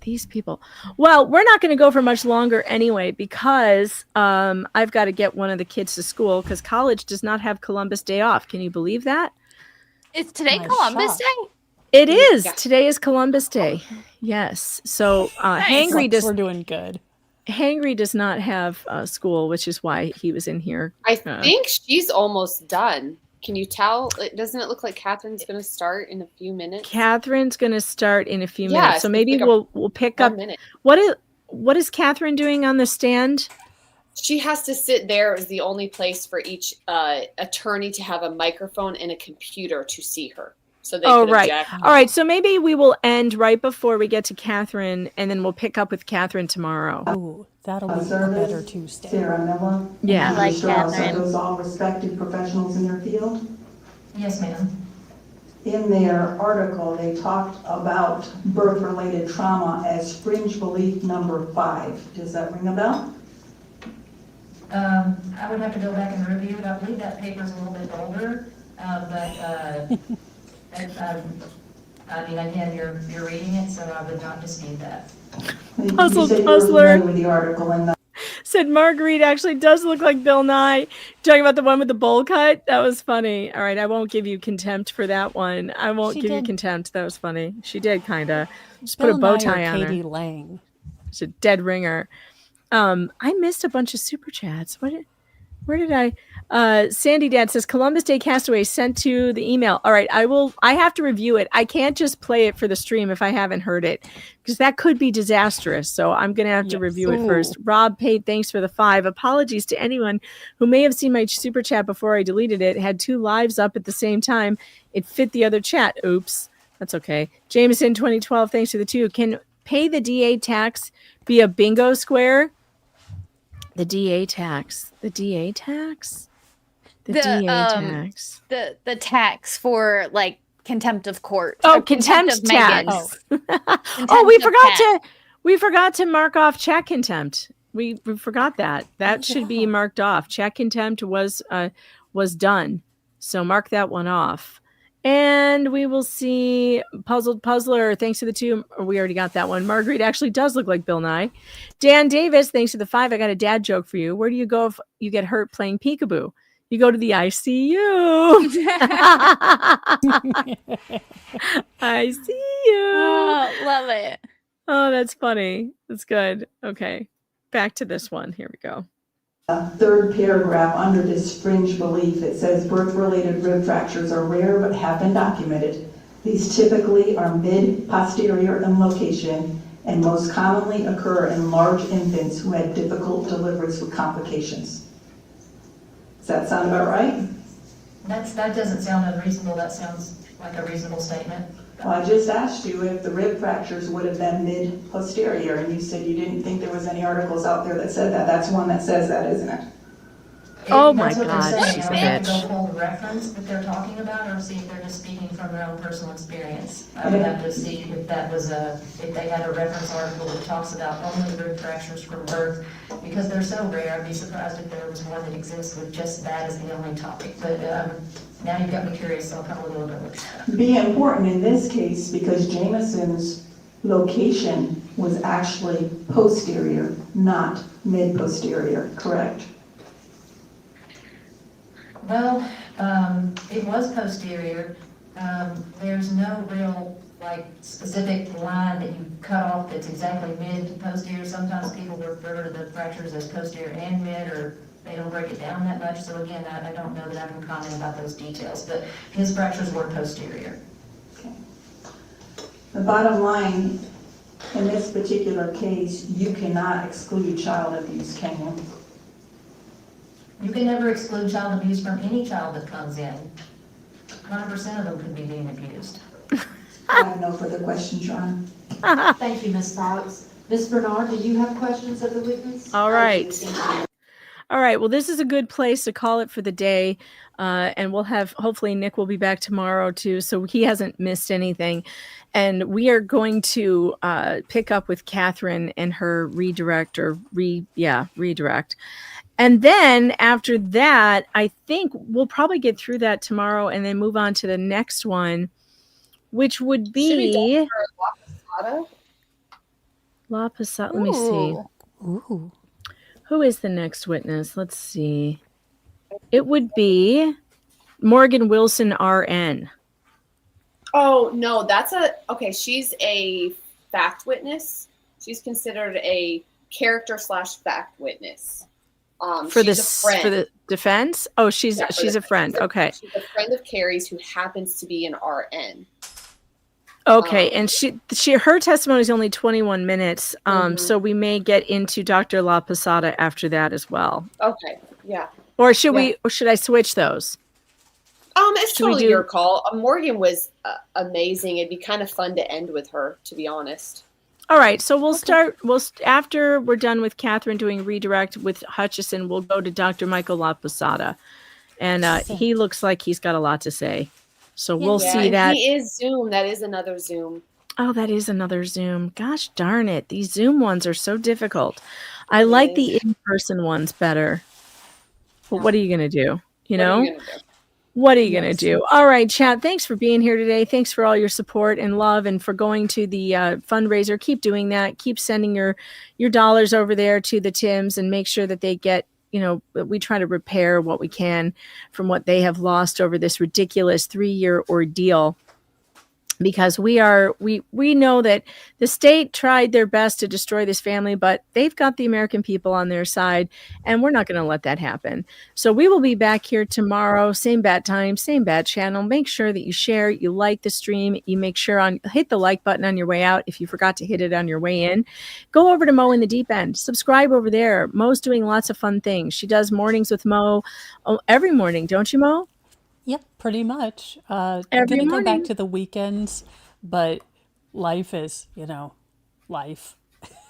These people. Well, we're not going to go for much longer anyway because I've got to get one of the kids to school because college does not have Columbus Day off. Can you believe that? Is today Columbus Day? It is. Yeah. Today is Columbus Day. Yes. So We're doing good. Hangry does not have school, which is why he was in here. I think she's almost done. Can you tell? Doesn't it look like Catherine's going to start in a few minutes? Catherine's going to start in a few Yeah, minutes. So it's maybe like we'll pick 1 up. minute. What is Catherine doing on the stand? She has to sit there as the only place for each attorney to have a microphone and a computer to see her. So they can right. object. All right. So maybe we will end right before we get to Catherine, and then we'll pick up with Catherine tomorrow. Ooh, that'll be a better Tuesday. Sarah Miller. Yeah. I like Strauss, are Catherine. those all respected professionals in their field? Yes, ma'am. In their article, they talked about birth-related trauma as fringe belief number 5. Does that ring a bell? I would have to go back and review it. I believe that paper's a little bit older, but I mean, again, you're reading it, so I would not dispute that. Puzzled You said you were puzzler. familiar with the article and Said Marguerite actually does look like Bill Nye. Talking about the one with the bowl cut? That was funny. All right, I won't give you contempt for that one. I won't She give you did. contempt. That was funny. She did, kind of. Just Bill put a bow Nye or tie on Katie her. Lang. It's a dead ringer. I missed a bunch of super chats. Where did I? Sandy Dad says Columbus Day Castaway sent to the email. All right, I have to review it. I can't just play it for the stream if I haven't heard it, because that could be disastrous. So I'm going to have to review it first. Rob paid thanks for the 5. Apologies to anyone who may have seen my super chat before I deleted it. Had 2 lives up at the same time. It fit the other chat. Oops. That's okay. Jameson 2012, thanks for the 2. Can pay the DA tax be a bingo square? The DA tax. The DA tax? The DA tax. The tax for like contempt of court. Oh, or contempt of Megan. tax. Contempt Oh, we of forgot Kat. we forgot to mark off chat contempt. We forgot that. That should be marked off. Chat contempt was done. So mark that one off. And we will see Puzzled Puzzler. Thanks to the 2. We already got that one. Marguerite actually does look like Bill Nye. Dan Davis, thanks to the 5. I got a dad joke for you. Where do you go if you get hurt playing peekaboo? You go to the ICU. ICU. Oh, love it. Oh, that's funny. That's good. Okay. Back to this one. Here we go. third paragraph under this fringe belief, it says birth-related rib fractures are rare but have been documented. These typically are mid-posterior in location and most commonly occur in large infants who had difficult deliveries with complications. Does that sound about right? That doesn't sound unreasonable. That sounds like a reasonable statement. Well, I just asked you if the rib fractures would have been mid-posterior, and you said you didn't think there was any articles out there that said that. That's one that says that, isn't it? Oh my That's what they're God, saying. she's a I would have to bitch. go pull the reference that they're talking about, or see if they're just speaking from their own personal experience. I would have to see if that was if they had a reference article that talks about only rib fractures from birth, because they're so rare. I'd be surprised if there was one that exists with just that as the only topic. But now you've got me curious, so I'll probably go look at it. Be important in this case because Jameson's location was actually posterior, not mid-posterior, correct? Well, it was posterior. There's no real, specific line that you cut off that's exactly mid to posterior. Sometimes people refer to the fractures as posterior and mid, or they don't break it down that much. So again, I don't know that I can comment about those details, but his fractures were posterior. Okay. The bottom line, in this particular case, you cannot exclude child abuse, can you? You can never exclude child abuse from any child that comes in. 100% of them could be being abused. I have no further questions, Your Honor. Thank you, Ms. Fox. Ms. Bernard, do you have questions of the witness? All right. Thank you. All right. Well, this is a good place to call it for the day. And we'll have, hopefully Nick will be back tomorrow too, so he hasn't missed anything. And we are going to pick up with Catherine and her redirect. And then after that, I think we'll probably get through that tomorrow and then move on to the next one, which would be La Posada. Let me see. Ooh. Who is the next witness? Let's see. It would be Morgan Wilson, RN. Oh, no, okay, she's a fact witness. She's considered a character / fact witness. For she's this, a friend. for the defense? Oh, she's Yeah, a friend. Okay. She's a friend of Carrie's who happens to be an RN. Okay, and her testimony is only 21 minutes, so we may get into Dr. La Posada after that as well. Okay, yeah. Or should I switch those? It's totally your call. Morgan was amazing. It'd be kind of fun to end with her, to be honest. All right, so we'll start. After we're done with Catherine doing redirect with Hutchison, we'll go to Dr. Michael La Posada, and he looks like he's got a lot to say. So we'll see that. He is Zoom. That is another Zoom. Oh, that is another Zoom. Gosh darn it. These Zoom ones are so difficult. I like the in-person ones better. But what are you going to do? What are you going to do? All right, chat. Thanks for being here today. Thanks for all your support and love and for going to the fundraiser. Keep doing that. Keep sending your dollars over there to the Timms and make sure that they get, we try to repair what we can from what they have lost over this ridiculous 3-year ordeal. Because we know that the state tried their best to destroy this family, but they've got the American people on their side, and we're not going to let that happen. So we will be back here tomorrow, same bat time, same bat channel. Make sure that you share, you like the stream, you make sure hit the like button on your way out if you forgot to hit it on your way in. Go over to Mo in the Deep End. Subscribe over there. Mo's doing lots of fun things. She does mornings with Mo every morning, don't you, Mo? Yep, pretty much. Every gonna morning. go back to the weekends, but life is, life.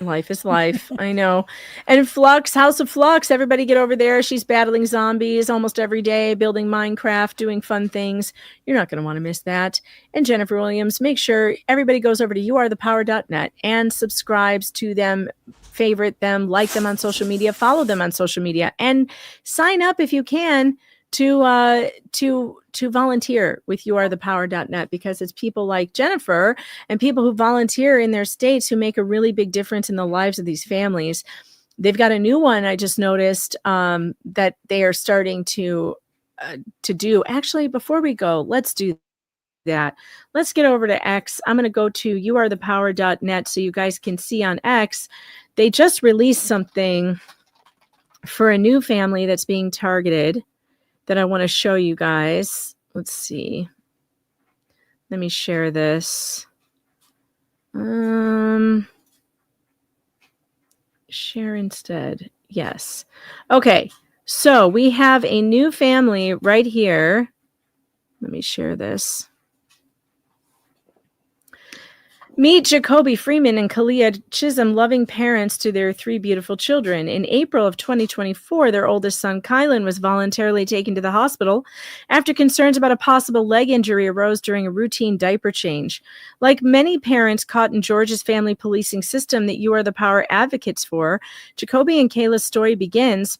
Life is life. I know. And Flux, House of Flux, everybody get over there. She's battling zombies almost every day, building Minecraft, doing fun things. You're not going to want to miss that. And Jennifer Williams, make sure everybody goes over to youarethepower.net and subscribes to them, favorite them, like them on social media, follow them on social media, and sign up if you can to volunteer with youarethepower.net, because it's people like Jennifer and people who volunteer in their states who make a really big difference in the lives of these families. They've got a new one I just noticed that they are starting to do. Actually, before we go, let's do that. Let's get over to X. I'm going to go to youarethepower.net so you guys can see on X. They just released something for a new family that's being targeted that I want to show you guys. Let's see. Let me share this. Share instead. Yes. Okay. So we have a new family right here. Let me share this. Meet Jacoby Freeman and Kalia Chisholm, loving parents to their 3 beautiful children. In April of 2024, their oldest son, Kylan, was voluntarily taken to the hospital after concerns about a possible leg injury arose during a routine diaper change. Like many parents caught in Georgia's family policing system that You Are the Power advocates for, Jacoby and Kayla's story begins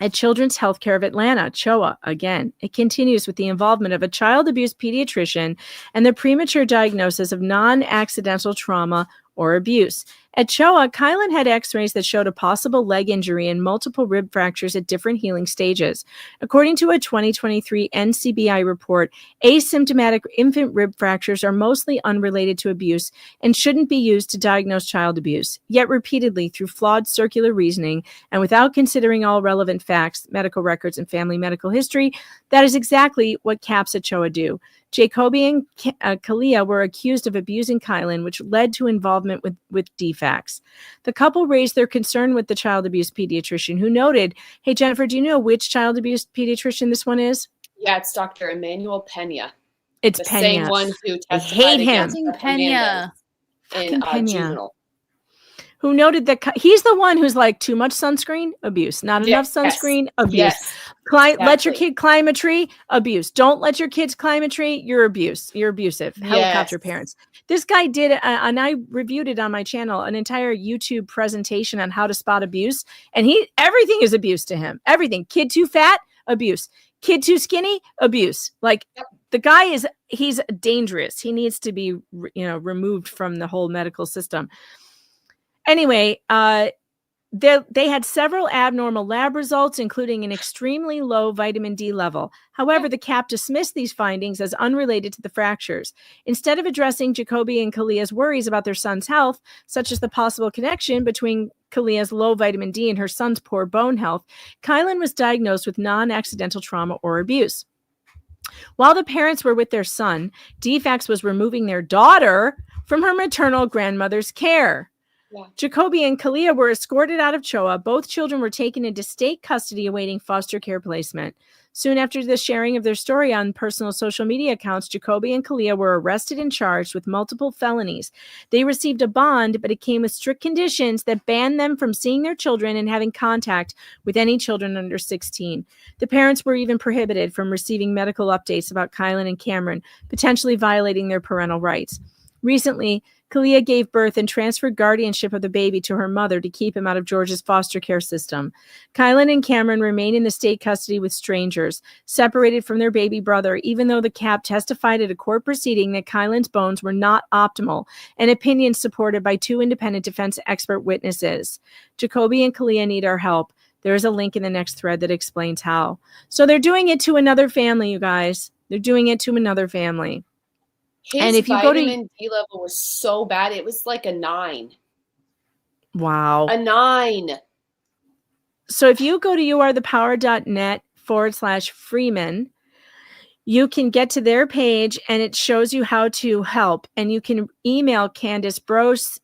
at Children's Healthcare of Atlanta, CHOA. Again, it continues with the involvement of a child abuse pediatrician and the premature diagnosis of non-accidental trauma or abuse. At CHOA, Kylan had x-rays that showed a possible leg injury and multiple rib fractures at different healing stages. According to a 2023 NCBI report, asymptomatic infant rib fractures are mostly unrelated to abuse and shouldn't be used to diagnose child abuse. Yet repeatedly, through flawed circular reasoning and without considering all relevant facts, medical records, and family medical history, that is exactly what CAPS at CHOA do. Jacoby and Kalia were accused of abusing Kylan, which led to involvement with DFACS. The couple raised their concern with the child abuse pediatrician, who noted, hey, Jennifer, do you know which child abuse pediatrician this one is? Yeah, it's Dr. Emmanuel Pena. It's the Pena. Same one who I testified hate him. against Pena. in Pena. juvenile. Who noted that he's the one who's like, too much sunscreen, abuse. Not enough sunscreen, abuse. Yes. Let your kid climb a tree, abuse. Don't let your kids climb a tree, you're abusive. Helicopter parents. This guy did, and I reviewed it on my channel, an entire YouTube presentation on how to spot abuse. And everything is abuse to him. Everything. Kid too fat, abuse. Kid too skinny, abuse. Like, the guy he's dangerous. He needs to be, removed from the whole medical system. Anyway, they had several abnormal lab results, including an extremely low vitamin D level. However, the CAP dismissed these findings as unrelated to the fractures. Instead of addressing Jacoby and Kalia's worries about their son's health, such as the possible connection between Kalia's low vitamin D and her son's poor bone health, Kylan was diagnosed with non-accidental trauma or abuse. While the parents were with their son, DFACS was removing their daughter from her maternal grandmother's care. Yeah. Jacoby and Kalia were escorted out of CHOA. Both children were taken into state custody awaiting foster care placement. Soon after the sharing of their story on personal social media accounts, Jacoby and Kalia were arrested and charged with multiple felonies. They received a bond, but it came with strict conditions that banned them from seeing their children and having contact with any children under 16. The parents were even prohibited from receiving medical updates about Kylan and Cameron, potentially violating their parental rights. Recently, Kalia gave birth and transferred guardianship of the baby to her mother to keep him out of Georgia's foster care system. Kylan and Cameron remain in the state custody with strangers, separated from their baby brother, even though the CAP testified at a court proceeding that Kylan's bones were not optimal, an opinion supported by 2 independent defense expert witnesses. Jacoby and Kalia need our help. There is a link in the next thread that explains how. So they're doing it to another family, you guys. They're doing it to another family. His vitamin D level was so bad. It was like a 9. Wow. A 9. So if you go to youarethepower.net/Freeman, you can get to their page and it shows you how to help. And you can email Candace Brose,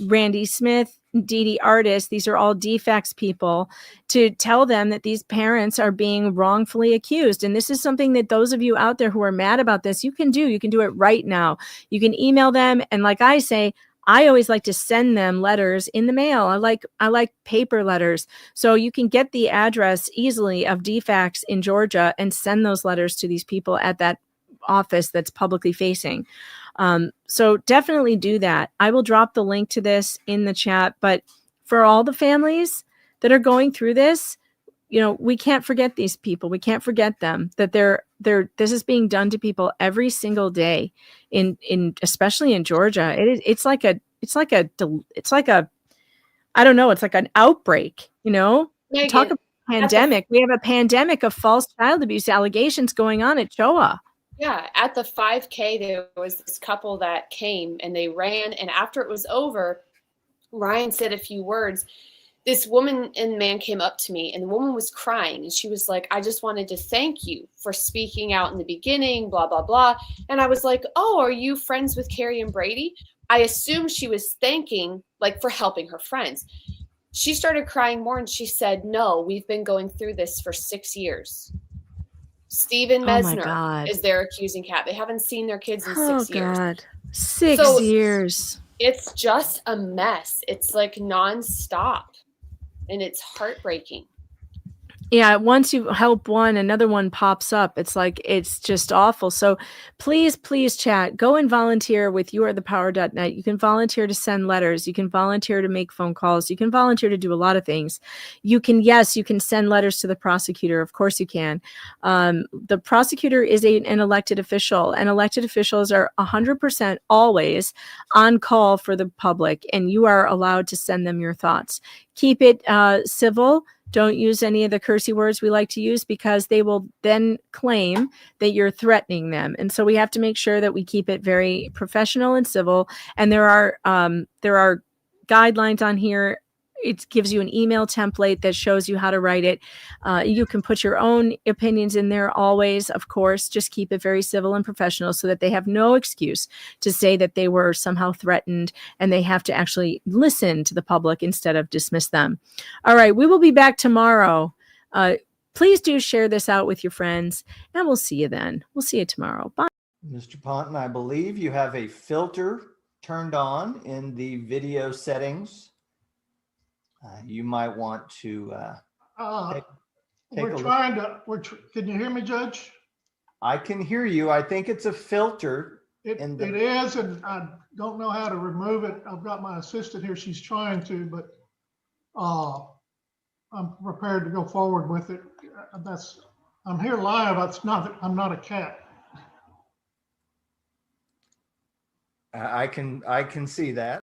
Randy Smith, Dee Dee Artist. These are all DFACS people, to tell them that these parents are being wrongfully accused. And this is something that those of you out there who are mad about this, you can do. You can do it right now. You can email them. And like I say, I always like to send them letters in the mail. I like paper letters. So you can get the address easily of DFACS in Georgia and send those letters to these people at that office that's publicly facing. So definitely do that. I will drop the link to this in the chat, but for all the families that are going through this, you know, we can't forget these people. We can't forget them, that this is being done to people every single day especially in Georgia. It's like I don't know. It's like an outbreak, you know, Megan, talk about pandemic. We have a pandemic of false child abuse allegations going on at CHOA. Yeah, at the 5K, there was this couple that came and they ran. And after it was over, Ryan said a few words. This woman and man came up to me and the woman was crying. And she was like, I just wanted to thank you for speaking out in the beginning, blah, blah, blah. And I was like, oh, are you friends with Carrie and Brady? I assumed she was thanking, like, for helping her friends. She started crying more and she said, no, we've been going through this for 6 years. Stephen Mesner is their accusing cat. They haven't seen their kids in 6 years. Oh, God. 6 years. It's just a mess. It's like nonstop. And it's heartbreaking. Yeah, once you help one, another one pops up. It's like, it's just awful. So please, please chat. Go and volunteer with youarethepower.net. You can volunteer to send letters. You can volunteer to make phone calls. You can volunteer to do a lot of things. You can send letters to the prosecutor. Of course you can. The prosecutor is an elected official, and elected officials are 100% always on call for the public, and you are allowed to send them your thoughts. Keep it civil. Don't use any of the cursey words we like to use, because they will then claim that you're threatening them. And so we have to make sure that we keep it very professional and civil. And there are guidelines on here. It gives you an email template that shows you how to write it. You can put your own opinions in there always, of course. Just keep it very civil and professional so that they have no excuse to say that they were somehow threatened, and they have to actually listen to the public instead of dismiss them. All right, we will be back tomorrow. Please do share this out with your friends, and we'll see you then. We'll see you tomorrow. Bye. Mr. Ponton, I believe you have a filter turned on in the video settings. You might want to take we're a trying look. can you hear me, Judge? I can hear you. I think it's a filter. It is, and I don't know how to remove it. I've got my assistant here. She's trying to, but I'm prepared to go forward with it. I'm here live. I'm not a cat. I can see that.